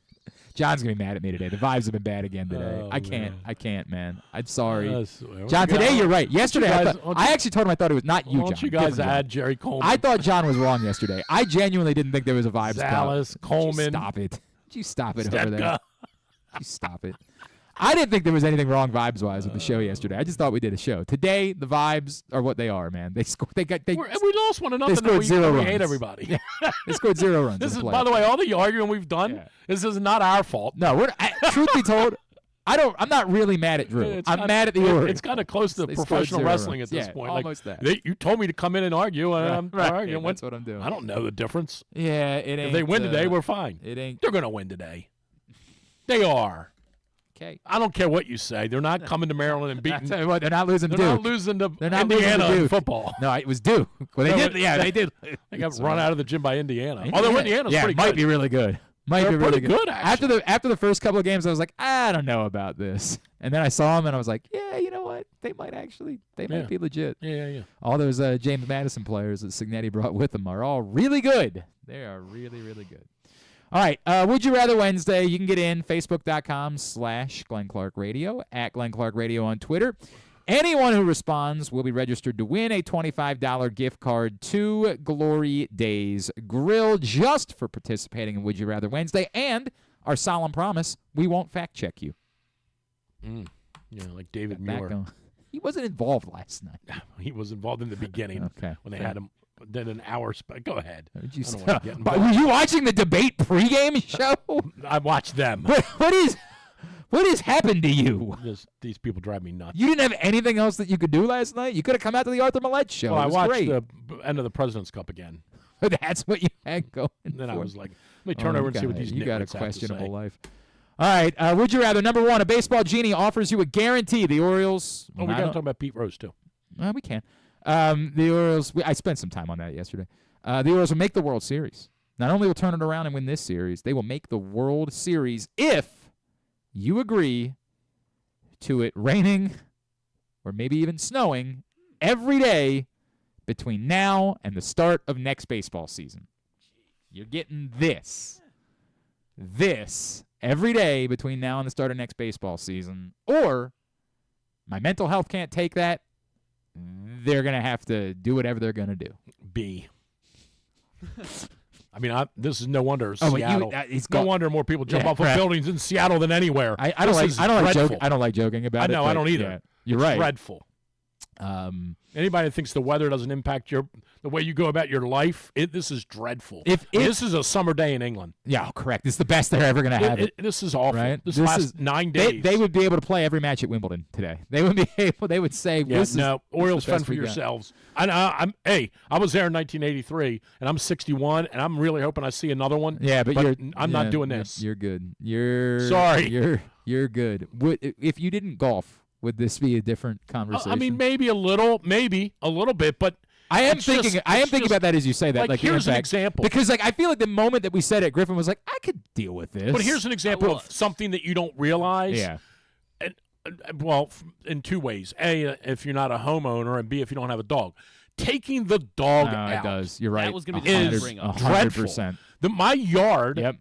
John's going to be mad at me today. The vibes have been bad again today. Oh, I can't, man. I'm sorry. Swear. John, today you're right. Yesterday, guys, I actually told him I thought it was not you, Why John. don't you guys Different add John. Jerry Coleman? I thought John was wrong yesterday. I genuinely didn't think there was a vibes Dallas, cut. Coleman. Stop it. Would you stop it Stetka. over there? You stop it. I didn't think there was anything wrong vibes-wise with the show yesterday. I just thought we did a show. Today, the vibes are what they are, man. They scored. We lost 1-0. They scored 0 runs. We hate everybody. They scored 0 runs. This is, in by the way, all the arguing we've done. This is not our fault. No, truth be told, I'm not really mad at Drew. I'm mad at the Orioles. It's kind of close to professional wrestling at this point. Almost like, that. You told me to come in and argue, and I'm arguing. That's what I'm doing. I don't know the difference. Yeah, it ain't. If they win today, we're fine. It ain't. They're going to win today. They are. Okay. I don't care what you say. They're not coming to Maryland and beating. Tell you what, they're not losing They're Duke. not losing to They're not Indiana losing to in Duke. football. No, it was Duke. Well, they did. Yeah, they did. They got run out of the gym by Indiana. Although Indiana's pretty might good. be really good. Might They're be really pretty good, actually. After the first couple of games, I was like, I don't know about this. And then I saw them, and I was like, yeah, you know what? They might be legit. Yeah. All those James Madison players that Signetti brought with him are all really good. They are really, really good. All right, Would You Rather Wednesday. You can get in, Facebook.com/Glenn Clark Radio, at Glenn Clark Radio on Twitter. Anyone who responds will be registered to win a $25 gift card to Glory Days Grill just for participating in Would You Rather Wednesday. And our solemn promise, we won't fact check you. Yeah, like David Muir. He wasn't involved last night. He was involved in the beginning when they had him. Then an hour. Go ahead. Were you watching the debate pregame show? I watched them. What has happened to you? These people drive me nuts. You didn't have anything else that you could do last night? You could have come out to the Arthur Maulet Show. Well, I watched great. the end of the President's Cup again. That's what you had going. Then I was like, let me turn over and see what these You got a nitwits have to questionable say. life. All right. Would you rather? Number one, a baseball genie offers you a guarantee. The Orioles. Oh, we got to talk about Pete Rose, too. We can. The Orioles. I spent some time on that yesterday. The Orioles will make the World Series. Not only will turn it around and win this series, they will make the World Series if you agree to it raining or maybe even snowing every day between now and the start of next baseball season. You're getting this. this every day between now and the start of next baseball season, or my mental health can't take that, they're going to have to do whatever they're going to do. B. I mean, this is no wonder Oh, Seattle. No wonder more people jump off of buildings in Seattle than anywhere. I don't like joking about it. I don't either. Yeah, you're it's right. Dreadful. Anybody that thinks the weather doesn't impact the way you go about your life, this is dreadful. This is a summer day in England. Yeah, correct. It's the best they're ever going to have it. This is awful. Right? This last 9 days. They would be able to play every match at Wimbledon today. They would be able. They would say, Orioles, fend for yourselves. I was there in 1983, and I'm 61, and I'm really hoping I see another one. Yeah, but I'm not doing this. You're good. Sorry. You're good. If you didn't golf, would this be a different conversation? I mean, maybe a little bit, but I am thinking about that as you say that. Like here's an example. Because I feel like the moment that we said it, Griffin was like, I could deal with this. But here's an example of something that you don't realize. Yeah. And well, in two ways: A, if you're not a homeowner, and B, if you don't have a dog. Taking the dog out. It does. You're right. That was going to be the is bring up. dreadful. 100%. My yard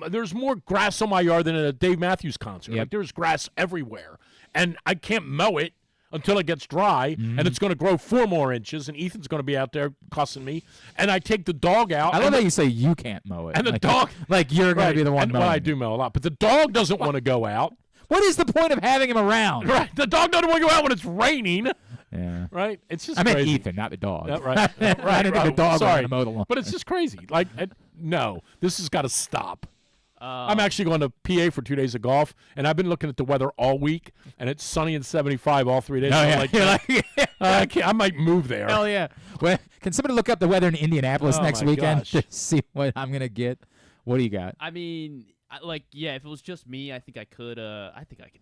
there's more grass on my yard than at a Dave Matthews concert. Yep. Like there's grass everywhere, and I can't mow it until it gets dry, and it's going to grow 4 more inches, and Ethan's going to be out there cussing me, and I take the dog out. I love how you say you can't mow it. And the dog, like you're going to be the one mowing. Well, I do mow a lot, but the dog doesn't want to go out. What is the point of having him around? Right, the dog doesn't want to go out when it's raining. Yeah. Right? It's just I meant crazy. Ethan, not the dog. Right. I didn't think the dog was going to mow the lawn. But it's just crazy. Like, no, this has got to stop. I'm actually going to PA for 2 days of golf, and I've been looking at the weather all week, and it's sunny and 75 all 3 days. Oh, I'm like, I might move there. Hell yeah. Well, can somebody look up the weather in Indianapolis next weekend gosh. to see what I'm going to get? What do you got? I mean, if it was just me, I think I could. I think I could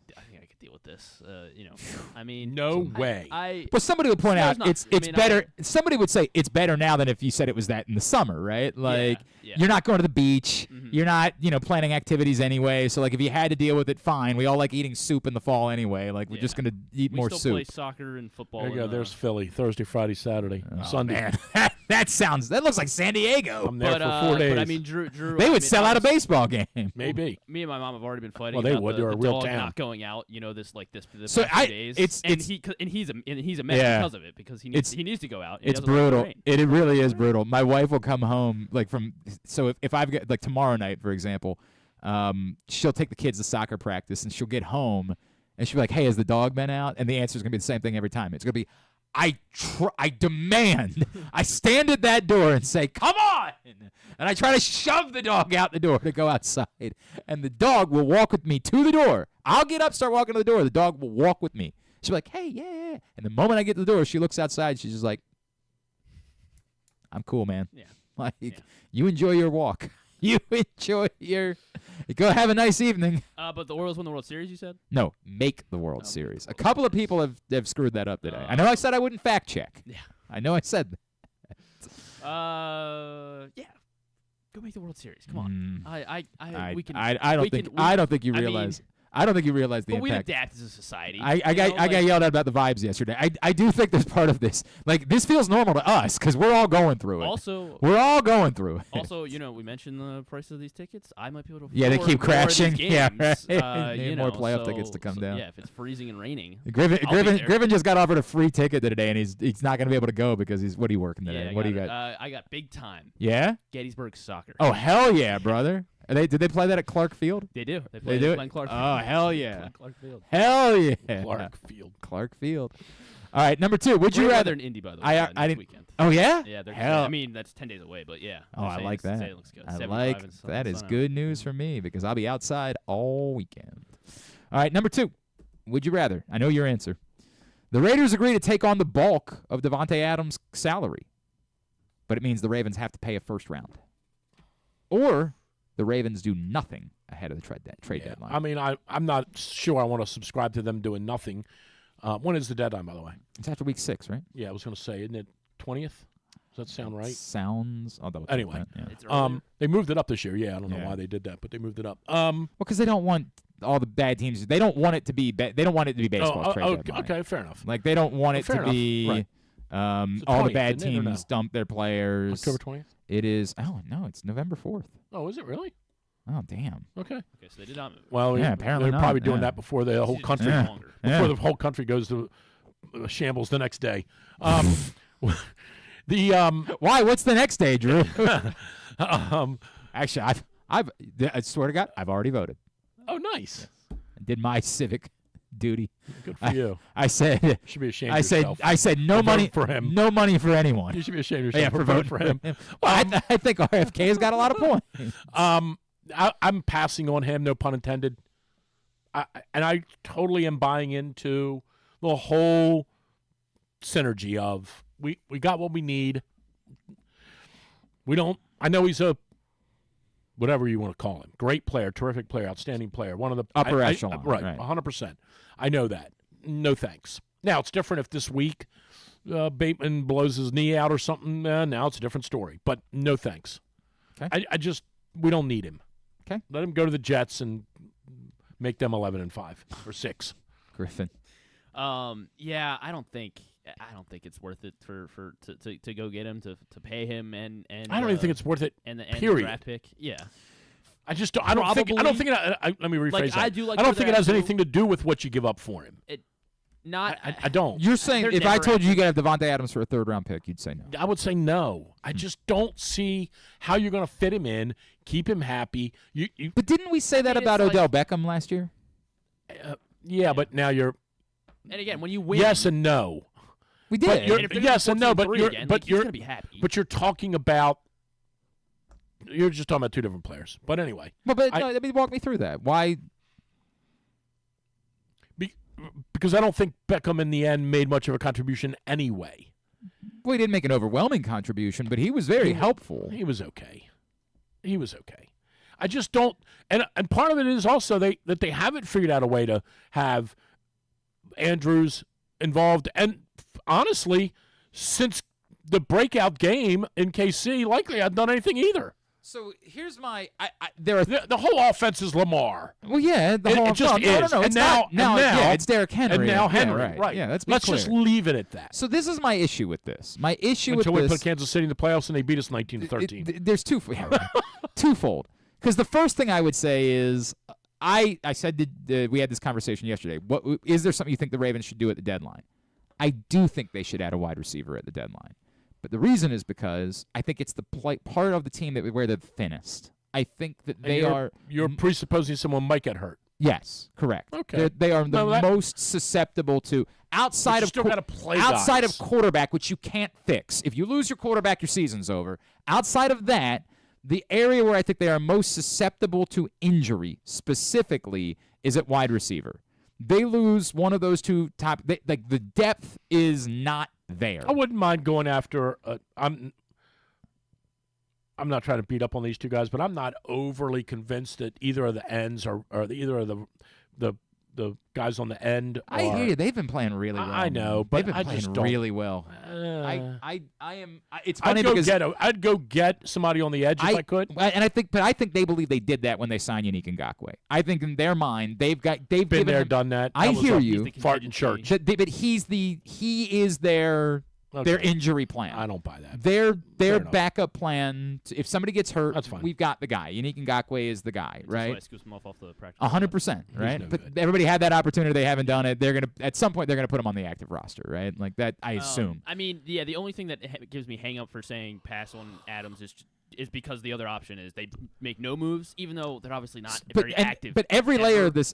deal with this. I mean, no way. Well, somebody would point out it's better. Somebody would say it's better now than if you said it was that in the summer, right? Like you're not going to the beach, you're not, planning activities anyway. So like if you had to deal with it, fine. We all like eating soup in the fall anyway. Like we're just going to eat more still soup. Play soccer and football. There you go. There's Philly. Thursday, Friday, Saturday, Sunday. Man. that looks like San Diego. I'm there for 4 days. But I mean, Drew, they would sell out a baseball game. Maybe. Me and my mom have already been fighting. Well, they about would. the They're a real dog town. not going out. This So past 2 days. He's a mess because of it because he needs to go out. It's brutal. It really is brutal. My wife will come home if I've got like tomorrow night, for example, she'll take the kids to soccer practice and she'll get home and she'll be like, "Hey, has the dog been out?" And the answer is gonna be the same thing every time. It's gonna be, I demand. I stand at that door and say, "Come on!" And I try to shove the dog out the door to go outside. And the dog will walk with me to the door. I'll get up, start walking to the door. The dog will walk with me. She'll be like, "Hey, yeah." And the moment I get to the door, she looks outside. She's just like, "I'm cool, man." Yeah. You enjoy your walk. You enjoy go have a nice evening. But the Orioles won the World Series, you said? No, make the World Series. A couple of people have screwed that up today. I know I said I wouldn't fact check. Yeah. I know I said that. Yeah. Go make the World Series. Come on. I don't think you realize. I don't think you realize the impact. But we adapt as a society. I got yelled at about the vibes yesterday. I do think there's part of this. Like, this feels normal to us because we're all going through it. Also, we're all going through it. Also, we mentioned the price of these tickets. I might be able to afford they keep crashing. More Yeah, right. More playoff tickets to come down. Yeah, if it's freezing and raining. Griffin just got offered a free ticket today, and he's not going to be able to go because what are you working today? Yeah, what do you got? I got big time. Yeah? Gettysburg Soccer. Oh, hell yeah, brother. Did they play that at Clark Field? They do. They do it? Clark Field. Oh, hell yeah. Clark Field. Hell yeah. Clark Field. All right, number 2. Would you rather? In Indy, by the way. I didn't. Weekend. Oh yeah. Yeah. Hell. I mean, that's 10 days away, but yeah. Oh, I like that. It looks good. I like that. Is good news for me because I'll be outside all weekend. All right, number 2. Would you rather? I know your answer. The Raiders agree to take on the bulk of Devontae Adams' salary, but it means the Ravens have to pay a first round. Or the Ravens do nothing ahead of the trade deadline. I mean, I'm not sure I want to subscribe to them doing nothing. When is the deadline, by the way? It's after week 6, right? Yeah, I was going to say, isn't it 20th? Does that sound right? Sounds. Anyway, they moved it up this year. Yeah, I don't know why they did that, but they moved it up. Well, because they don't want all the bad teams. They don't want it to be. They don't want it to be baseball trade deadline. Okay, fair enough. Like they don't want it to be. Right. All the bad teams dump their players. October 20th? It is. Oh no, it's November 4th. Oh, is it really? Oh, damn. Okay. Okay, so they did not move. Well, Yeah, apparently they're not, probably doing yeah. that before the whole country Longer. before the whole country goes to shambles the next day. Why? What's the next day, Drew? Actually, I swear to God, I've already voted. Oh, nice. I did my civic duty. Good for you. I said. You should be ashamed of yourself. I said no for money voting for him. No money for anyone. You should be ashamed of yourself Yeah, for voting for him. Well, I think RFK has got a lot of points. I'm passing on him, no pun intended. I totally am buying into the whole synergy of we got what we need. We don't. I know he's a whatever you want to call him, great player, terrific player, outstanding player, one of the upper echelon, right, right, 100%. I know that. No thanks. Now it's different if this week Bateman blows his knee out or something. Now it's a different story. But no thanks. Okay. We don't need him. Okay. Let him go to the Jets and make them 11-5 or 6. Griffin. Yeah, I don't think it's worth it to go get him to pay him and I don't even think it's worth it. And the period. draft pick. Yeah. I don't think let me rephrase like, that. I do like I don't think it has too. anything to do with what you give up for him. I don't. You're saying if I told you got to have Devontae Adams for a 3rd-round pick, you'd say no. I would say no. I just don't see how you're going to fit him in, keep him happy. But didn't we say that about Odell Beckham last year? Yeah, but now you're. And again, when you win, yes and no. We did. Yes and no, but you're gonna be happy. But you're talking about. You're just talking about 2 different players. But anyway. Let me walk me through that. Why? Because I don't think Beckham in the end made much of a contribution anyway. Well, he didn't make an overwhelming contribution, but he was very helpful. He was okay. I just don't, and part of it is also that they haven't figured out a way to have Andrews involved. And honestly, since the breakout game in KC, likely I've done anything either. So here's my the whole offense is Lamar. Well, yeah, the whole it just is. No, and now it's Derrick Henry. And now Henry, yeah, right. Yeah, let's clear. just leave it at that. So this is my issue with this. My issue Until with we this. put Kansas City in the playoffs and they beat us 19-13. There's twofold. Because the first thing I would say is I said we had this conversation yesterday. Is there something you think the Ravens should do at the deadline? I do think they should add a wide receiver at the deadline. But the reason is because I think it's the part of the team where they're the thinnest. I think that You're presupposing someone might get hurt. Yes, correct. Okay. They are the most susceptible to outside of quarterback, which you can't fix. If you lose your quarterback, your season's over. Outside of that, the area where I think they are most susceptible to injury specifically is at wide receiver. They lose one of those two top. The depth is not there. I wouldn't mind going after. I'm not trying to beat up on these two guys, but I'm not overly convinced that either of the ends or either of the guys on the end. I hear you. They've been playing really well. I know, but they've been playing really well. I am. It's funny because I'd go get somebody on the edge if I could. And I think they believe they did that when they signed Yannick Ngakoue. I think in their mind they've been there, done that. I hear you. Fart in church. But he is their injury plan. I don't buy that. Their backup plan. If somebody gets hurt, that's fine. We've got the guy. Yannick Ngakoue is the guy, right? That's why I scooped him off the practice. 100%, right? No but good. everybody had that opportunity. They haven't done it. At some point they're gonna put him on the active roster, right? Like that. I assume. I mean, yeah. The only thing that gives me hang up for saying pass on Adams is because the other option is they make no moves, even though they're obviously not very active. But every layer of this.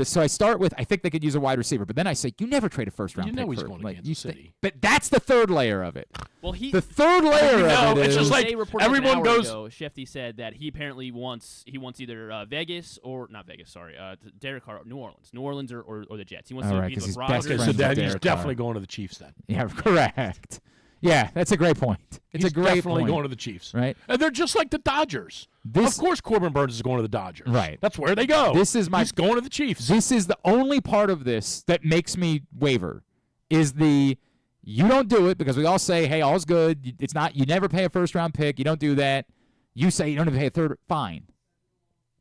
So I start with I think they could use a wide receiver, but then I say you never trade a first-round pick. He's going to Kansas City. But that's the third layer of it. Well, the third layer of it it's is just like everyone goes. Shefty said that he apparently wants either Vegas or not Vegas. Sorry, Derek Carr, New Orleans or the Jets. He wants to be with Rodgers. Okay, so then he's definitely going to the Chiefs then. Yeah, correct. Yeah, that's a great point. He's definitely going to the Chiefs, right? And they're just like the Dodgers. Of course, Corbin Burnes is going to the Dodgers. Right. That's where they go. He's going to the Chiefs. This is the only part of this that makes me waver. Is you don't do it because we all say, hey, all's good. It's not. You never pay a first-round pick. You don't do that. You say you don't even pay a third. Fine.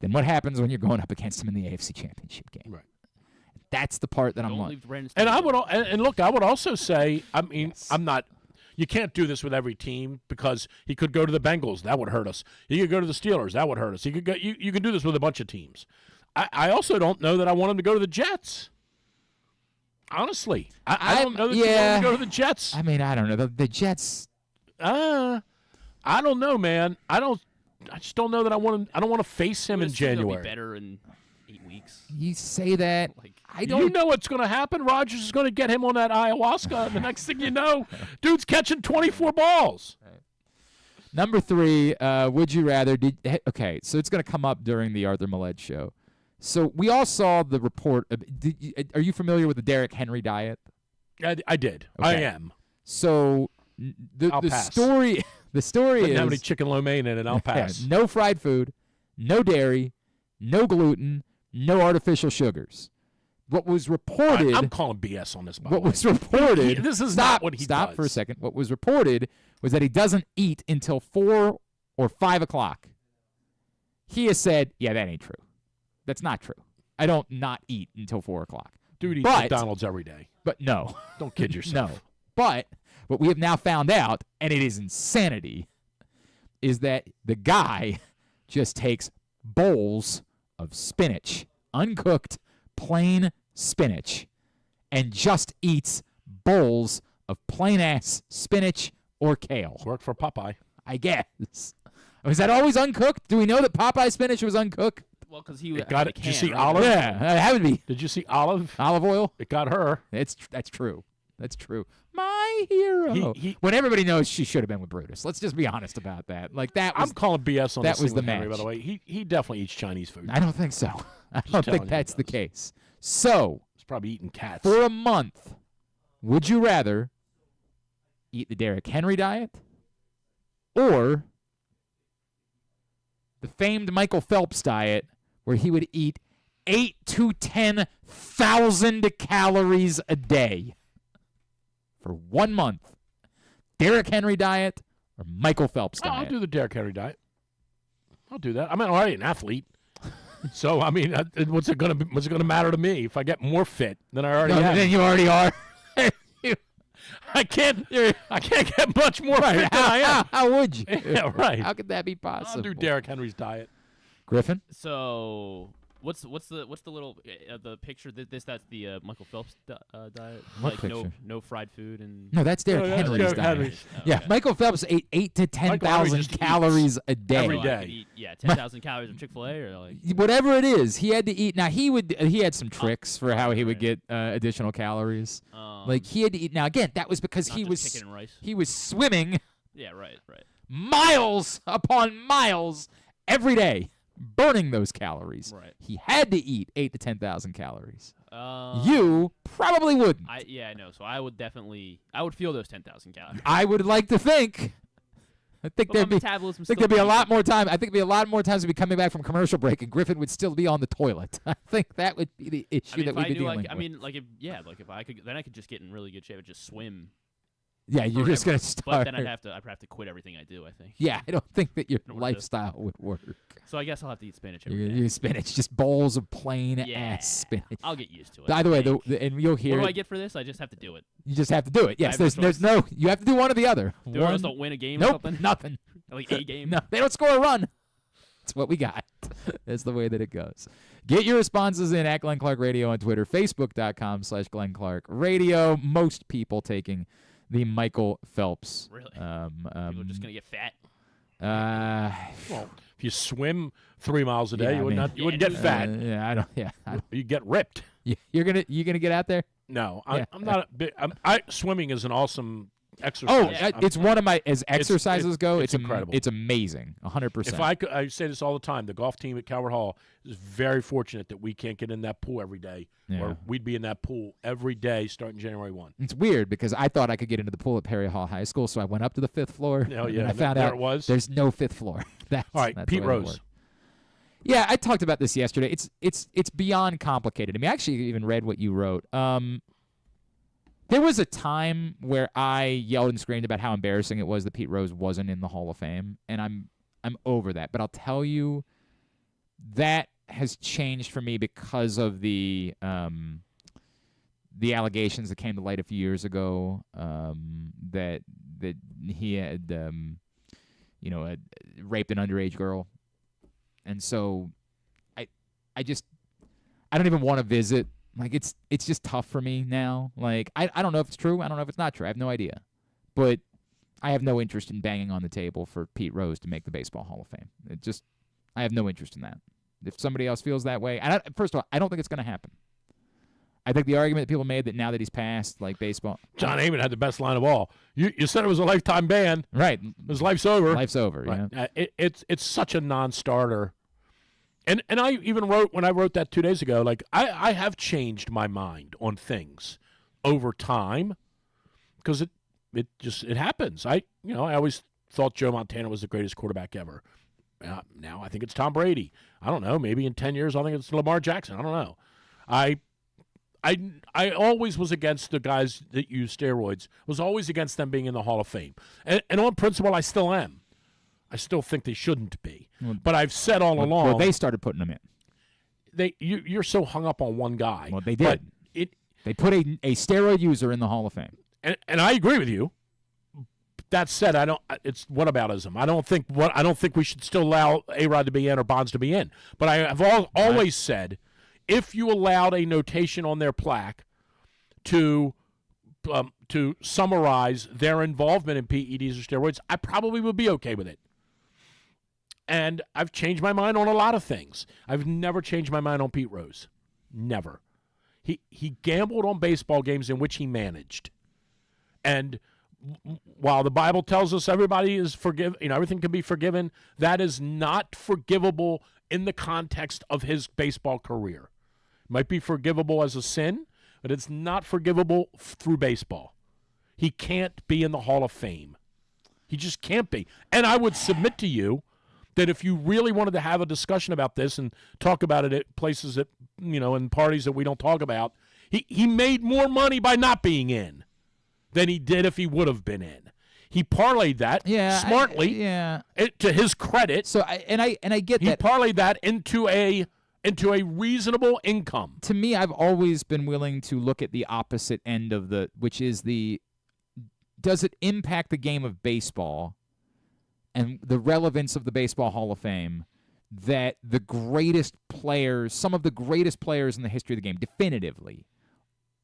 Then what happens when you're going up against him in the AFC Championship game? Right. That's the part that I'm like. And I would also say, I mean, I'm not. You can't do this with every team because he could go to the Bengals. That would hurt us. He could go to the Steelers. That would hurt us. He could go. You can do this with a bunch of teams. I also don't know that I want him to go to the Jets. Honestly, I don't know that you want him to go to the Jets. I mean, I don't know. The Jets. I don't know, man. I just don't know that I want him. I don't want to face him in January. Be better in 8 weeks. You say that. I don't. You know what's going to happen? Rodgers is going to get him on that ayahuasca, and the next thing you know, dude's catching 24 balls. Number 3, would you rather? Okay, so it's going to come up during the Arthur Maulet Show. So we all saw the report. Are you familiar with the Derrick Henry diet? I did. Okay. I am. So the story Didn't is have any chicken lo mein in it. I'll pass. No fried food, no dairy, no gluten, no artificial sugars. What was reported? I'm calling BS on this. What was reported? This is not what he does. Stop for a second. What was reported was that he doesn't eat until 4 or 5 o'clock. He has said, "Yeah, that ain't true. That's not true. I don't not eat until 4 o'clock." Dude eats McDonald's every day. But no. Don't kid yourself. No. But what we have now found out, and it is insanity, is that the guy just takes bowls of spinach, uncooked, plain spinach, and just eats bowls of plain-ass spinach or kale. Worked for Popeye. I guess. Was that always uncooked? Do we know that Popeye spinach was uncooked? Well, because he got it. Did you see right? Olive? Yeah, that would be. Did you see Olive? Olive oil? It got her. That's true. That's true. My hero. When everybody knows she should have been with Brutus. Let's just be honest about that. Like that was. I'm calling BS on that this was thing the with Henry, match. by the way. He definitely eats Chinese food. I don't think so. I don't think that's the case. So he's probably eating cats. For a month, would you rather eat the Derrick Henry diet or the famed Michael Phelps diet, where he would eat 8,000 to 10,000 calories a day for 1 month? Derrick Henry diet or Michael Phelps diet? I'll do the Derrick Henry diet. I'll do that. I'm already an athlete, so I mean, what's it gonna matter to me if I get more fit than I already am? Then you already are. I can't get much more fit than I am. How would you? Yeah, right. How could that be possible? I'll do Derrick Henry's diet. Griffin? So what's the little the picture? That's the Michael Phelps diet. What like picture? No fried food and. No, that's Derrick Henry's diet. Yeah, Michael Phelps ate 8,000 to 10,000 calories a day. Every day. 10,000 calories of Chick-fil-A or like. Whatever it is, he had to eat. Now he had some tricks for how he would get additional calories. Like he had to eat. Now again, that was because he was chicken and rice. He was swimming. Yeah, right. Miles upon miles every day, burning those calories. Right. He had to eat 8,000 to 10,000 calories. You probably wouldn't. I know. So I would feel those 10,000 calories. I would like to think. I think there'd be a lot more time. I think there'd be a lot more times we'd be coming back from commercial break, and Griffin would still be on the toilet. I think that would be the issue that we'd be dealing with. If I could, then I could just get in really good shape and just swim. Yeah, you're just gonna start. But then I'd have to quit everything I do, I think. Yeah, I don't think that your lifestyle would work. So I guess I'll have to eat spinach every day. You eat spinach, just bowls of plain ass spinach. I'll get used to it. By the way, and you'll hear. What do I get for this? I just have to do it. You just have to do it. Yes, there's no. You have to do one or the other. Orioles don't win a game or nope, something? Nothing. Like a game? No, they don't score a run. That's what we got. That's the way that it goes. Get your responses in at Glenn Clark Radio on Twitter, Facebook.com/Glenn Clark Radio. Most people taking the Michael Phelps. Really? People are just going to get fat? Well, if you swim 3 miles a day, you wouldn't get fat. You get ripped. You're gonna get out there? No, I'm not. Swimming is an awesome exercise. It's one of my exercises go. It's incredible. It's amazing, 100%. If I say this all the time, the golf team at Calvert Hall is very fortunate that we can't get in that pool every day, or we'd be in that pool every day starting January 1. It's weird because I thought I could get into the pool at Perry Hall High School, so I went up to the 5th floor. And I found out there's no 5th floor. All right, Pete Rose. Yeah, I talked about this yesterday. It's beyond complicated. I mean, I actually even read what you wrote. There was a time where I yelled and screamed about how embarrassing it was that Pete Rose wasn't in the Hall of Fame, and I'm over that. But I'll tell you, that has changed for me because of the allegations that came to light a few years ago that that he had, raped an underage girl, and so I don't even want to visit. Like it's just tough for me now. Like I don't know if it's true. I don't know if it's not true. I have no idea, but I have no interest in banging on the table for Pete Rose to make the Baseball Hall of Fame. I have no interest in that. If somebody else feels that way, and first of all, I don't think it's going to happen. I think the argument that people made that now that he's passed, like baseball. John Heyman had the best line of all. You said it was a lifetime ban. Right. His life's over. Life's over, right. Yeah. It's such a non-starter. And I even wrote, when I wrote that 2 days ago, like I have changed my mind on things over time because it happens. I always thought Joe Montana was the greatest quarterback ever. Now I think it's Tom Brady. I don't know. Maybe in 10 years I'll think it's Lamar Jackson. I don't know. I always was against the guys that use steroids. Was always against them being in the Hall of Fame. And on principle, I still am. I still think they shouldn't be. But I've said all along. Well, they started putting them in. You're so hung up on one guy. Well, they did. They put a steroid user in the Hall of Fame. And I agree with you. That said, it's whataboutism. I don't think we should still allow A-Rod to be in or Bonds to be in. But I have always said, if you allowed a notation on their plaque to summarize their involvement in PEDs or steroids, I probably would be okay with it. And I've changed my mind on a lot of things. I've never changed my mind on Pete Rose. Never. He gambled on baseball games in which he managed. And while the Bible tells us everybody is everything can be forgiven, that is not forgivable in the context of his baseball career. It might be forgivable as a sin, but it's not forgivable through baseball. He can't be in the Hall of Fame. He just can't be. And I would submit to you that if you really wanted to have a discussion about this and talk about it at places that, in parties that we don't talk about, he made more money by not being in than he did if he would have been in. He parlayed that smartly. To his credit. So I get that. He parlayed that into a reasonable income. To me, I've always been willing to look at the opposite end of which is does it impact the game of baseball and the relevance of the Baseball Hall of Fame that the greatest players, some of the greatest players in the history of the game, definitively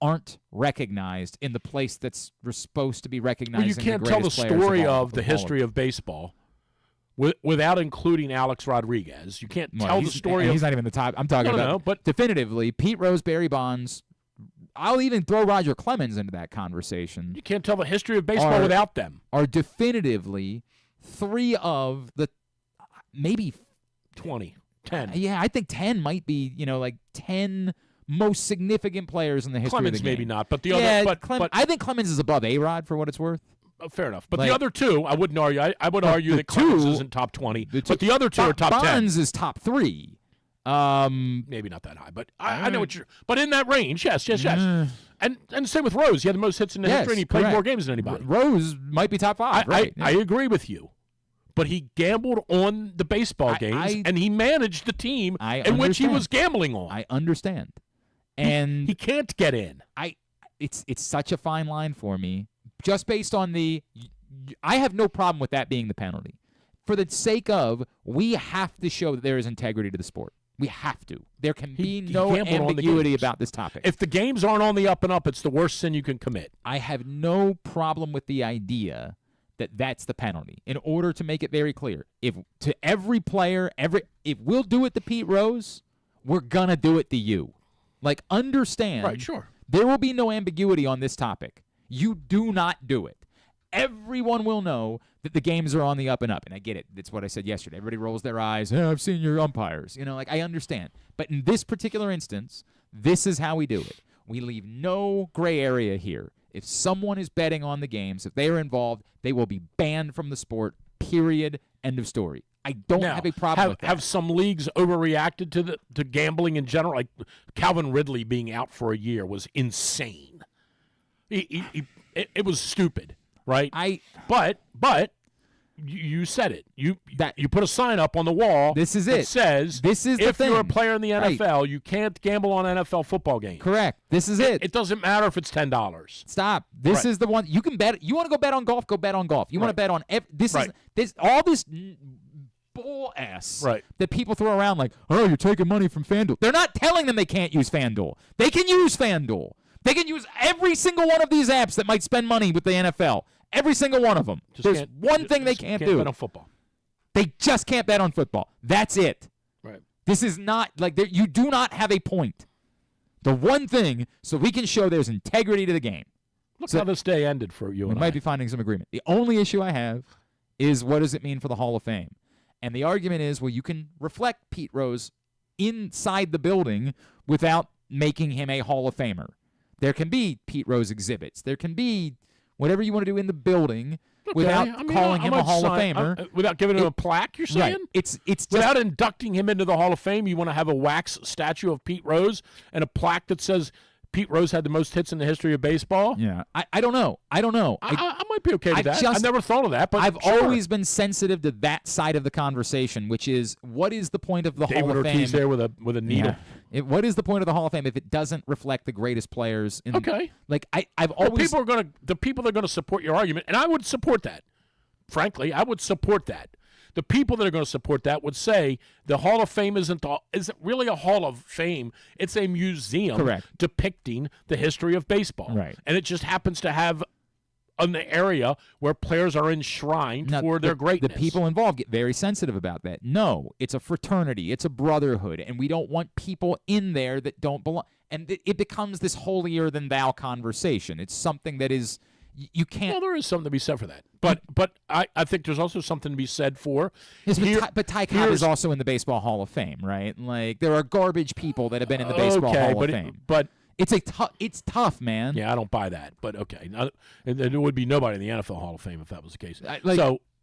aren't recognized in the place that's supposed to be recognized. Well, you can't tell the story of the history of baseball without including Alex Rodriguez. You can't tell the story of... He's not even the top. I'm talking about but definitively Pete Rose, Barry Bonds. I'll even throw Roger Clemens into that conversation. You can't tell the history of baseball without them. Are definitively three of the maybe 20, 10. Yeah, I think 10 might be, 10 most significant players in the history Clemens of the game. Maybe not, but the other. But I think Clemens is above A-Rod for what it's worth. Fair enough. But the other two, I wouldn't argue. I would argue that Clemens isn't top 20. But the other two are top 10. Bonds is top 3. Maybe not that high, but I know what you're. But in that range, yes. And same with Rose. He had the most hits in the history, and he played more games than anybody. Rose might be top 5. I agree with you. But he gambled on the baseball games, and he managed the team in which he was gambling on. I understand. And he can't get in. It's such a fine line for me. Just based on I have no problem with that being the penalty. For the sake of, we have to show that there is integrity to the sport. We have to. There can be no ambiguity about this topic. If the games aren't on the up and up, it's the worst sin you can commit. I have no problem with the idea that that's the penalty. In order to make it very clear, if to every player, if we'll do it to Pete Rose, we're gonna do it to you. Like, understand. Right, sure. There will be no ambiguity on this topic. You do not do it. Everyone will know that the games are on the up and up. And I get it. That's what I said yesterday. Everybody rolls their eyes. I've seen your umpires. I understand. But in this particular instance, this is how we do it. We leave no gray area here. If someone is betting on the games, if they are involved, they will be banned from the sport, period, end of story. I don't have a problem with that. Have some leagues overreacted to gambling in general? Like Calvin Ridley being out for a year was insane. It was stupid, right? But you said it. You put a sign up on the wall. This is that it. Says this is if the thing. you're a player in the NFL, you can't gamble on NFL football games. Correct. This is it. It doesn't matter if it's $10. Stop. This is the one you can bet. You want to go bet on golf? Go bet on golf. You want to bet on this all this bull ass that people throw around like, oh, you're taking money from FanDuel. They're not telling them they can't use FanDuel. They can use FanDuel. They can use every single one of these apps that might spend money with the NFL. Every single one of them. There's one thing they can't do. Bet on football. They just can't bet on football. That's it. Right. This is not like you do not have a point. The one thing, so we can show there's integrity to the game. Look how this day ended for you. We might be finding some agreement. The only issue I have is what does it mean for the Hall of Fame? And the argument is, well, you can reflect Pete Rose inside the building without making him a Hall of Famer. There can be Pete Rose exhibits. There can be whatever you want to do in the building without calling him a Hall of Famer. Without giving him a plaque, you're saying? Right. It's just, without inducting him into the Hall of Fame, you want to have a wax statue of Pete Rose and a plaque that says Pete Rose had the most hits in the history of baseball? Yeah. I don't know. I might be okay with that. I've never thought of that, but I've always been sensitive to that side of the conversation, which is what is the point of the Hall of Fame? David Ortiz there with a needle. Yeah. What is the point of the Hall of Fame if it doesn't reflect the greatest players? Like I've always the people that are going to support your argument, and I would support that. Frankly, I would support that. The people that are going to support that would say the Hall of Fame isn't really a Hall of Fame. It's a museum depicting the history of baseball. Right. And it just happens to have an area where players are enshrined for their greatness. The people involved get very sensitive about that. No, it's a fraternity. It's a brotherhood. And we don't want people in there that don't belong. And it becomes this holier-than-thou conversation. It's something that is... You can't. Well, there is something to be said for that, but I think there's also something to be said for. Yes, but Ty Cobb is also in the Baseball Hall of Fame, right? Like there are garbage people that have been in the Baseball Hall of Fame. But it's tough, man. Yeah, I don't buy that. But okay, there would be nobody in the NFL Hall of Fame if that was the case.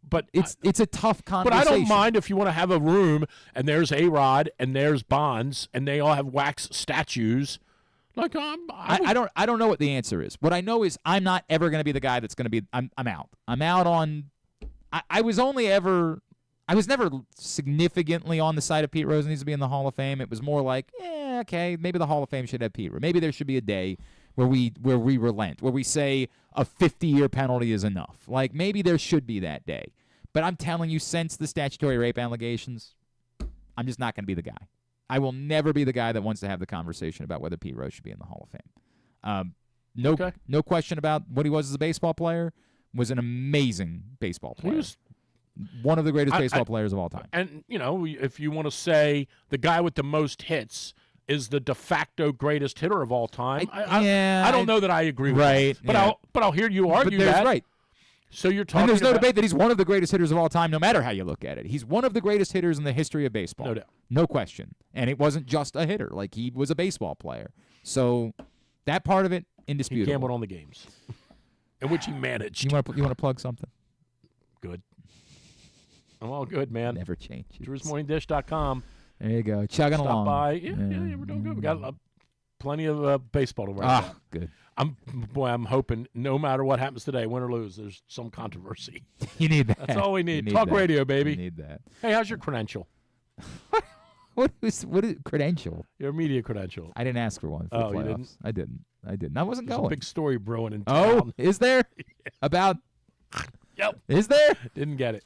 But it's a tough conversation. But I don't mind if you want to have a room and there's A-Rod and there's Bonds and they all have wax statues. Like I don't know what the answer is. What I know is I'm not ever going to be the guy that's going to be. I'm out. I'm out on. I was never significantly on the side of Pete Rose needs to be in the Hall of Fame. It was more like, okay, maybe the Hall of Fame should have Pete Rose. Maybe there should be a day where we relent, where we say a 50-year penalty is enough. Like maybe there should be that day. But I'm telling you, since the statutory rape allegations, I'm just not going to be the guy. I will never be the guy that wants to have the conversation about whether Pete Rose should be in the Hall of Fame. No question about what he was as a baseball player. Was an amazing baseball player. He was one of the greatest baseball players of all time. And, if you want to say the guy with the most hits is the de facto greatest hitter of all time, I don't know that I agree with that. But I'll hear you argue that. Right. So you're talking and there's no debate that he's one of the greatest hitters of all time, no matter how you look at it. He's one of the greatest hitters in the history of baseball. No doubt. No question. And it wasn't just a hitter. Like, he was a baseball player. So that part of it, indisputable. He gambled on the games, in which he managed. You want to plug something? Good. I'm all good, man. Never change. Drew'sMorningDish.com. There you go. Chugging along. Stop by. Yeah, we're doing good. We got plenty of baseball to write about. Good. I'm hoping no matter what happens today, win or lose, there's some controversy. You need that. That's all we need. Talk radio, baby. You need that. Hey, how's your credential? What is credential? Your media credential. I didn't ask for one for the playoffs. You didn't? I didn't. I wasn't There's going. a big story brewing in town. Oh, is there? About? Yep. Is there? Didn't get it.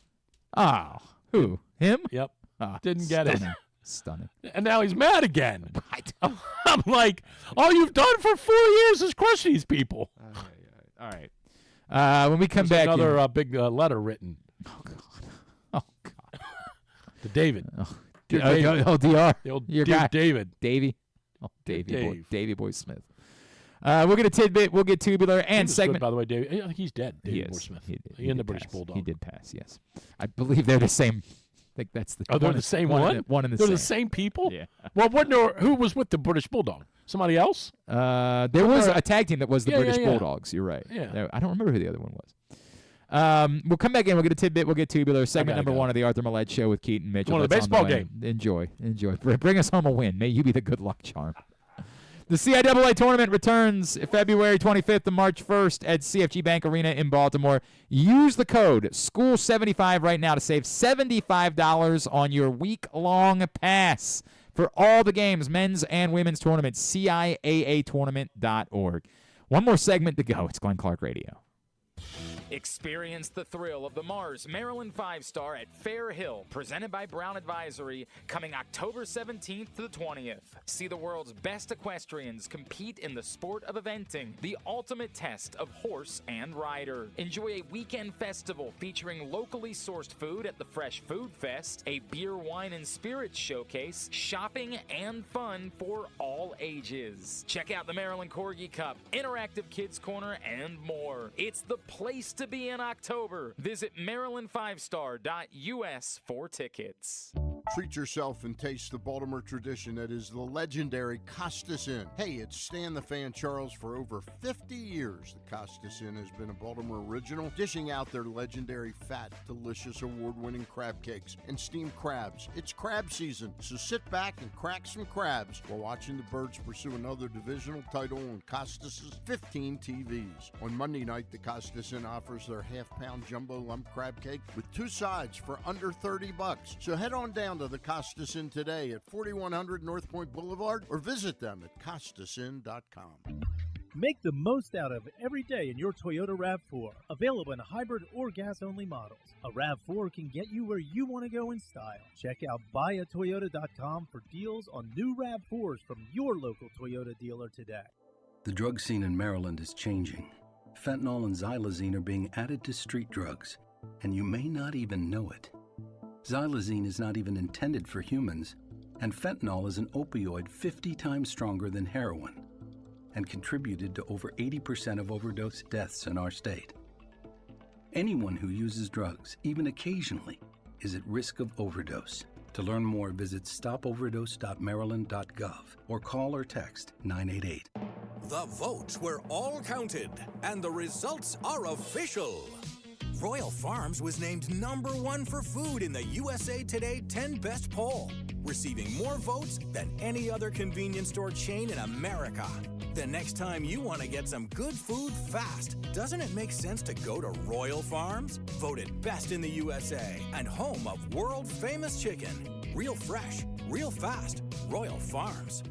Oh, who? Him? Yep. Oh, didn't get it. Stunning. And now he's mad again. I'm like, all you've done for 4 years is crush these people. All right. When we come back, another big letter written. Oh God. To David. DR. The old Your Dude guy. David. Davey. Oh, Davey Boy Smith. We'll get a tidbit. We'll get tubular and segment. Good, by the way, David. I think he's dead. David Boy Smith. He and the British Bulldog. He did pass. Yes. I believe they're the same. I think that's the. Oh, they're the same one. One and the they're same. the same people. Yeah. Well, who was with the British Bulldog? Somebody else? There was a tag team that was the British Bulldogs. You're right. Yeah. I don't remember who the other one was. We'll come back in. We'll get a tidbit. We'll get tubular. Segment number 1 of the Arthur Maulet Show with Keaton Mitchell. One of the baseball game. Enjoy. Bring us home a win. May you be the good luck charm. The CIAA tournament returns February 25th to March 1st at CFG Bank Arena in Baltimore. Use the code SCHOOL75 right now to save $75 on your week-long pass for all the games, men's and women's tournaments, CIAAtournament.org. One more segment to go. It's Glenn Clark Radio. Experience the thrill of the Mars Maryland 5-Star at Fair Hill, presented by Brown Advisory, coming October 17th to the 20th. See the world's best equestrians compete in the sport of eventing, the ultimate test of horse and rider. Enjoy a weekend festival featuring locally sourced food at the Fresh Food Fest, a beer, wine, and spirits showcase, shopping, and fun for all ages. Check out the Maryland Corgi Cup, interactive kids corner, and more. It's the place to be in October. Visit MarylandFivestar.us for tickets. Treat yourself and taste the Baltimore tradition that is the legendary Costas Inn. Hey, it's Stan the Fan Charles. For over 50 years, the Costas Inn has been a Baltimore original, dishing out their legendary fat, delicious, award-winning crab cakes and steamed crabs. It's crab season, so sit back and crack some crabs while watching the Birds pursue another divisional title on Costas's 15 TVs. On Monday night, the Costas Inn offers their half-pound jumbo lump crab cake with 2 sides for under $30. So head on down to the Costas Inn today at 4100 North Point Boulevard or visit them at CostasInn.com. Make the most out of every day in your Toyota RAV4. Available in hybrid or gas-only models. A RAV4 can get you where you want to go in style. Check out buyatoyota.com for deals on new RAV4s from your local Toyota dealer today. The drug scene in Maryland is changing. Fentanyl and xylazine are being added to street drugs, and you may not even know it. Xylazine is not even intended for humans, and fentanyl is an opioid 50 times stronger than heroin and contributed to over 80% of overdose deaths in our state. Anyone who uses drugs, even occasionally, is at risk of overdose. To learn more, visit stopoverdose.maryland.gov or call or text 988. The votes were all counted, and the results are official. Royal Farms was named #1 for food in the USA Today 10 Best poll, receiving more votes than any other convenience store chain in America. The next time you want to get some good food fast, doesn't it make sense to go to Royal Farms? Voted best in the USA and home of world-famous chicken. Real fresh, real fast, Royal Farms.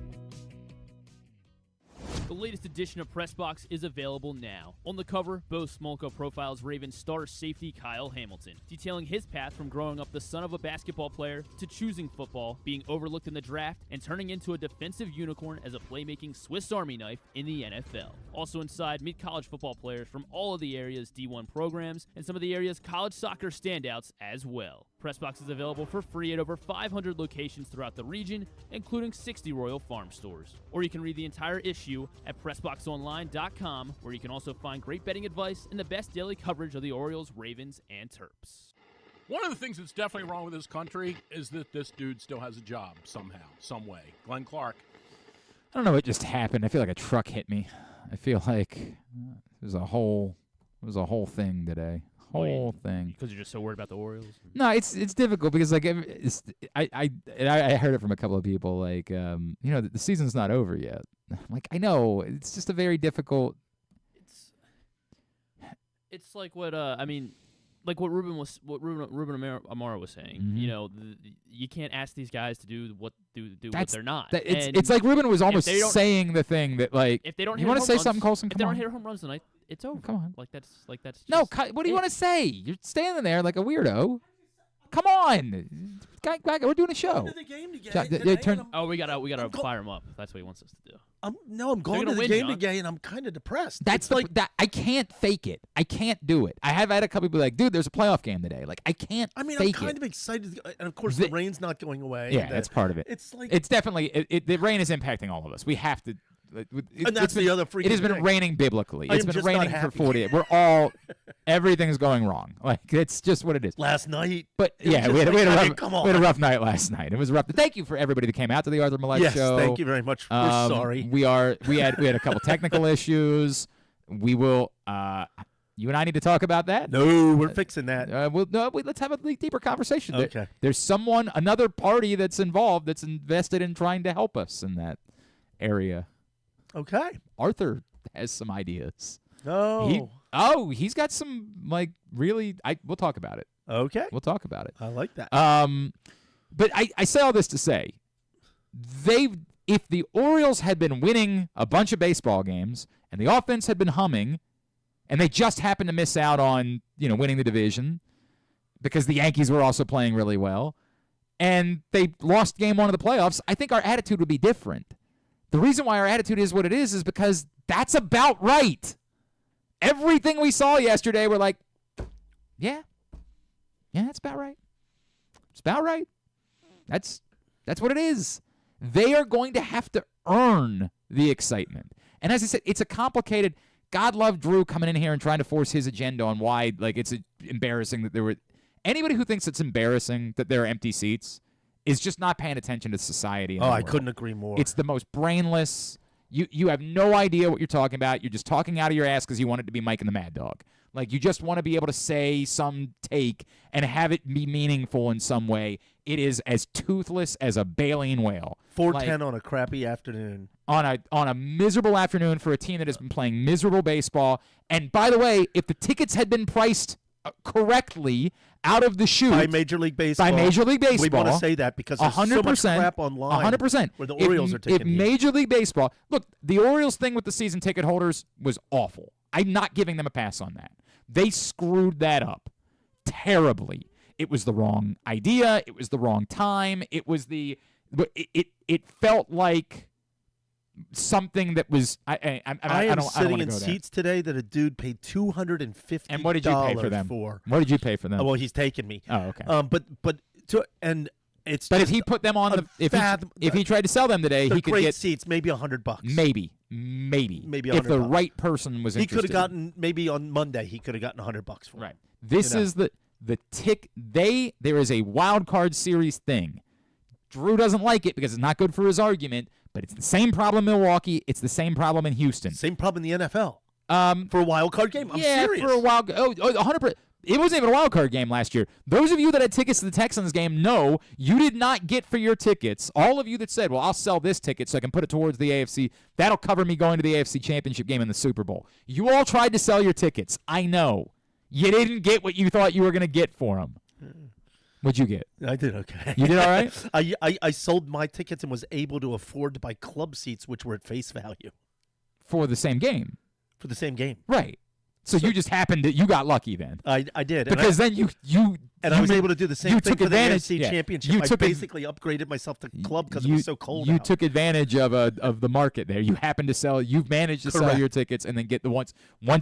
The latest edition of Press Box is available now. On the cover, Bo Smolka profiles Ravens star safety Kyle Hamilton, detailing his path from growing up the son of a basketball player to choosing football, being overlooked in the draft, and turning into a defensive unicorn as a playmaking Swiss Army knife in the NFL. Also inside, meet college football players from all of the area's D1 programs and some of the area's college soccer standouts as well. Pressbox is available for free at over 500 locations throughout the region, including 60 Royal Farm stores. Or you can read the entire issue at PressBoxOnline.com, where you can also find great betting advice and the best daily coverage of the Orioles, Ravens, and Terps. One of the things that's definitely wrong with this country is that this dude still has a job somehow, some way. Glenn Clark. I don't know what just happened. I feel like a truck hit me. I feel like it was a whole thing today. Whole thing. Because you're just so worried about the Orioles? No, it's difficult because like I heard it from a couple of people like the season's not over yet. I'm like, I know, it's just a very difficult. It's like what like what Rubén Amaro was saying. Mm-hmm. You know, you can't ask these guys to do what they're not. It's like Rubén was almost saying the thing that like if they don't you want to say something, Colson? If they don't hit home runs tonight, it's over. Come on. Like that's just, no. What do you want to say? You're standing there like a weirdo. Come on, we're doing a show. The game today, we gotta fire him up. That's what he wants us to do. I'm going to the game today, and I'm kind of depressed. That's like that. I can't fake it. I can't do it. I have had a couple people like, dude, there's a playoff game today. Like, I can't. I mean, fake I'm kind of excited, and of course, the rain's not going away. Yeah, that's part of it. It's like it's definitely the rain is impacting all of us. We have to. And that's the other freaking It has been thing. raining biblically. I It's am been just raining not for happy. 48. We're all, everything's going wrong. Like, it's just what it is. Last night. But yeah, we had a rough night last night. It was rough. Thank you for everybody that came out to the Arthur Maulet Show. Yes, thank you very much. We're sorry. We had a couple technical issues. We will. You and I need to talk about that. No, we're fixing that. Let's have a deeper conversation. Okay. There's another party that's involved that's invested in trying to help us in that area. Okay. Arthur has some ideas. No. He's got some really. We'll talk about it. Okay. We'll talk about it. I like that. But I say all this to say, if the Orioles had been winning a bunch of baseball games and the offense had been humming, and they just happened to miss out on winning the division because the Yankees were also playing really well, and they lost game 1 of the playoffs, I think our attitude would be different. The reason why our attitude is what it is because that's about right. Everything we saw yesterday, we're like, yeah, that's about right. It's about right. That's what it is. They are going to have to earn the excitement. And as I said, it's a complicated. God love Drew coming in here and trying to force his agenda on why it's embarrassing that there were. Anybody who thinks it's embarrassing that there are empty seats is just not paying attention to society. I couldn't agree more. It's the most brainless. You have no idea what you're talking about. You're just talking out of your ass because you want it to be Mike and the Mad Dog. You just want to be able to say some take and have it be meaningful in some way. It is as toothless as a baleen whale. 4:10 on a crappy afternoon. On a miserable afternoon for a team that has been playing miserable baseball. And by the way, if the tickets had been priced correctly out of the chute by Major League Baseball. We want to say that because there's 100%, so much crap online 100%. Where the Orioles are taking If Major League Baseball, look, the Orioles thing with the season ticket holders was awful. I'm not giving them a pass on that. They screwed that up terribly. It was the wrong idea. It was the wrong time. It felt like something that was. I am don't sitting want to in go seats today that a dude paid $250. And what did you pay for them? What did you pay for them? Oh, well, he's taking me. Oh, okay. It's. But if he put them on if he tried to sell them today, he could get seats, maybe $100. Maybe $100. If the right person was interested. He could have gotten maybe on Monday. He could have gotten $100 for it. Right. This is the tick. There is a wild card series thing. Drew doesn't like it because it's not good for his argument. But it's the same problem in Milwaukee. It's the same problem in Houston. Same problem in the NFL. For a wild card game. I'm serious. For a wild. 100%. It wasn't even a wild card game last year. Those of you that had tickets to the Texans game know you did not get for your tickets. All of you that said, well, I'll sell this ticket so I can put it towards the AFC. That'll cover me going to the AFC Championship game in the Super Bowl. You all tried to sell your tickets. I know. You didn't get what you thought you were going to get for them. What'd you get? I did okay. You did all right? I sold my tickets and was able to afford to buy club seats, which were at face value. For the same game? For the same game. Right. So you just happened to, you got lucky then. I did. Because then I was able to do the same thing for the AFC yeah. Championship. I basically upgraded myself to club because it was so cold You out. took advantage of the market there. You happened to sell. You've managed to sell your tickets and then get once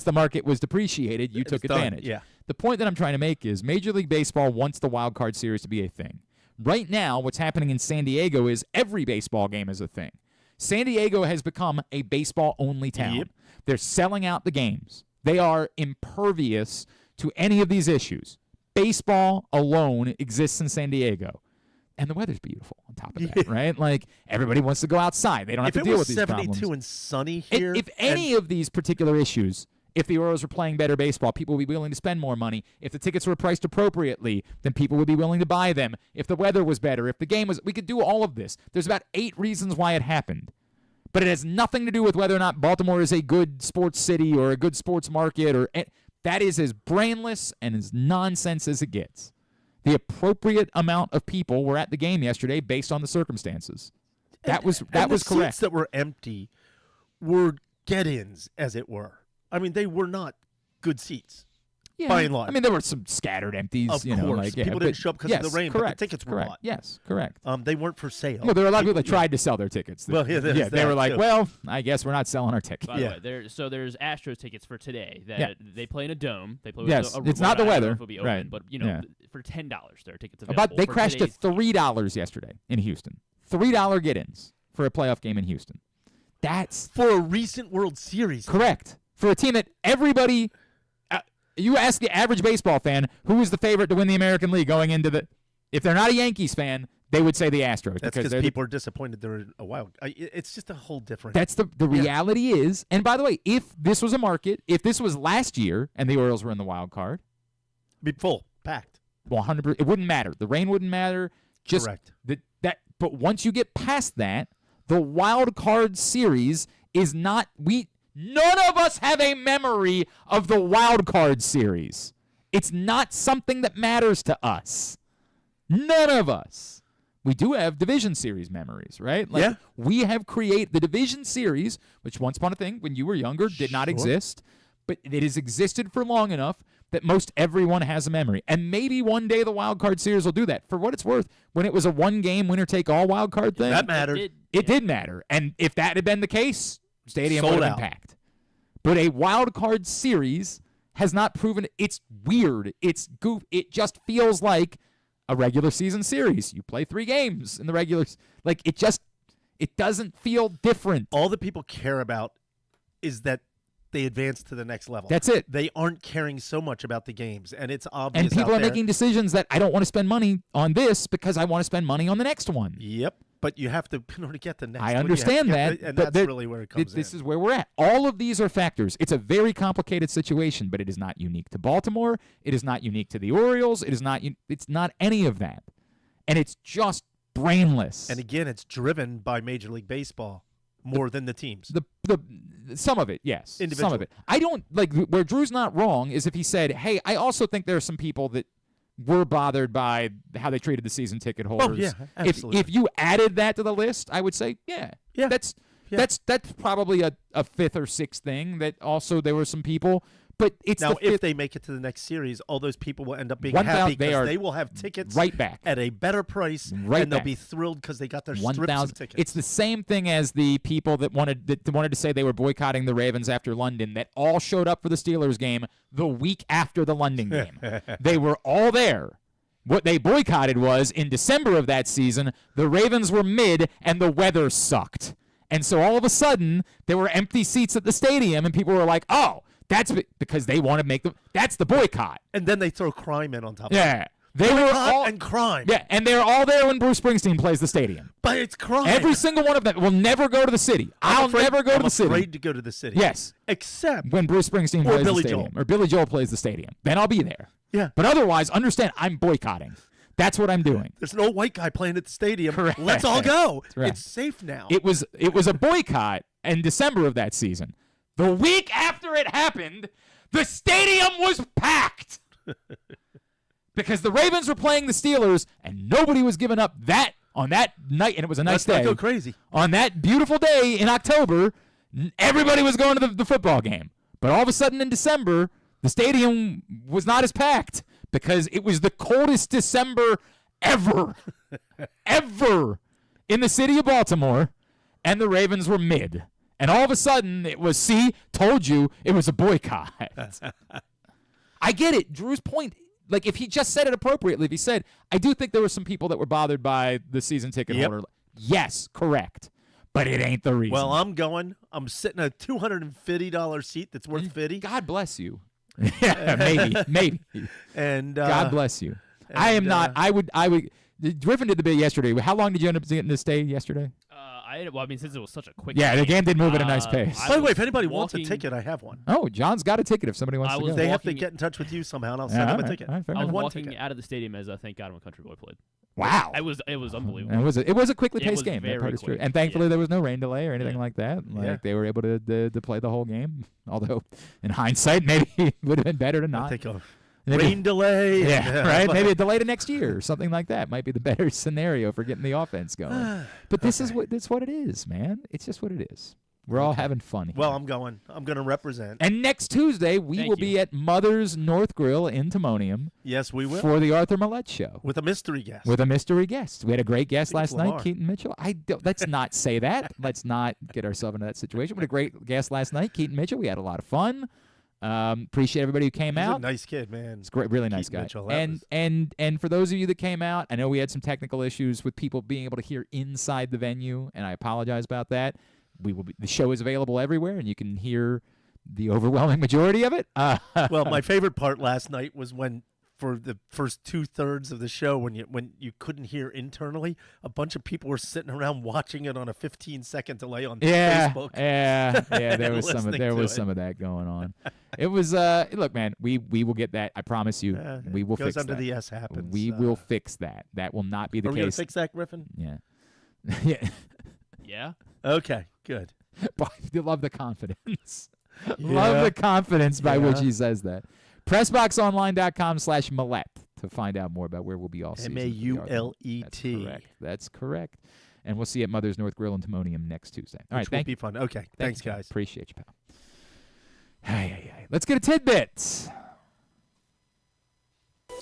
the market was depreciated, you took advantage. Yeah. The point that I'm trying to make is Major League Baseball wants the wild card series to be a thing. Right now, what's happening in San Diego is every baseball game is a thing. San Diego has become a baseball-only town. Yep. They're selling out the games. They are impervious to any of these issues. Baseball alone exists in San Diego. And the weather's beautiful on top of that, right? Like, everybody wants to go outside. They don't have to deal with these problems. If it was 72 and sunny here. If any of these particular issues, if the Orioles were playing better baseball, people would be willing to spend more money. If the tickets were priced appropriately, then people would be willing to buy them. If the weather was better, if the game was... We could do all of this. There's about 8 reasons why it happened. But it has nothing to do with whether or not Baltimore is a good sports city or a good sports market. That is as brainless and as nonsense as it gets. The appropriate amount of people were at the game yesterday based on the circumstances. That was correct. Seats that were empty were get-ins, as it were. I mean, they were not good seats. Yeah. By and large. I mean, there were some scattered empties. Of course. People didn't show up because of the rain, correct, but the tickets were bought. Yes, correct. They weren't for sale. Well, there were a lot of people that tried to sell their tickets. Well, they were like, well, I guess we're not selling our tickets. By the way, there's Astros tickets for today that they play in a dome. They play with yes, a it's not the weather. It'll be open, right. But, for $10, there are tickets available. They crashed to $3 yesterday in Houston. $3 get-ins for a playoff game in Houston. That's... For a recent World Series. Correct. For a team that everybody... you ask the average baseball fan, who was the favorite to win the American League going into the... If they're not a Yankees fan, they would say the Astros. That's because people are disappointed they're a wild... It's just a whole different... That's the reality is... And by the way, if this was a market, if this was last year and the Orioles were in the wild card... Be full, packed. 100%. It wouldn't matter. The rain wouldn't matter. Just correct. But once you get past that, the wild card series is not none of us have a memory of the wild card series. It's not something that matters to us. None of us. We do have division series memories, right? Like, yeah. We have created the division series, which once upon a thing, when you were younger, did not exist, but it has existed for long enough that most everyone has a memory. And maybe one day the wild card series will do that. For what it's worth, when it was a one-game winner-take-all wild card thing, that mattered. It did matter. And if that had been the case, stadium Sold would have out. been packed. But a wild card series has not proven it. It's weird. It's goof. It just feels like a regular season series. You play 3 games in the regular. Like, it doesn't feel different. All that people care about is that they advance to the next level. That's it. They aren't caring so much about the games, and it's obvious. And people out are there. making decisions that I don't want to spend money on this because I want to spend money on the next one. Yep. But you have to, in order to get the next I one, understand you have to that, get and but that's really where it comes in. This is where we're at. All of these are factors. It's a very complicated situation, but it is not unique to Baltimore. It is not unique to the Orioles. It's not any of that. And it's just brainless. And again, it's driven by Major League Baseball more than the teams. Some of it, yes. Some of it. I don't, like, where Drew's not wrong is if he said, hey, I also think there are some people that were bothered by how they treated the season ticket holders. Oh, yeah, absolutely. If you added that to the list, I would say, yeah. That's probably a 5th or 6th thing that also there were some people. But it's now, the 5th, if they make it to the next series, all those people will end up being 1,000 happy they because are they will have tickets right back at a better price, right and they'll back. be thrilled because they got their strips 1,000. of tickets. It's the same thing as the people that wanted to say they were boycotting the Ravens after London that all showed up for the Steelers game the week after the London game. They were all there. What they boycotted was, in December of that season, the Ravens were mid and the weather sucked. And so all of a sudden, there were empty seats at the stadium, and people were like, oh, that's because they want to make them. That's the boycott. And then they throw crime in on top of it. Yeah. They Boycott were all and crime. Yeah, and they're all there when Bruce Springsteen plays the stadium. But it's crime. Every single one of them will never go to the city. I'll never go to the city. I'm afraid to go to the city. Yes. Except when Bruce Springsteen or plays Billy the stadium. Joel. Or Billy Joel plays the stadium. Then I'll be there. Yeah. But otherwise, understand, I'm boycotting. That's what I'm doing. There's an old white guy playing at the stadium. Correct. Let's all go. Right. It's safe now. It was a boycott in December of that season. The week after it happened, the stadium was packed because the Ravens were playing the Steelers, and nobody was giving up that on that night, and it was a nice day. Let's not go crazy. On that beautiful day in October, everybody was going to the football game. But all of a sudden in December, the stadium was not as packed because it was the coldest December ever, ever in the city of Baltimore, and the Ravens were mid. And all of a sudden, it was, see, told you, it was a boycott. I get it. Drew's point, like, if he just said it appropriately, if he said, I do think there were some people that were bothered by the season ticket holder. Yes, correct. But it ain't the reason. Well, I'm going. I'm sitting a $250 seat that's worth $50. God bless you. Yeah, maybe. And God bless you. I am not. I would. Griffin did the bit yesterday. How long did you end up getting to stay yesterday? I mean, since it was such a quick the game did move at a nice pace. By the way, if anybody wants a ticket, I have one. Oh, John's got a ticket if somebody wants to go. They have to get in touch with you somehow, and I'll send them a ticket. I was walking out of the stadium as Thank God I'm a Country Boy played. Wow. It was unbelievable. It was a quickly paced game. That Very part is true. quick. And thankfully there was no rain delay or anything like that. They were able to play the whole game. Although in hindsight, maybe it would have been better to not. Take a rain delay. Yeah, right. Maybe a delay to next year or something like that might be the better scenario for getting the offense going. But this is what it is, man. It's just what it is. We're all having fun here. Well, I'm going to represent. And next Tuesday, we will be at Mother's North Grill in Timonium. Yes, we will. For the Arthur Maulet Show. With a mystery guest. We had a great guest last Lamar. night, Keaton Mitchell. Let's not say that. Let's not get ourselves into that situation. We had a great guest last night, Keaton Mitchell. We had a lot of fun. Appreciate everybody who came out. He's a nice kid, man. It's great, really nice guy. Mitchell, and for those of you that came out, I know we had some technical issues with people being able to hear inside the venue, and I apologize about that. The show is available everywhere, and you can hear the overwhelming majority of it. Well, my favorite part last night was when, for the first 2/3 of the show, when you couldn't hear internally, a bunch of people were sitting around watching it on a 15-second delay on Facebook. Yeah, there was some of that going on. It was look, man, we will get that. I promise you, we will fix that. Goes under the S happens. We will fix that. That will not be the Are case. we gonna fix that, Griffin? Yeah. Yeah. Okay. Good. Boy, you love the confidence. Love the confidence by which he says that. PressBoxOnline.com/Maulet to find out more about where we'll be all season. Maulet. That's correct. And we'll see you at Mother's North Grill in Timonium next Tuesday. All right, Which will be fun. Okay, thanks, guys. Appreciate you, pal. Let's get a tidbit.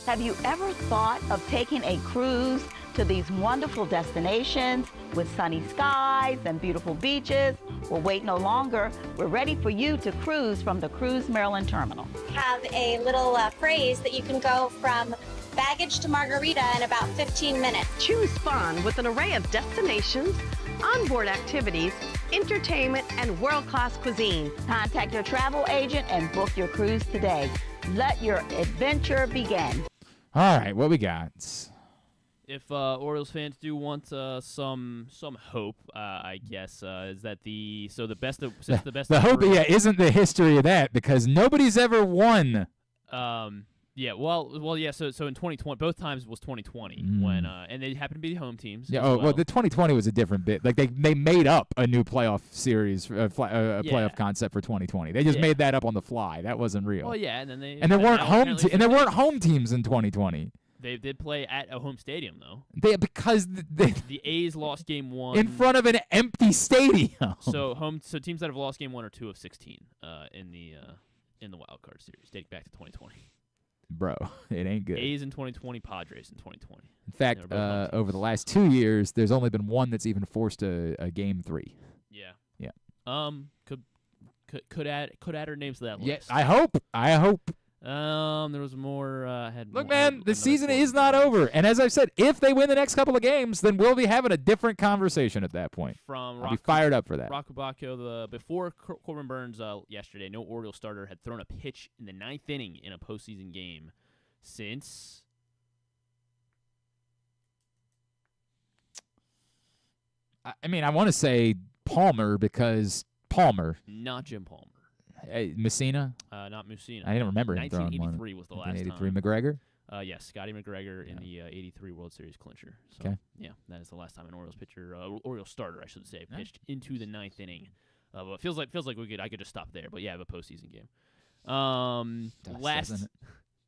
Have you ever thought of taking a cruise to these wonderful destinations with sunny skies and beautiful beaches? Well, wait no longer. We're ready for you to cruise from the Cruise Maryland Terminal. Have a little phrase that you can go from baggage to margarita in about 15 minutes. Choose fun with an array of destinations, onboard activities, entertainment, and world-class cuisine. Contact your travel agent and book your cruise today. Let your adventure begin. All right, what we got? If Orioles fans do want some hope, I guess is that the best of the hope isn't the history of that because nobody's ever won. Yeah, well, yeah. So in 2020, both times was 2020 when and they happened to be home teams. Yeah. Well, the 2020 was a different bit. Like they made up a new playoff series, playoff concept for 2020. They just made that up on the fly. That wasn't real. Well, yeah, and then there weren't home teams in 2020. They did play at a home stadium though. Because the A's lost game 1 in front of an empty stadium. So teams that have lost game 1 or 2 of 16 in the wild card series dating back to 2020. Bro, it ain't good. A's in 2020, Padres in 2020. In fact, over the last 2 years, there's only been one that's even forced a game 3. Yeah. Yeah. Could add her names to that list. Yeah, I hope. There was more. Look, man, the season is not over, and as I've said, if they win the next couple of games, then we'll be having a different conversation at that point. I'll be fired up for that. Rockabacchio, before Corbin Burnes yesterday, no Orioles starter had thrown a pitch in the 9th inning in a postseason game since. I mean, I want to say Palmer because Palmer. Not Jim Palmer. Messina? Not Messina. I didn't remember him throwing one. 1983 was the last time. 1983 McGregor? Yes, Scotty McGregor in the 83 World Series clincher. So, okay. Yeah, that is the last time an Orioles pitcher, Orioles starter, I should say, pitched into the 9th inning. But it feels like I could just stop there. But yeah, I have a postseason game. Doesn't it?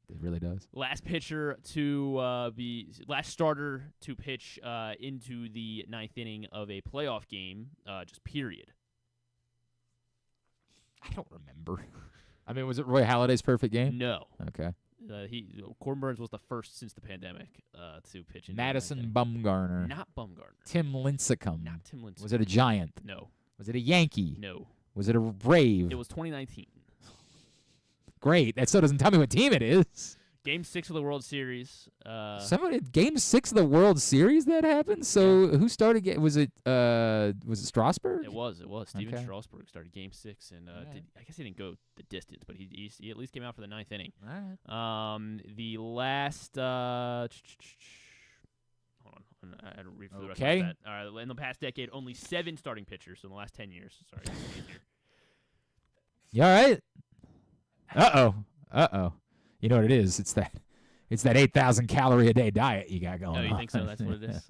It really does. Last starter to pitch into the 9th inning of a playoff game, just period. I don't remember. I mean, was it Roy Halladay's perfect game? No. Okay. Corbin Burnes was the first since the pandemic to pitch in. Madison Bumgarner. Not Bumgarner. Tim Lincecum. Not Tim Lincecum. Was it a Giant? No. Was it a Yankee? No. Was it a Brave? It was 2019. Great. That still doesn't tell me what team it is. Game 6 of the World Series. Game 6 of the World Series that happened. So who started? Was it Strasburg? It was. Steven Strasburg started Game 6, and I guess he didn't go the distance, but he at least came out for the 9th inning. All right. The last. Hold on, I had to read through the rest of that. All right. In the past decade, only 7 starting pitchers. So in the last 10 years. Sorry. You all right? Uh-oh. You know what it is? It's that 8,000 calorie a day diet you got going on. Oh, you think so? That's what it is.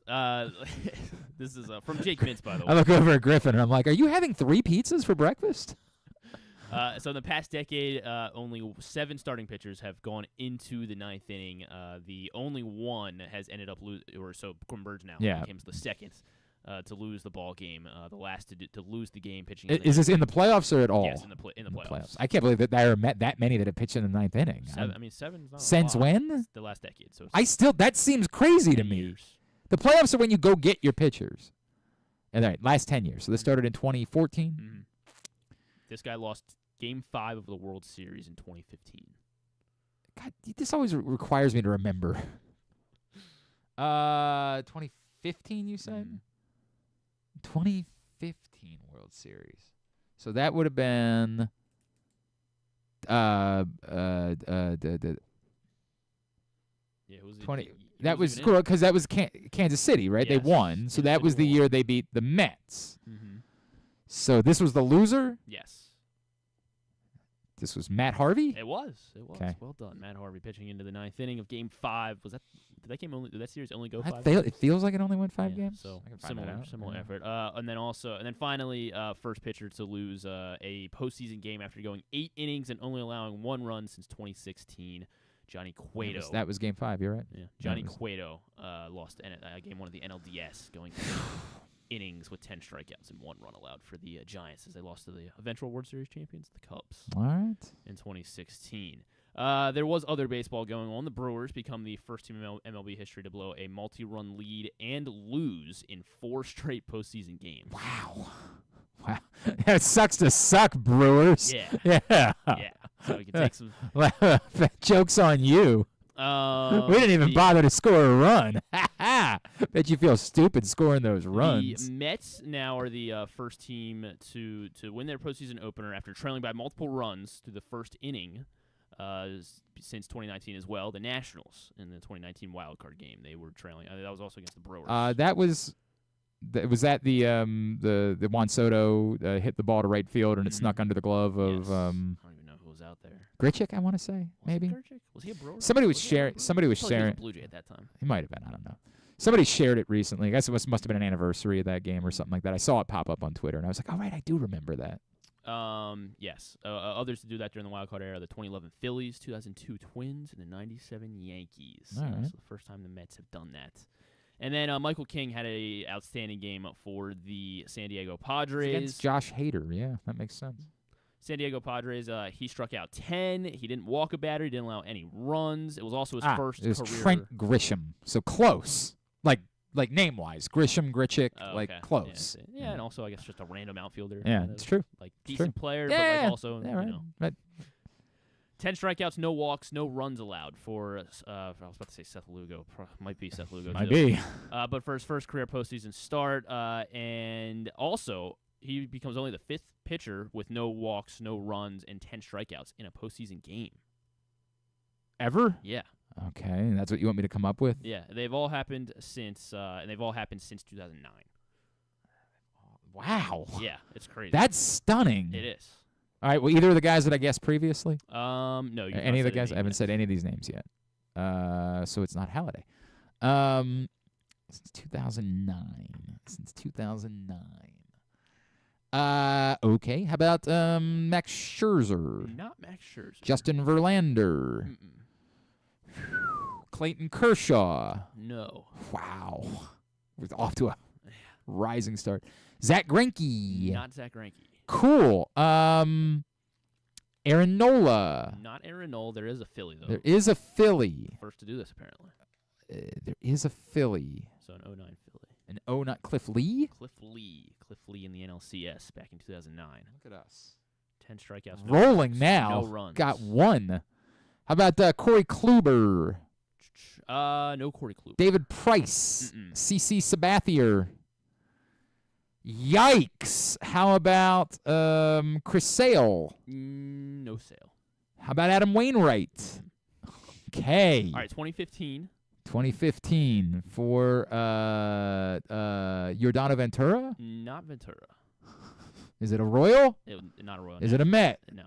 This is from Jake Mintz, by the way. I look over at Griffin and I'm like, "Are you having 3 pizzas for breakfast?" So in the past decade, only 7 starting pitchers have gone into the 9th inning. The only one has ended up Corbin Burnes now becomes the second to lose the ball game. The last to lose the game pitching. Is this in the playoffs or at all? Yes, in the playoffs. I can't believe that there are that many that have pitched in the 9th inning. 7's not since when? It's the last decade. So that seems crazy to me. The playoffs are when you go get your pitchers. And all right, last 10 years. So this started in 2014. Mm-hmm. This guy lost Game 5 of the World Series in 2015. God, this always requires me to remember. 2015, you said? Mm-hmm. 2015 World Series. So that would have been that was cool because that was Kansas City, right? Yes. They won. So that was the year they beat the Mets. Mm-hmm. So this was the loser? Yes. This was Matt Harvey? It was. Okay. Well done. Matt Harvey pitching into the 9th inning of Game 5. Did that series only go 5? It feels like it only went 5 games. So I can find that out. similar effort. And then finally, first pitcher to lose a postseason game after going 8 innings and only allowing 1 run since 2016. Johnny Cueto. That was Game 5. You're right. Yeah. Johnny Cueto lost Game 1 of the NLDS, going 8 innings with 10 strikeouts and 1 run allowed for the Giants as they lost to the eventual World Series champions, the Cubs. All right. In 2016. There was other baseball going on. The Brewers become the first team in MLB history to blow a multi-run lead and lose in 4 straight postseason games. Wow. It sucks to suck, Brewers. Yeah. Yeah. Yeah. So we can take some. Joke's on you. We didn't even bother to score a run. Bet you feel stupid scoring those runs. The Mets now are the first team to win their postseason opener after trailing by multiple runs through the first inning since 2019 as well. The Nationals in the 2019 Wild Card game, they were trailing. That was also against the Brewers. Was that the Juan Soto hit the ball to right field and it snuck under the glove of I don't even know who was out there. Grichuk, I want to say, maybe. Was he a Brewer? Somebody was sharing. He was a Blue Jay at that time. He might have been. I don't know. Somebody shared it recently. I guess it must have been an anniversary of that game or something like that. I saw it pop up on Twitter, and I was like, "Oh right, I do remember that." Yes. Others to do that during the wild card era: the 2011 Phillies, 2002 Twins, and the 97 Yankees. All right. So the first time the Mets have done that. And then Michael King had a outstanding game for the San Diego Padres. Against Josh Hader. Yeah, that makes sense. San Diego Padres, he struck out 10. He didn't walk a batter. He didn't allow any runs. It was also his first it was career. Trent Grisham. So close. Like name-wise. Grisham, Grichuk, close. Yeah, and also I guess just a random outfielder. Yeah, it's true. Like It's decent true. player, Yeah, but like also, yeah, right. you know. Right. 10 strikeouts, no walks, no runs allowed for, I was about to say Seth Lugo. Might be Seth Lugo, Might too. be. But for his first career postseason start, and also he becomes only the 5th pitcher with no walks, no runs, and 10 strikeouts in a postseason game. Ever? Yeah. Okay, and that's what you want me to come up with? Yeah, they've all happened since 2009. Wow. Yeah, it's crazy. That's stunning. It is. All right, well, either of the guys that I guessed previously? No. Any of the guys? I haven't said any of these names yet. So it's not Halliday. Since 2009. Okay, how about Max Scherzer? Not Max Scherzer. Justin Verlander. Clayton Kershaw. No. Wow. We're off to a rising start. Zach Greinke. Not Zach Greinke. Cool. Aaron Nola. Not Aaron Nola. There is a Philly, though. There is a Philly. First to do this, apparently. There is a Philly. So an 09 Philly. An 09 Cliff Lee? Cliff Lee in the NLCS back in 2009. Look at us. 10 strikeouts. Rolling walks, now. No runs. Got 1. How about Corey Kluber? No Corey Kluber. David Price. CC Sabathier. Yikes. How about Chris Sale? No Sale. How about Adam Wainwright? Okay. All right, 2015. 2015 for Yordano Ventura? Not Ventura. Is it a Royal? Not a Royal. Is it a Met? No.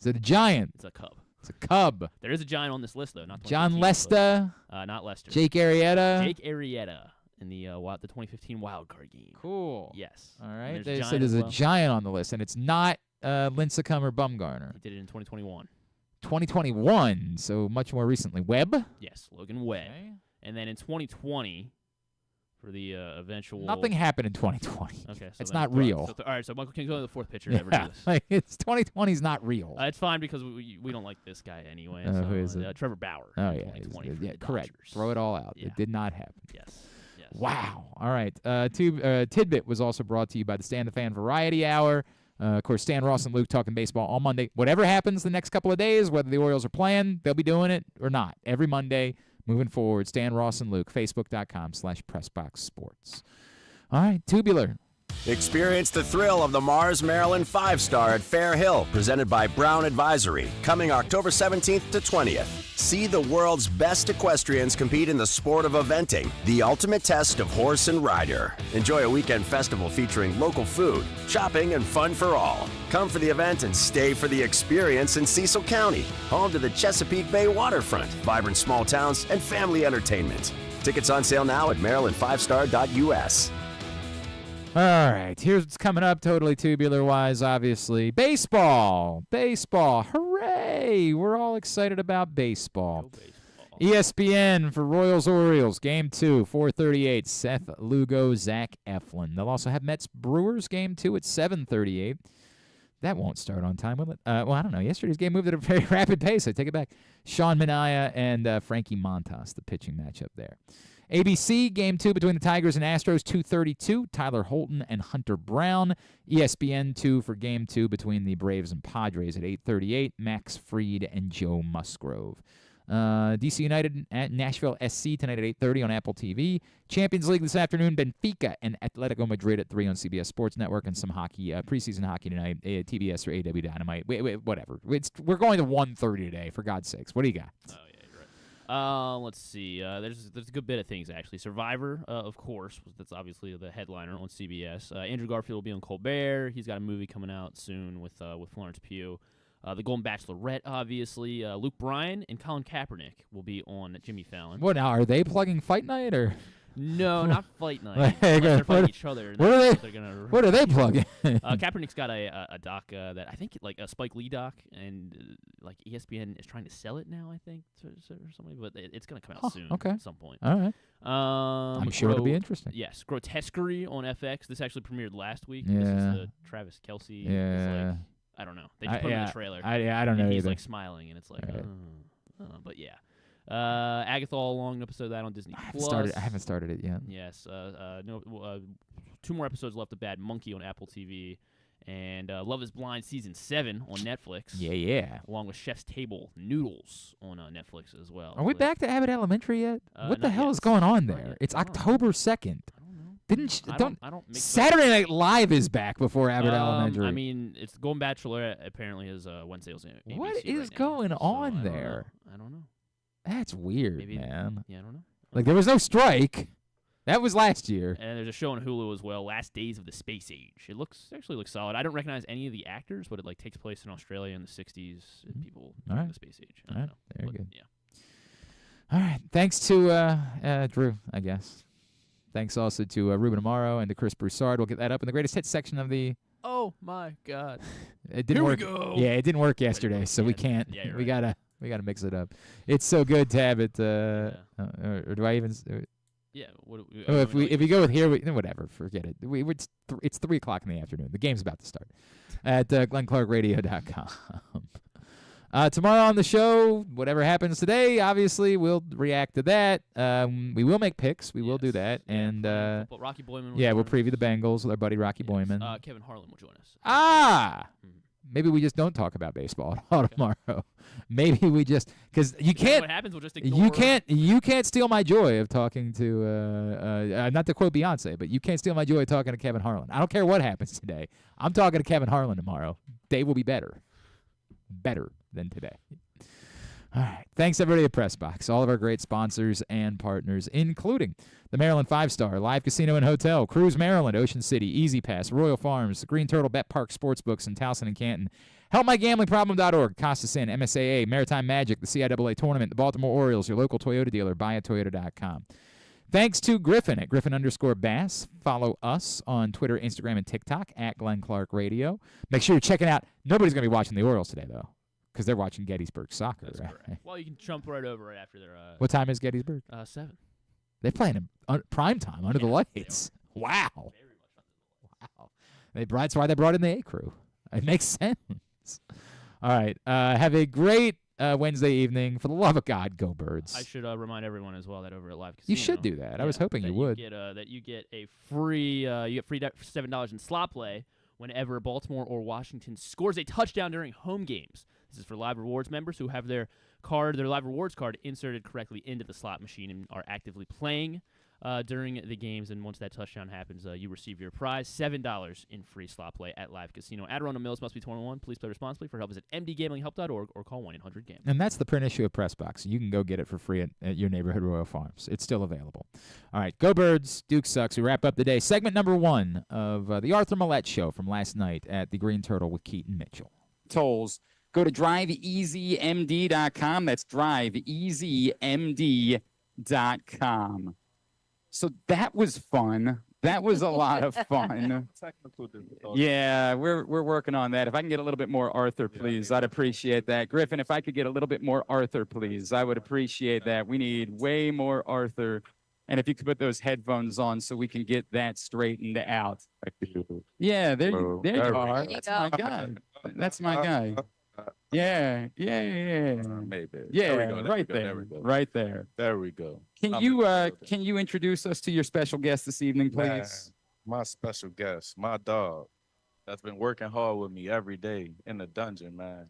Is it a Giant? It's a Cub. It's a Cub. There is a Giant on this list, though. Not John Lester? Not Lester. Jake Arrieta? Jake Arrieta in the 2015 Wild Card game. Cool. Yes. All right. They said there's a Giant on the list, and it's not Lincecum or Bumgarner. He did it in 2021. 2021, so much more recently. Webb? Yes, Logan Webb. Okay. And then in 2020, for the eventual... Nothing happened in 2020. Okay. So it's not real. All right, so Michael King's only the 4th pitcher to ever do this. Like, it's 2020 is not real. It's fine because we don't like this guy anyway. Who is it? Trevor Bauer. Oh, yeah. Correct. Throw it all out. Yeah. It did not happen. Yes. Wow. All right. Tidbit was also brought to you by the Stan the Fan Variety Hour. Of course, Stan, Ross, and Luke talking baseball all Monday. Whatever happens the next couple of days, whether the Orioles are playing, they'll be doing it or not. Every Monday moving forward. Stan, Ross, and Luke, Facebook.com/PressBoxSports. All right, Tubular. Experience the thrill of the Mars Maryland 5-Star at Fair Hill, presented by Brown Advisory, coming October 17th to 20th. See the world's best equestrians compete in the sport of eventing, the ultimate test of horse and rider. Enjoy a weekend festival featuring local food, shopping, and fun for all. Come for the event and stay for the experience in Cecil County, home to the Chesapeake Bay waterfront, vibrant small towns, and family entertainment. Tickets on sale now at maryland5star.us. All right, here's what's coming up, totally tubular-wise, obviously. Baseball. Hooray! We're all excited about baseball. ESPN for Royals-Orioles, Game 2, 4:38. Seth Lugo, Zach Eflin. They'll also have Mets-Brewers, Game 2 at 7:38. That won't start on time, will it? Well, I don't know. Yesterday's game moved at a very rapid pace. I take it back. Sean Manaea and Frankie Montas, the pitching matchup there. ABC, Game 2 between the Tigers and Astros, 2:32. Tyler Holton and Hunter Brown. ESPN 2 for Game 2 between the Braves and Padres at 8:38. Max Fried and Joe Musgrove. DC United at Nashville SC tonight at 8:30 on Apple TV. Champions League this afternoon, Benfica and Atletico Madrid at 3 on CBS Sports Network, and some hockey, preseason hockey tonight, TBS or AW Dynamite. Whatever. We're going to 1:30 today, for God's sakes. What do you got? Let's see. There's a good bit of things, actually. Survivor, of course. That's obviously the headliner on CBS. Andrew Garfield will be on Colbert. He's got a movie coming out soon with Florence Pugh. The Golden Bachelorette, obviously. Luke Bryan and Colin Kaepernick will be on Jimmy Fallon. What now? Are they plugging Fight Night or? No, not Fight Night. They're fighting each other. What are they plugging? Kaepernick's got a doc that I think like a Spike Lee doc, and like ESPN is trying to sell it now. I think or something, but it's going to come out soon. Okay. At some point. All right. I'm sure it'll be interesting. Yes, Grotesquerie on FX. This actually premiered last week. Yeah. This is the Travis Kelce. Yeah. I don't know. They just put him in the trailer. I don't know and he's either. Like smiling, and it's like, but yeah. Agatha All-Along, an episode of that on Disney Plus. I haven't started it yet. Yes. 2 more episodes left of Bad Monkey on Apple TV. And Love is Blind Season 7 on Netflix. Yeah. Along with Chef's Table Noodles on Netflix as well. Are we back to Abbott Elementary yet? What the hell yet. is going on there? It's October 2nd. I don't know. Saturday Night Live is back before Abbott Elementary. I mean, it's Golden Bachelor apparently is Wednesdays on ABC. What is right going now, on there? I don't know. That's weird, Maybe, man. Yeah, I don't know. Like, there was no strike. That was last year. And there's a show on Hulu as well, Last Days of the Space Age. It actually looks solid. I don't recognize any of the actors, but it takes place in Australia in the 60s. And people in the space age. I don't know. Very good. Yeah. All right. Thanks to Drew, I guess. Thanks also to Rubén Amaro and to Chris Broussard. We'll get that up in the greatest hits section of the. Oh my God! It didn't work. Here we go. Yeah, it didn't work yesterday, so we can't. Yeah, we gotta mix it up. It's so good to have it. Or do I even? Yeah. If we go with here, whatever. Forget it. It's 3 o'clock in the afternoon. The game's about to start at GlennClarkRadio.com. Tomorrow on the show, whatever happens today, obviously we'll react to that. We will make picks. We will do that, and Rocky Boyman. We'll preview the Bengals with our buddy Rocky Boyman. Kevin Harlan will join us. Maybe we just don't talk about baseball all tomorrow. Maybe we just because you can't. What happens? We'll just ignore. You can't steal my joy of talking to. Not to quote Beyonce, but you can't steal my joy of talking to Kevin Harlan. I don't care what happens today. I'm talking to Kevin Harlan tomorrow. Day will be better than today. All right. Thanks, everybody at PressBox, all of our great sponsors and partners, including the Maryland 5-Star, Live Casino and Hotel, Cruise Maryland, Ocean City, Easy Pass, Royal Farms, the Greene Turtle, Bet Park Sportsbooks in Towson and Canton, HelpMyGamblingProblem.org, Costas Inn, MSAA, Maritime Magic, the CIAA Tournament, the Baltimore Orioles, your local Toyota dealer, buyatoyota.com. Thanks to Griffin at Griffin_Bass. Follow us on Twitter, Instagram, and TikTok at Glenn Clark Radio. Make sure you're checking out. Nobody's going to be watching the Orioles today, though, because they're watching Gettysburg soccer. That's right? correct. Well, you can jump right over it after their. What time is Gettysburg? 7. They're playing in prime time under the lights. Wow. Wow. That's why they brought in the A crew. It makes sense. All right. Have a great Wednesday evening. For the love of God, go Birds. I should remind everyone as well that over at Live Casino. You should do that. I was hoping you would. That you get a free $7 in slot play whenever Baltimore or Washington scores a touchdown during home games. This is for Live Rewards members who have their Live Rewards card inserted correctly into the slot machine and are actively playing. during the games, and once that touchdown happens, you receive your prize, $7 in free slot play at Live Casino. At Ronan Mills, must be 21. Please play responsibly. For help, visit mdgamblinghelp.org or call 1-800-GAMBLER. And that's the print issue of Press Box. You can go get it for free at your neighborhood Royal Farms. It's still available. All right, go Birds. Duke sucks. We wrap up the day. Segment number 1 of the Arthur Maulet Show from last night at the Greene Turtle with Keaton Mitchell. Tolls. Go to driveeasymd.com. That's driveeasymd.com. So that was fun. That was a lot of fun. Yeah, we're working on that. If I can get a little bit more Arthur, please, I'd appreciate that. Griffin, if I could get a little bit more Arthur, please, I would appreciate that. We need way more Arthur. And if you could put those headphones on so we can get that straightened out. Yeah, there you are. That's my guy. That's my guy. Yeah. Maybe. Yeah, There we go. right there. Right there. There we go. Can you introduce us to your special guest this evening, please? Man, my special guest, my dog, that's been working hard with me every day in the dungeon, man.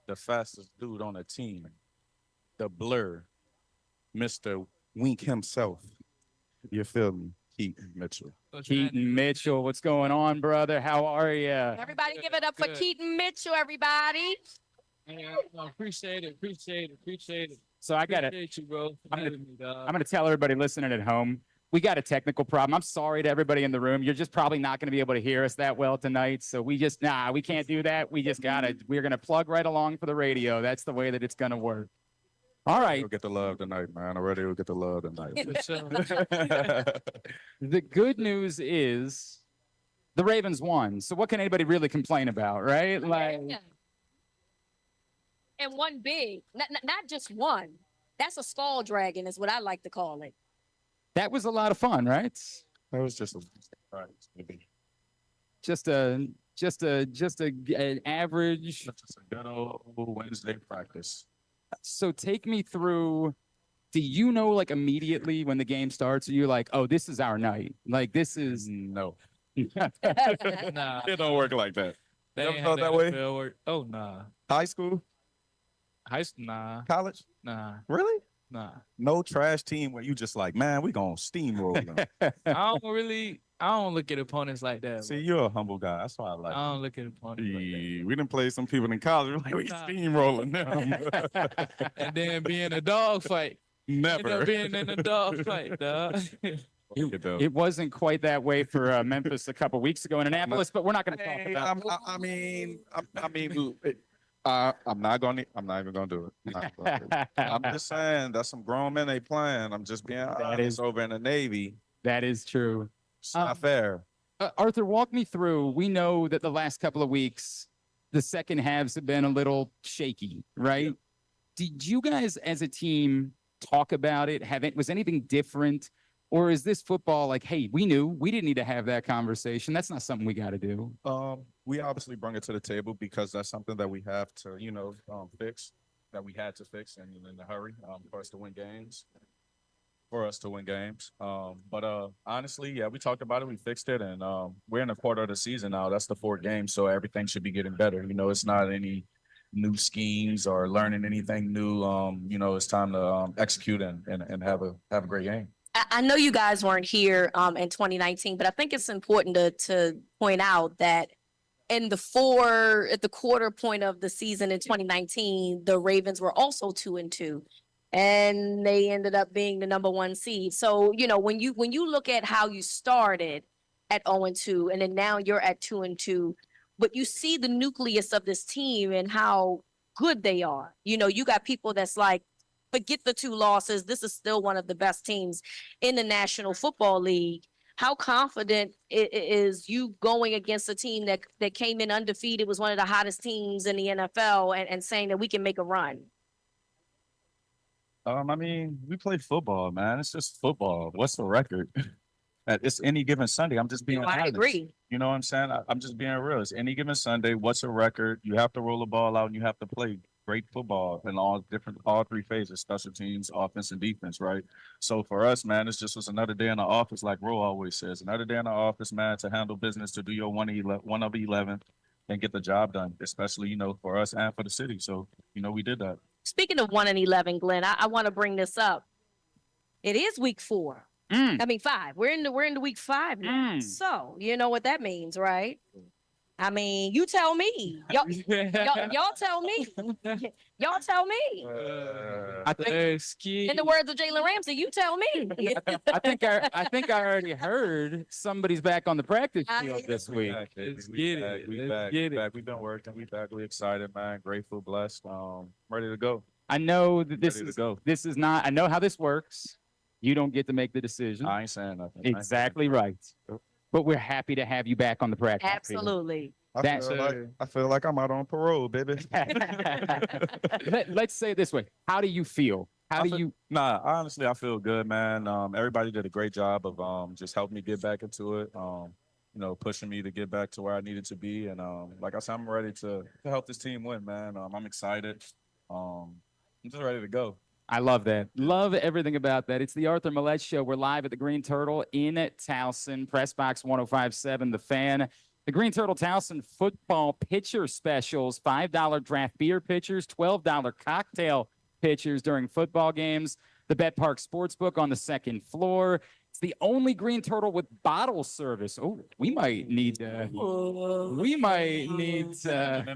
The fastest dude on the team, the Blur, Mr. Wink himself. You feel me? Keaton Mitchell. Keaton Mitchell, what's going on, brother? How are you? Everybody give it up for Keaton Mitchell, everybody. Appreciate it. So I got Appreciate you, bro. I'm gonna tell everybody listening at home, we got a technical problem. I'm sorry to everybody in the room. You're just probably not gonna be able to hear us that well tonight. So we can't do that. We're gonna plug right along for the radio. That's the way that it's gonna work. All right. We'll get the love tonight, man. Already we'll get the love tonight. The good news is the Ravens won. So what can anybody really complain about, right? And one big, not just one. That's a skull dragon is what I like to call it. That was a lot of fun, right? That was just an average. Just a good old Wednesday practice. So take me through, do you know, like, immediately when the game starts, are you like, oh, this is our night? Like, this is... No. Nah. It don't work like that. They You ain't ever felt have that way? NFL work. Oh, nah. High school? Nah. College? Nah. Really? Nah. No trash team where you just like, man, we gonna steamroll them. I don't look at opponents like that. See, you're a humble guy. That's why I like I don't look at opponents like that. We didn't play some people in college. We're like, we steamrolling them. And then be in a dog fight. Never. End up being in a dog fight, dog. It wasn't quite that way for Memphis a couple weeks ago in Annapolis, but we're not going to talk about it. I'm not even gonna do it. I'm just saying that's some grown men they playing. I'm just being honest. Over in the Navy. That is true. It's not fair. Arthur, walk me through. We know that the last couple of weeks, the second halves have been a little shaky, right? Yeah. Did you guys as a team talk about it? Was anything different? Or is this football like, hey, we knew we didn't need to have that conversation. That's not something we got to do. We obviously bring it to the table because that's something that we have to, fix, that we had to fix and in a hurry for us to win games. But honestly, yeah, we talked about it. We fixed it. And we're in a quarter of the season now. That's the 4th game. So everything should be getting better. It's not any new schemes or learning anything new. It's time to execute and have a great game. I know you guys weren't here in 2019, but I think it's important to point out that at the quarter point of the season in 2019, the Ravens were also 2-2, and they ended up being the number 1 seed. So, when you look at how you started at 0-2, and then now you're at 2-2, but you see the nucleus of this team and how good they are. You got people that's like, forget the 2 losses. This is still one of the best teams in the National Football League. How confident is you going against a team that came in undefeated, was one of the hottest teams in the NFL, and saying that we can make a run? We play football, man. It's just football. What's the record? It's any given Sunday. I'm just being honest. I agree. You know what I'm saying? I'm just being real. It's any given Sunday. What's the record? You have to roll the ball out and you have to play great football in all 3 phases, special teams, offense, and defense, right? So for us, man, it just was another day in the office, like Ro always says. Another day in the office, man, to handle business, to do your 1 of 11 and get the job done, especially, for us and for the city. So, we did that. Speaking of 1 and 11, Glenn, I want to bring this up. It is week 4. I mean 5. We're in the week 5 now. So you know what that means, right? I mean, you tell me. Y'all tell me. Y'all tell me. I think, in the words of Jalen Ramsey, you tell me. I think I already heard somebody's back on the practice field this week. Let's get it. We back. We've been working. We back. We excited, man. Grateful, blessed. Ready to go. I know that this is not. I know how this works. You don't get to make the decision. I ain't saying nothing. Exactly right. But we're happy to have you back on the practice field. Absolutely. I feel like I'm out on parole, baby. Let's say it this way. How do you feel? Honestly, I feel good, man. Everybody did a great job of just helping me get back into it. Pushing me to get back to where I needed to be. And like I said, I'm ready to help this team win, man. I'm excited. I'm just ready to go. I love that. Love everything about that. It's the Arthur Maulet Show. We're live at the Greene Turtle in Towson, Press Box 105.7, The Fan. The Greene Turtle Towson football pitcher specials, $5 draft beer pitchers, $12 cocktail pitchers during football games. The Bet Park Sportsbook on the second floor. It's the only Greene Turtle with bottle service. Oh, we might need in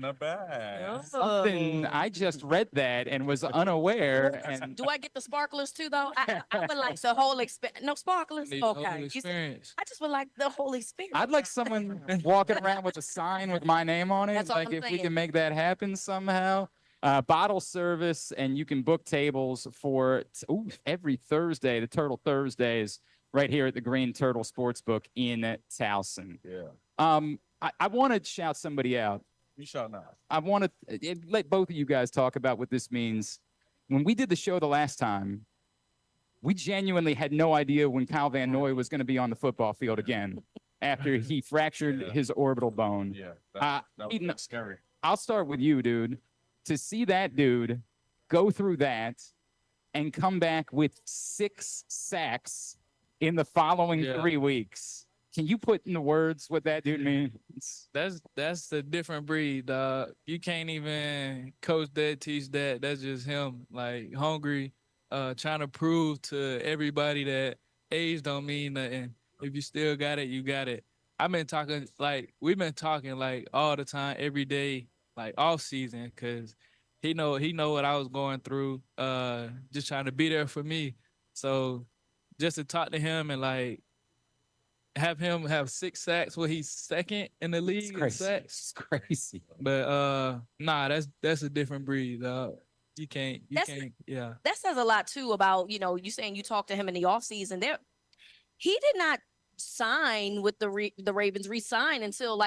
a bag. Something. I just read that and was unaware. And do I get the sparklers too, though? I would like the whole experience. No sparklers? Okay. I just would like the whole experience. I'd like someone walking around with a sign with my name on it. That's all like I'm if saying. we can make that happen somehow. Bottle service, and you can book tables for every Thursday, the Turtle Thursdays, right here at the Greene Turtle Sportsbook in Towson. Yeah. I want to shout somebody out. You shout out. I want to let both of you guys talk about what this means. When we did the show the last time, we genuinely had no idea when Kyle Van Noy was going to be on the football field again after he fractured his orbital bone. Yeah. That was scary. I'll start with you, dude. To see that dude go through that and come back with 6 sacks in the following 3 weeks. Can you put into words what that dude means? That's a different breed, dog. You can't even coach that, teach that. That's just him, like hungry, trying to prove to everybody that age don't mean nothing. If you still got it, you got it. We've been talking like all the time, every day, like off season, because he know what I was going through, just trying to be there for me. So just to talk to him and like have him have 6 sacks where he's second in the league in sacks. It's crazy. But that's a different breed. You can't. Yeah. That says a lot too about, you saying you talked to him in the offseason. He did not sign with the Ravens, re-sign until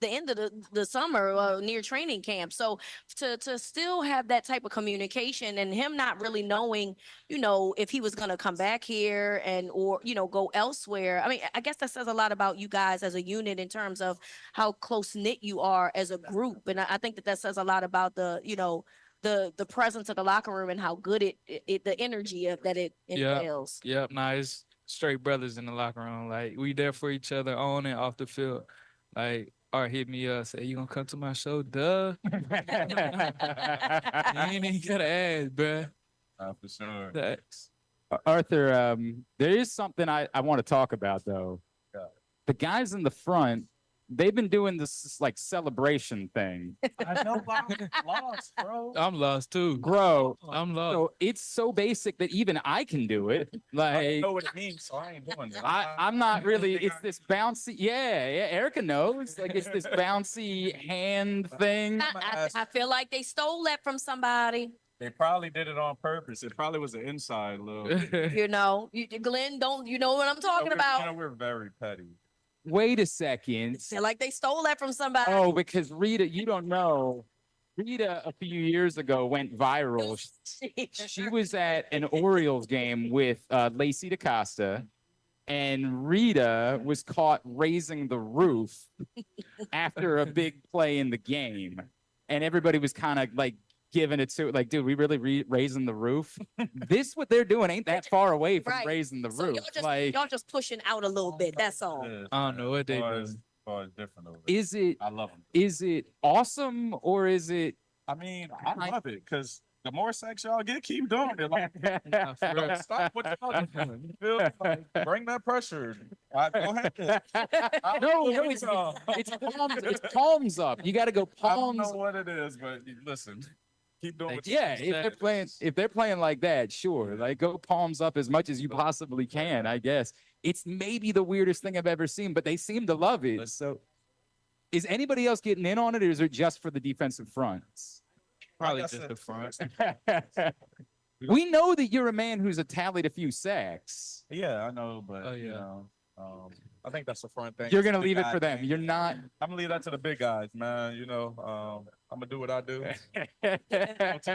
the end of the summer, near training camp. So to still have that type of communication and him not really knowing, if he was going to come back here or go elsewhere. I mean, I guess that says a lot about you guys as a unit in terms of how close knit you are as a group. And I think that says a lot about the presence of the locker room and how good the energy that it entails. Yep. Nah, it's straight brothers in the locker room. Like, we there for each other on and off the field. Like, Art hit me up, say, "You gonna come to my show?" Duh. You ain't even gotta ask, bruh. For sure. Thanks. Arthur, there is something I want to talk about, though. Yeah. The guys in the front, they've been doing this like celebration thing. I know, I'm lost, bro. I'm lost too. Bro, I'm lost. So it's so basic that even I can do it. Like, I know what it means, so I ain't doing it. I'm not really. It's this bouncy. Yeah. Erica knows. Like, it's this bouncy hand thing. I feel like they stole that from somebody. They probably did it on purpose. It probably was an inside little. Glenn, you know what I'm talking about. We're very petty. Wait a second. Feel like they stole that from somebody. Oh, because Rita, you don't know. Rita, a few years ago, went viral. She was at an Orioles game with Lacey DaCosta, and Rita was caught raising the roof after a big play in the game. And everybody was kind of like giving it to, like, dude, we really raising the roof? What they're doing ain't that far away from raising the roof. Y'all just pushing out a little bit. That's all. I don't know what they do. Different over there. I love them. Is it awesome or is it? I mean, I love it because the more sex y'all get, keep doing it. Like, don't stop what y'all doing. You feel? Like, bring that pressure. Go ahead. It's palms up. You got to go palms. I don't know what it is, but listen, keep doing what if they're playing like that, sure. Like go palms up as much as you possibly can, I guess. It's maybe the weirdest thing I've ever seen, but they seem to love it. So is anybody else getting in on it, or is it just for the defensive fronts? Probably just the front. We know that you're a man who's tallied a few sacks. Yeah, I know, but you know, I think that's the front thing. You're gonna leave it for them. You're not. I'm gonna leave that to the big guys, man. You know, I'm gonna do what I do.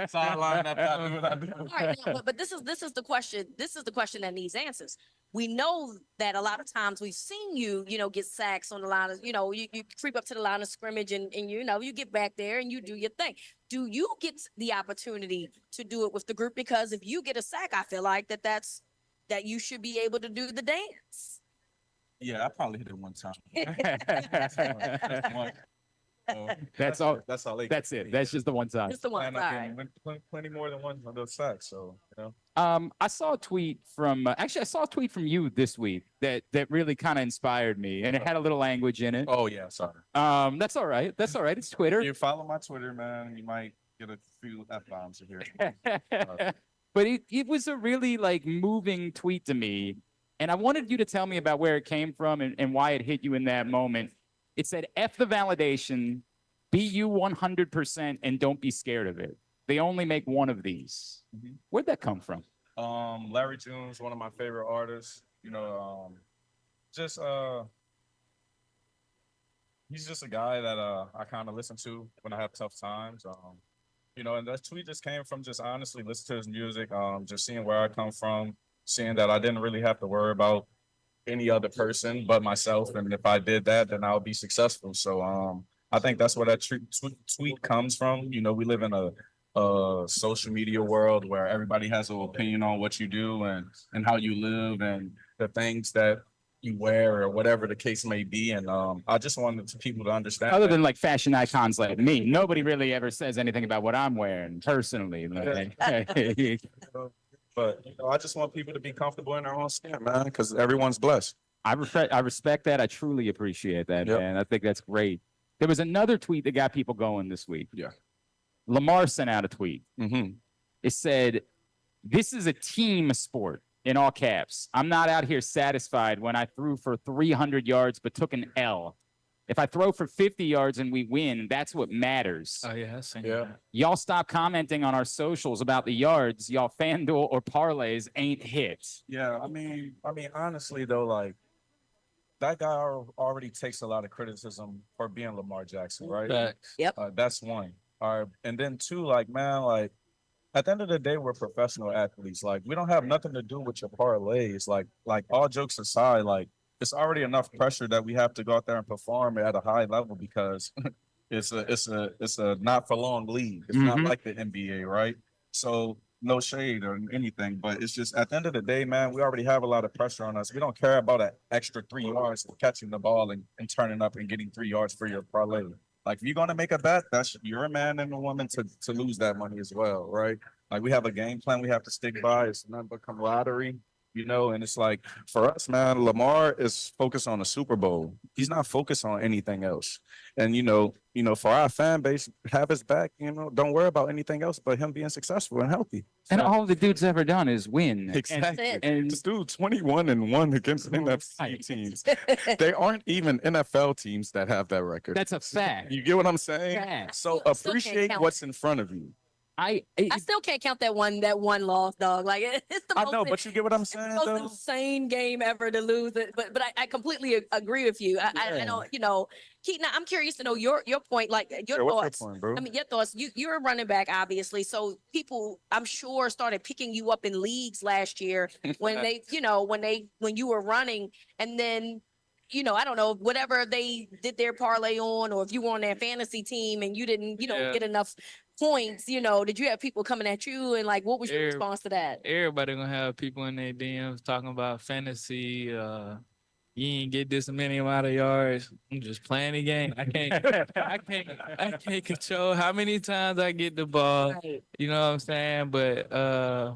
Sideline after I do what I do. All right, but this is the question. This is the question that needs answers. We know that a lot of times we've seen you, get sacks on the line of, you creep up to the line of scrimmage and you get back there and you do your thing. Do you get the opportunity to do it with the group? Because if you get a sack, I feel like that you should be able to do the dance. Yeah, I probably hit it one time. That's all. That's all. That's it. That's just the one time. Just the one time. Plenty more than one of those sacks. So I saw a tweet from you this week that really kind of inspired me, and it had a little language in it. Oh yeah, sorry. That's all right. That's all right. It's Twitter. If you follow my Twitter, man, you might get a few F-bombs here. But it was a really moving tweet to me, and I wanted you to tell me about where it came from and why it hit you in that moment. It said, F the validation, be you 100%, and don't be scared of it. They only make one of these. Mm-hmm. Where'd that come from? Larry June's one of my favorite artists. He's just a guy that I kind of listen to when I have tough times. And that tweet just came from just honestly listening to his music, just seeing where I come from, seeing that I didn't really have to worry about any other person but myself, and if I did that, then I'll be successful. So I think that's where that tweet comes from. We live in a social media world where everybody has an opinion on what you do and how you live and the things that you wear or whatever the case may be. And I just wanted people to understand. Other than fashion icons like me, nobody really ever says anything about what I'm wearing personally. But I just want people to be comfortable in their own skin, man, because everyone's blessed. I respect that. I truly appreciate that, man. I think that's great. There was another tweet that got people going this week. Yeah. Lamar sent out a tweet. Mm-hmm. It said, "This is a team sport," in all caps. "I'm not out here satisfied when I threw for 300 yards but took an L. If I throw for 50 yards and we win, that's what matters." Oh, yeah. Y'all stop commenting on our socials about the yards. Y'all FanDuel or parlays ain't hit. Yeah, I mean, honestly, though, that guy already takes a lot of criticism for being Lamar Jackson, right? Facts. Yep. That's one. All right. And then two, at the end of the day, we're professional athletes. We don't have nothing to do with your parlays. All jokes aside, it's already enough pressure that we have to go out there and perform at a high level because it's a not for long league. It's not like the NBA, right? So no shade or anything, but it's just at the end of the day, man, we already have a lot of pressure on us. We don't care about an extra 3 yards for catching the ball and turning up and getting 3 yards for your parlay. If you're gonna make a bet, you're a man and a woman to lose that money as well, right? We have a game plan we have to stick by. It's nothing but camaraderie. And it's for us, man, Lamar is focused on the Super Bowl. He's not focused on anything else. And, for our fan base, have his back, don't worry about anything else but him being successful and healthy. And all the dude's ever done is win. Exactly. And this dude, 21-1 against NFC teams. They aren't even NFL teams that have that record. That's a fact. You get what I'm saying? Fact. So appreciate what's in front of you. I still can't count that one loss, dog. It's the most, I know, but you get what I'm saying, the most insane game ever to lose it. But I completely agree with you. I don't, Keaton, I'm curious to know your point, your thoughts. What's your point, bro? I mean, your thoughts. You're a running back, obviously. So people, I'm sure, started picking you up in leagues last year when they, when you were running, and then. I don't know, whatever they did their parlay on, or if you were on their fantasy team and you didn't, get enough points, did you have people coming at you and what was your response to that? Everybody gonna have people in their DMs talking about fantasy, you ain't get this many amount of yards. I'm just playing the game. I can't control how many times I get the ball. You know what I'm saying? But I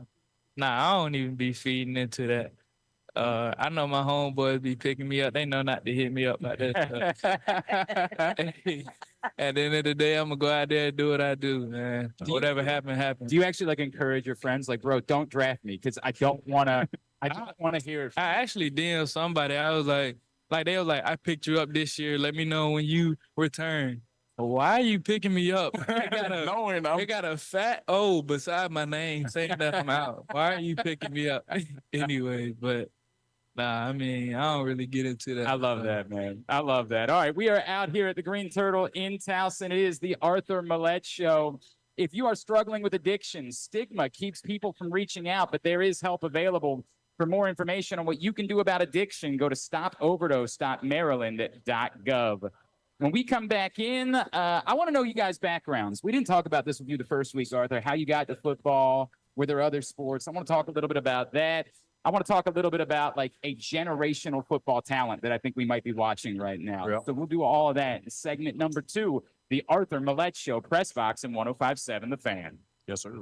don't even be feeding into that. I know my homeboys be picking me up. They know not to hit me up like that. At the end of the day, I'm gonna go out there and do what I do, man. Whatever happens. Do you actually like encourage your friends, like, bro, don't draft me because I don't want to. I don't want to hear it. I actually DM'd somebody. I was like they was like, I picked you up this year. Let me know when you return. Why are you picking me up? They got a fat O beside my name saying that I'm out. Why are you picking me up? Anyway, but I mean, I don't really get into that. I love that, man. I love that. All right, we are out here at the Greene Turtle in Towson. It is the Arthur Maulet Show. If you are struggling with addiction, stigma keeps people from reaching out, but there is help available. For more information on what you can do about addiction, go to stopoverdose.maryland.gov. When we come back in, I want to know you guys' backgrounds. We didn't talk about this with you the first week, Arthur, how you got to football. Were there other sports? I want to talk a little bit about that. I want to talk a little bit about like a generational football talent that I think we might be watching right now. Yeah. So we'll do all of that in segment number 2, the Arthur Maulet Show, Press Box and 105.7 The Fan. Yes, sir.